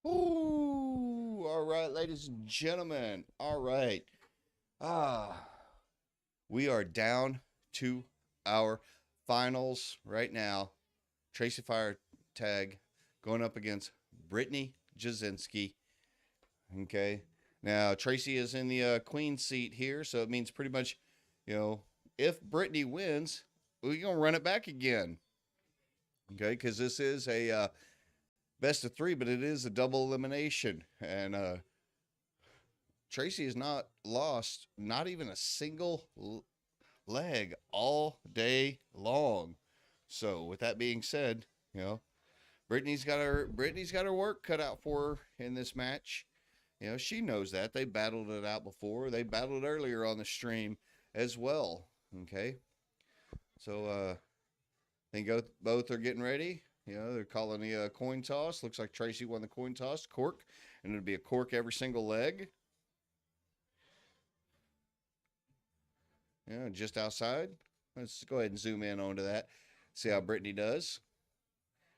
Ooh, all right, ladies and gentlemen. All right. Ah, we are down to our finals right now. Tracy Fire Tag going up against Brittany Jasinski. Okay. Now, Tracy is in the queen seat here, so it means pretty much, if Brittany wins, we're going to run it back again. Okay, because this is a best of three, but it is a double elimination. And Tracy has not lost, not even a single leg all day long. So, with that being said, Brittany's got her work cut out for her in this match. She knows that. They battled it out before. They battled earlier on the stream as well. Okay. So I think both are getting ready. They're calling the coin toss. Looks like Tracy won the coin toss. Cork. And it'll be a cork every single leg. Just outside. Let's go ahead and zoom in onto that. See how Brittany does.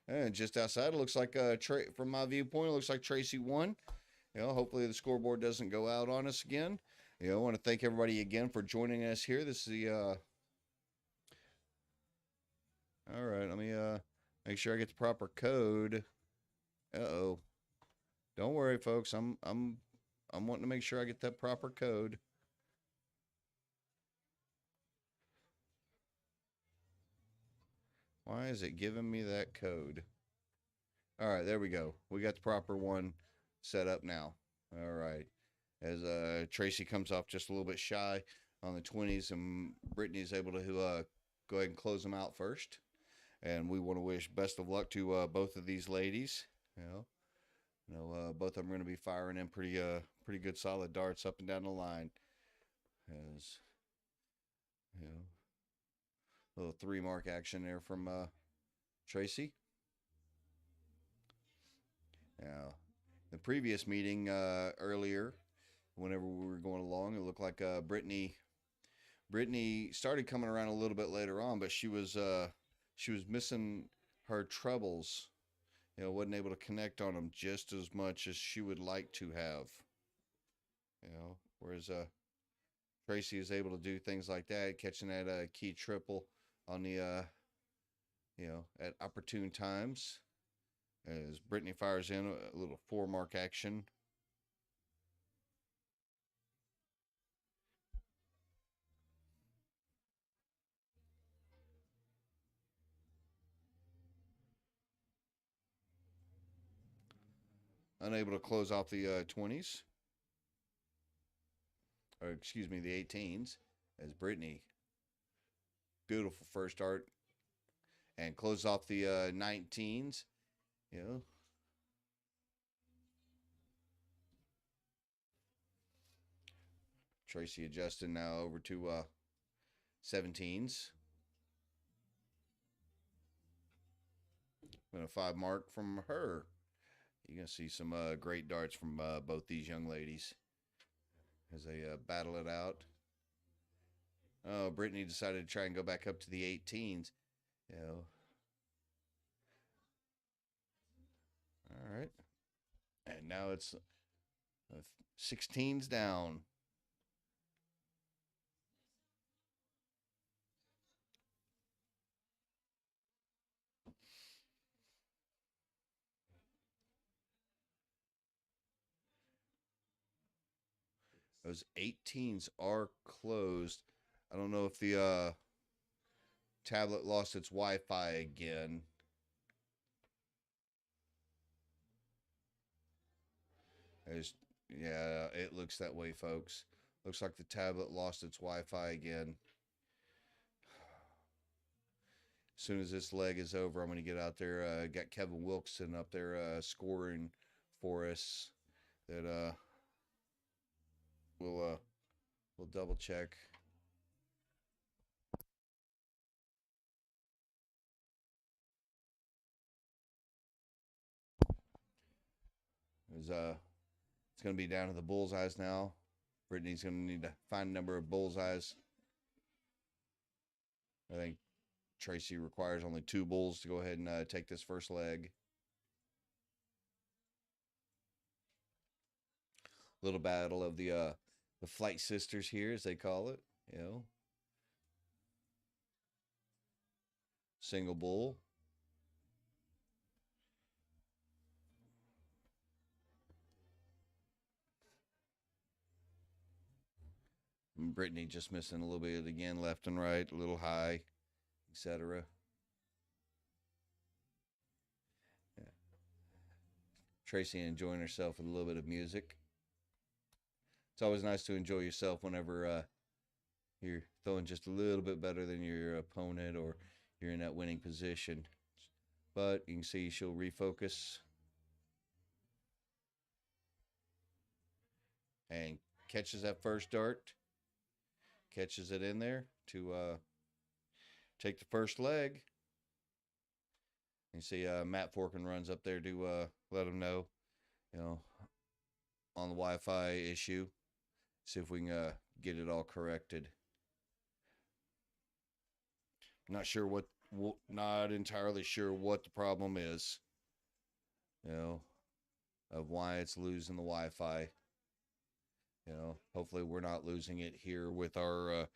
And just outside, it looks like from my viewpoint, it looks like Tracy won. Hopefully the scoreboard doesn't go out on us again. I want to thank everybody again for joining us here. This is the all right, let me make sure I get the proper code. Uh-oh. Don't worry, folks. I'm wanting to make sure I get that proper code. Why is it giving me that code? All right, there we go. We got the proper one set up now. All right. As Tracy comes off just a little bit shy on the 20s, and Brittany is able to go ahead and close them out first. And we want to wish best of luck to both of these ladies. Both of them are going to be firing in pretty good solid darts up and down the line. As little 3-mark action there from Tracy. Now, the previous meeting earlier, whenever we were going along, it looked like Brittany started coming around a little bit later on, but she was missing her trebles. Wasn't able to connect on them just as much as she would like to have. Whereas Tracy is able to do things like that, catching that key triple on the at opportune times. As Brittany fires in a little 4-mark action. Unable to close off the 20s. Or excuse me, the 18s. As Brittany, beautiful first dart. And close off the 19s. Tracy adjusting now over to 17s. And a 5-mark from her. You're going to see some great darts from both these young ladies as they battle it out. Oh, Brittany decided to try and go back up to the 18s. All right. And now it's 16s down. Those 18s are closed. I don't know if the tablet lost its Wi-Fi again. Yeah, it looks that way, folks. Looks like the tablet lost its Wi-Fi again. As soon as this leg is over, I'm going to get out there. Got Kevin Wilkson up there scoring for us. That we'll double check. It's going to be down to the bullseyes now. Brittany's going to need to find a number of bullseyes. I think Tracy requires only 2 bulls to go ahead and take this first leg. little battle of the flight sisters here, as they call it. You know, single bull. And Brittany just missing a little bit again, left and right, a little high, etc. Yeah. Tracy enjoying herself with a little bit of music. It's always nice to enjoy yourself whenever you're throwing just a little bit better than your opponent or you're in that winning position. But you can see she'll refocus and catches that first dart, catches it in there to take the first leg. You see Matt Forkin runs up there to let him know, you know, on the Wi-Fi issue. See if we can get it all corrected. Not entirely sure what the problem is, you know, of why it's losing the Wi-Fi. You know, hopefully we're not losing it here with our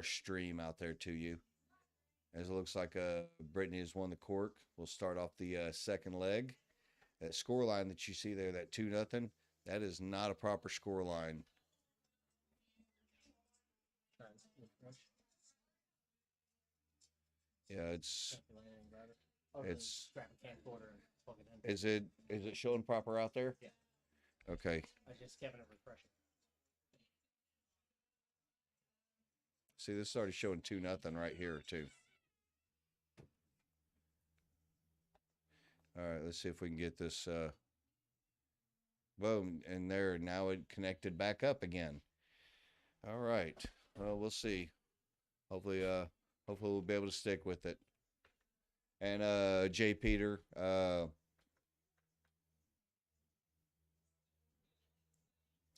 stream out there to you. As it looks like Brittany has won the cork. We'll start off the second leg. That score line that you see there, that 2-0, that is not a proper score line. Yeah, it's is it showing proper out there? Yeah. Okay. I just gave it a refresher. See, this is already showing 2-0 right here too. All right, let's see if we can get this boom, and there, now it connected back up again. All right. Well, we'll see. Hopefully we'll be able to stick with it. And Jay Peter,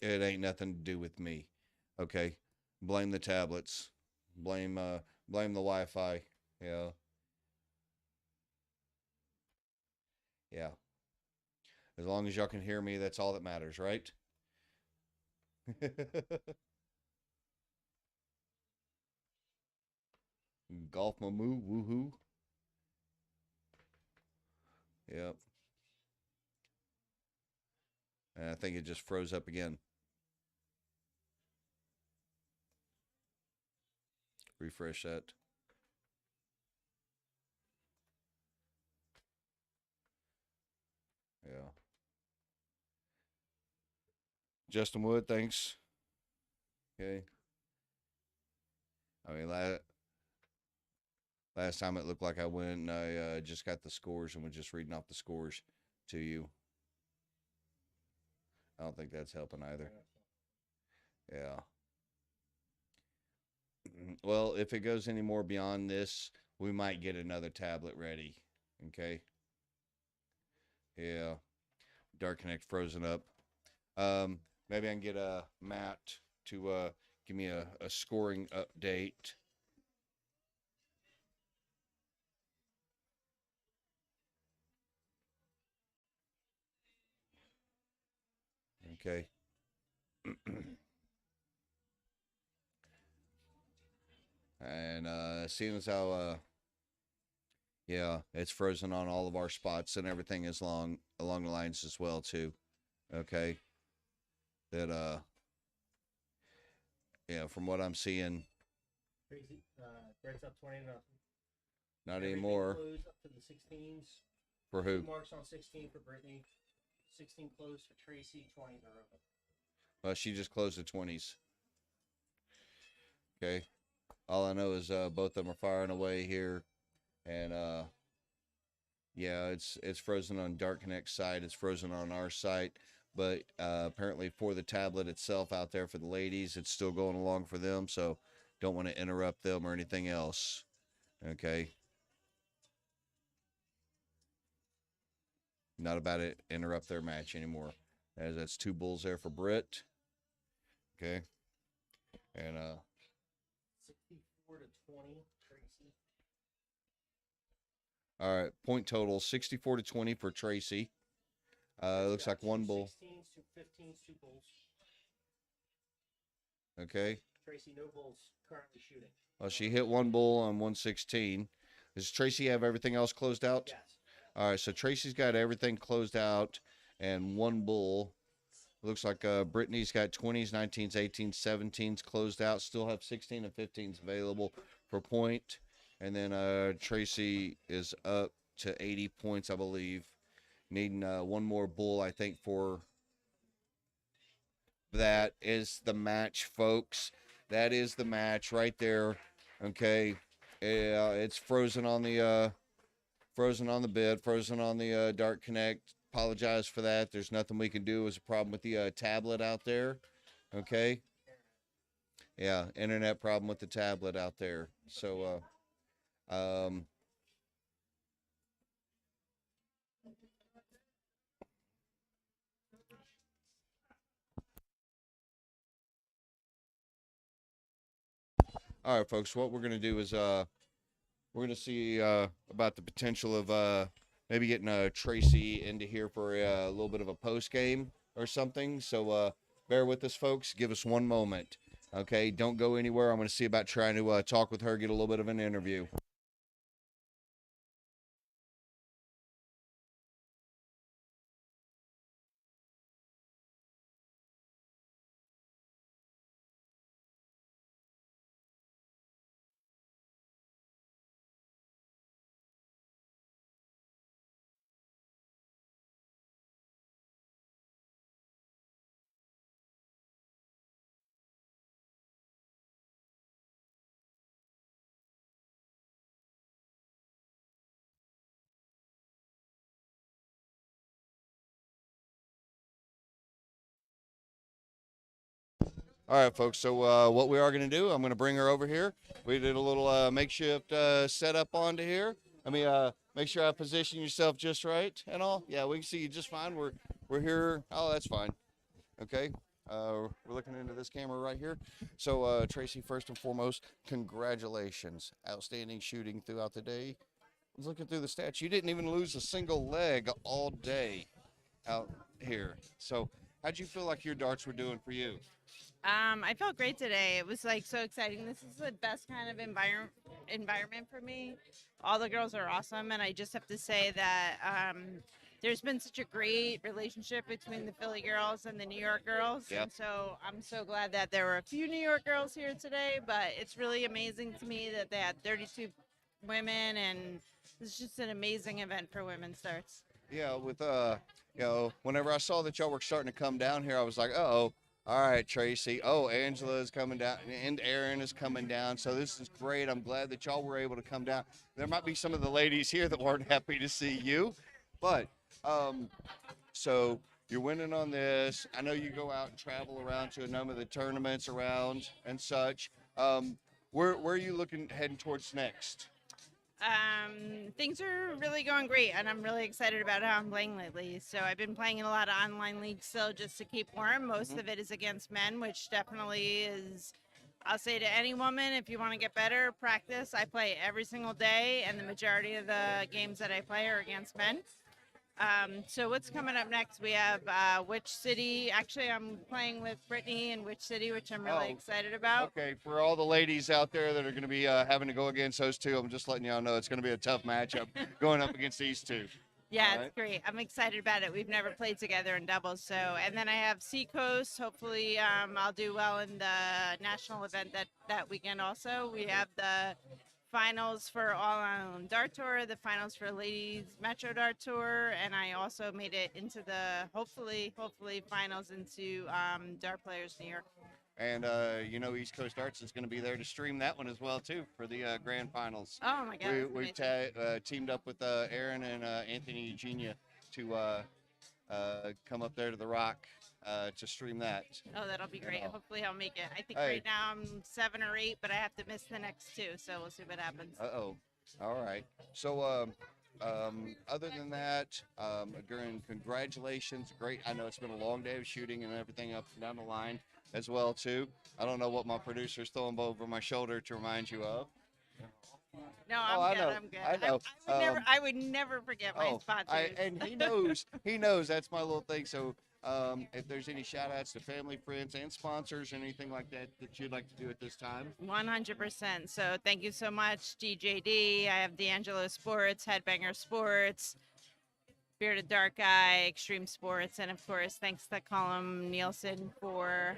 it ain't nothing to do with me. Okay? Blame the tablets. Blame the Wi-Fi. Yeah. Yeah. As long as y'all can hear me, that's all that matters, right? Golf Mamoo, woohoo. Yep. And I think it just froze up again. Refresh that. Yeah. Justin Wood, thanks. Okay. I mean, last time it looked like I went and I just got the scores and was just reading off the scores to you. I don't think that's helping either. Yeah. Well, if it goes any more beyond this, we might get another tablet ready. Okay. Yeah. Dark Connect frozen up. Maybe I can get Matt to give me a scoring update. Okay. And seeing as how yeah, it's frozen on all of our spots and everything is along the lines as well too. Okay. That yeah, from what I'm seeing, Crazy. Brett's up 20-0. not Everything anymore. closed up to the 16s. For who? 2 marks on 16 for Brittany. 16 closed for Tracy. 20s are open. Well, she just closed the 20s. Okay. All I know is both of them are firing away here, and yeah, it's frozen on Dark Connect's side. It's frozen on our site, but apparently for the tablet itself out there for the ladies, it's still going along for them. So don't want to interrupt them or anything else. Okay. Not about to interrupt their match anymore, as that's 2 bulls there for Britt. Okay. And 64 to 20, Tracy. all right, point total 64 to 20 for Tracy. It looks like 1 bull. 16s, 2 15s, 2 bulls. Okay. Tracy Noble's currently shooting. Well, she hit one bull on 116. Does Tracy have everything else closed out? Yes. All right, so Tracy's got everything closed out and one bull. Looks like Brittany's got 20s, 19s, 18s, 17s closed out. Still have 16 and 15s available for point. And then Tracy is up to 80 points, I believe. Needing one more bull, I think, for that is the match, folks. That is the match right there. Okay, it's frozen on the bid, frozen on the Dart Connect. Apologize for that. There's nothing we can do. There's a problem with the tablet out there. Okay. Yeah, internet problem with the tablet out there. So, all right, folks. What we're gonna do is we're gonna see about the potential of maybe getting Tracy into here for a little bit of a post game or something. So bear with us, folks. Give us one moment. Okay, don't go anywhere. I'm going to see about trying to talk with her, get a little bit of an interview. All right, folks. So what we are going to do, I'm going to bring her over here. We did a little makeshift setup onto here. Let me make sure I position yourself just right and all. Yeah, we can see you just fine. We're here. Oh, that's fine. Okay. We're looking into this camera right here. So Tracy, first and foremost, congratulations. Outstanding shooting throughout the day. I was looking through the stats. You didn't even lose a single leg all day out here. So how'd you feel like your darts were doing for you? I felt great today. It was like so exciting. This is the best kind of environment for me. All the girls are awesome, and I just have to say that there's been such a great relationship between the Philly girls and the New York girls. Yep. And so I'm so glad that there were a few New York girls here today, but it's really amazing to me that they had 32 women, and it's just an amazing event for women's darts. Yeah, with whenever I saw that y'all were starting to come down here, I was like, oh, all right, Tracy. Oh, Angela is coming down, and Aaron is coming down. So this is great. I'm glad that y'all were able to come down. There might be some of the ladies here that weren't happy to see you, but so you're winning on this. I know you go out and travel around to a number of the tournaments around and such. Where are you heading towards next? Things are really going great, and I'm really excited about how I'm playing lately. So I've been playing in a lot of online leagues still just to keep warm. Most of it is against men, which definitely is, I'll say to any woman, if you want to get better, practice. I play every single day, and the majority of the games that I play are against men. So what's coming up next? We have Which City. Actually, I'm playing with Brittany in Which City, which I'm really excited about. Okay, for all the ladies out there that are going to be having to go against those two, I'm just letting y'all know it's going to be a tough matchup going up against these two. Yeah, All it's great. I'm excited about it. We've never played together in doubles. So, and then I have Seacoast. Hopefully, I'll do well in the national event that weekend also. We have the finals for All on Dart Tour, the finals for Ladies Metro Dart Tour, and I also made it into the hopefully finals into Dart Players New York. And East Coast Arts is going to be there to stream that one as well too for the grand finals. Oh my God! We teamed up with Aaron and Anthony Eugenia to come up there to the Rock to stream that. Oh, that'll be great. Hopefully I'll make it. I think Hey. right now I'm 7 or 8, but I have to miss the next 2, so we'll see what happens. Uh-oh. All right. So other than that, again, congratulations. Great. I know it's been a long day of shooting and everything up and down the line as well too. I don't know what my producer's throwing over my shoulder to remind you of. No, Oh, I I'm good. know. I'm good. I know. I would never forget my spot. And he knows that's my little thing. So if there's any shout outs to family, friends, and sponsors, or anything like that that you'd like to do at this time. 100%. So thank you so much, DJD. I have D'Angelo Sports, Headbanger Sports, Bearded Dark Eye, Extreme Sports, and of course, thanks to Colin Nielsen for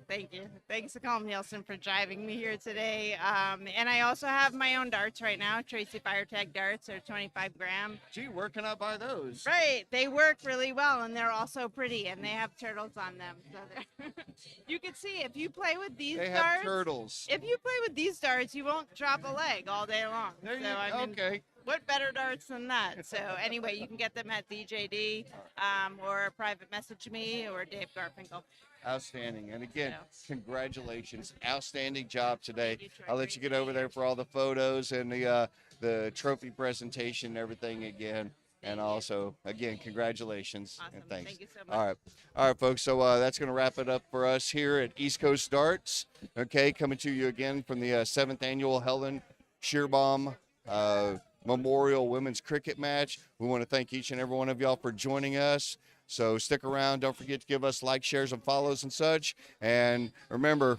thank you. Thanks to Colin Nielsen for driving me here today. And I also have my own darts right now, Tracy Firetag darts. They're 25 gram. Gee, where can I buy those? Right, they work really well, and they're also pretty, and they have turtles on them. So you can see if you play with these They darts. have turtles. If you play with these darts, you won't drop a leg all day long. There you so, I mean, okay. what better darts than that? So anyway, you can get them at DJD, or private message me or Dave Garfinkel. Outstanding. And again, So. congratulations. Outstanding job today. Thank you, Troy. I'll let you get over there for all the photos and the trophy presentation and everything again. And also, again, congratulations Awesome. and thanks. Thank you so much. All right, folks. So that's going to wrap it up for us here at East Coast Darts. Okay, coming to you again from the 7th annual Helen Scheerbaum Memorial Women's Cricket Match. We want to thank each and every one of y'all for joining us. So stick around. Don't forget to give us likes, shares, and follows and such. And remember,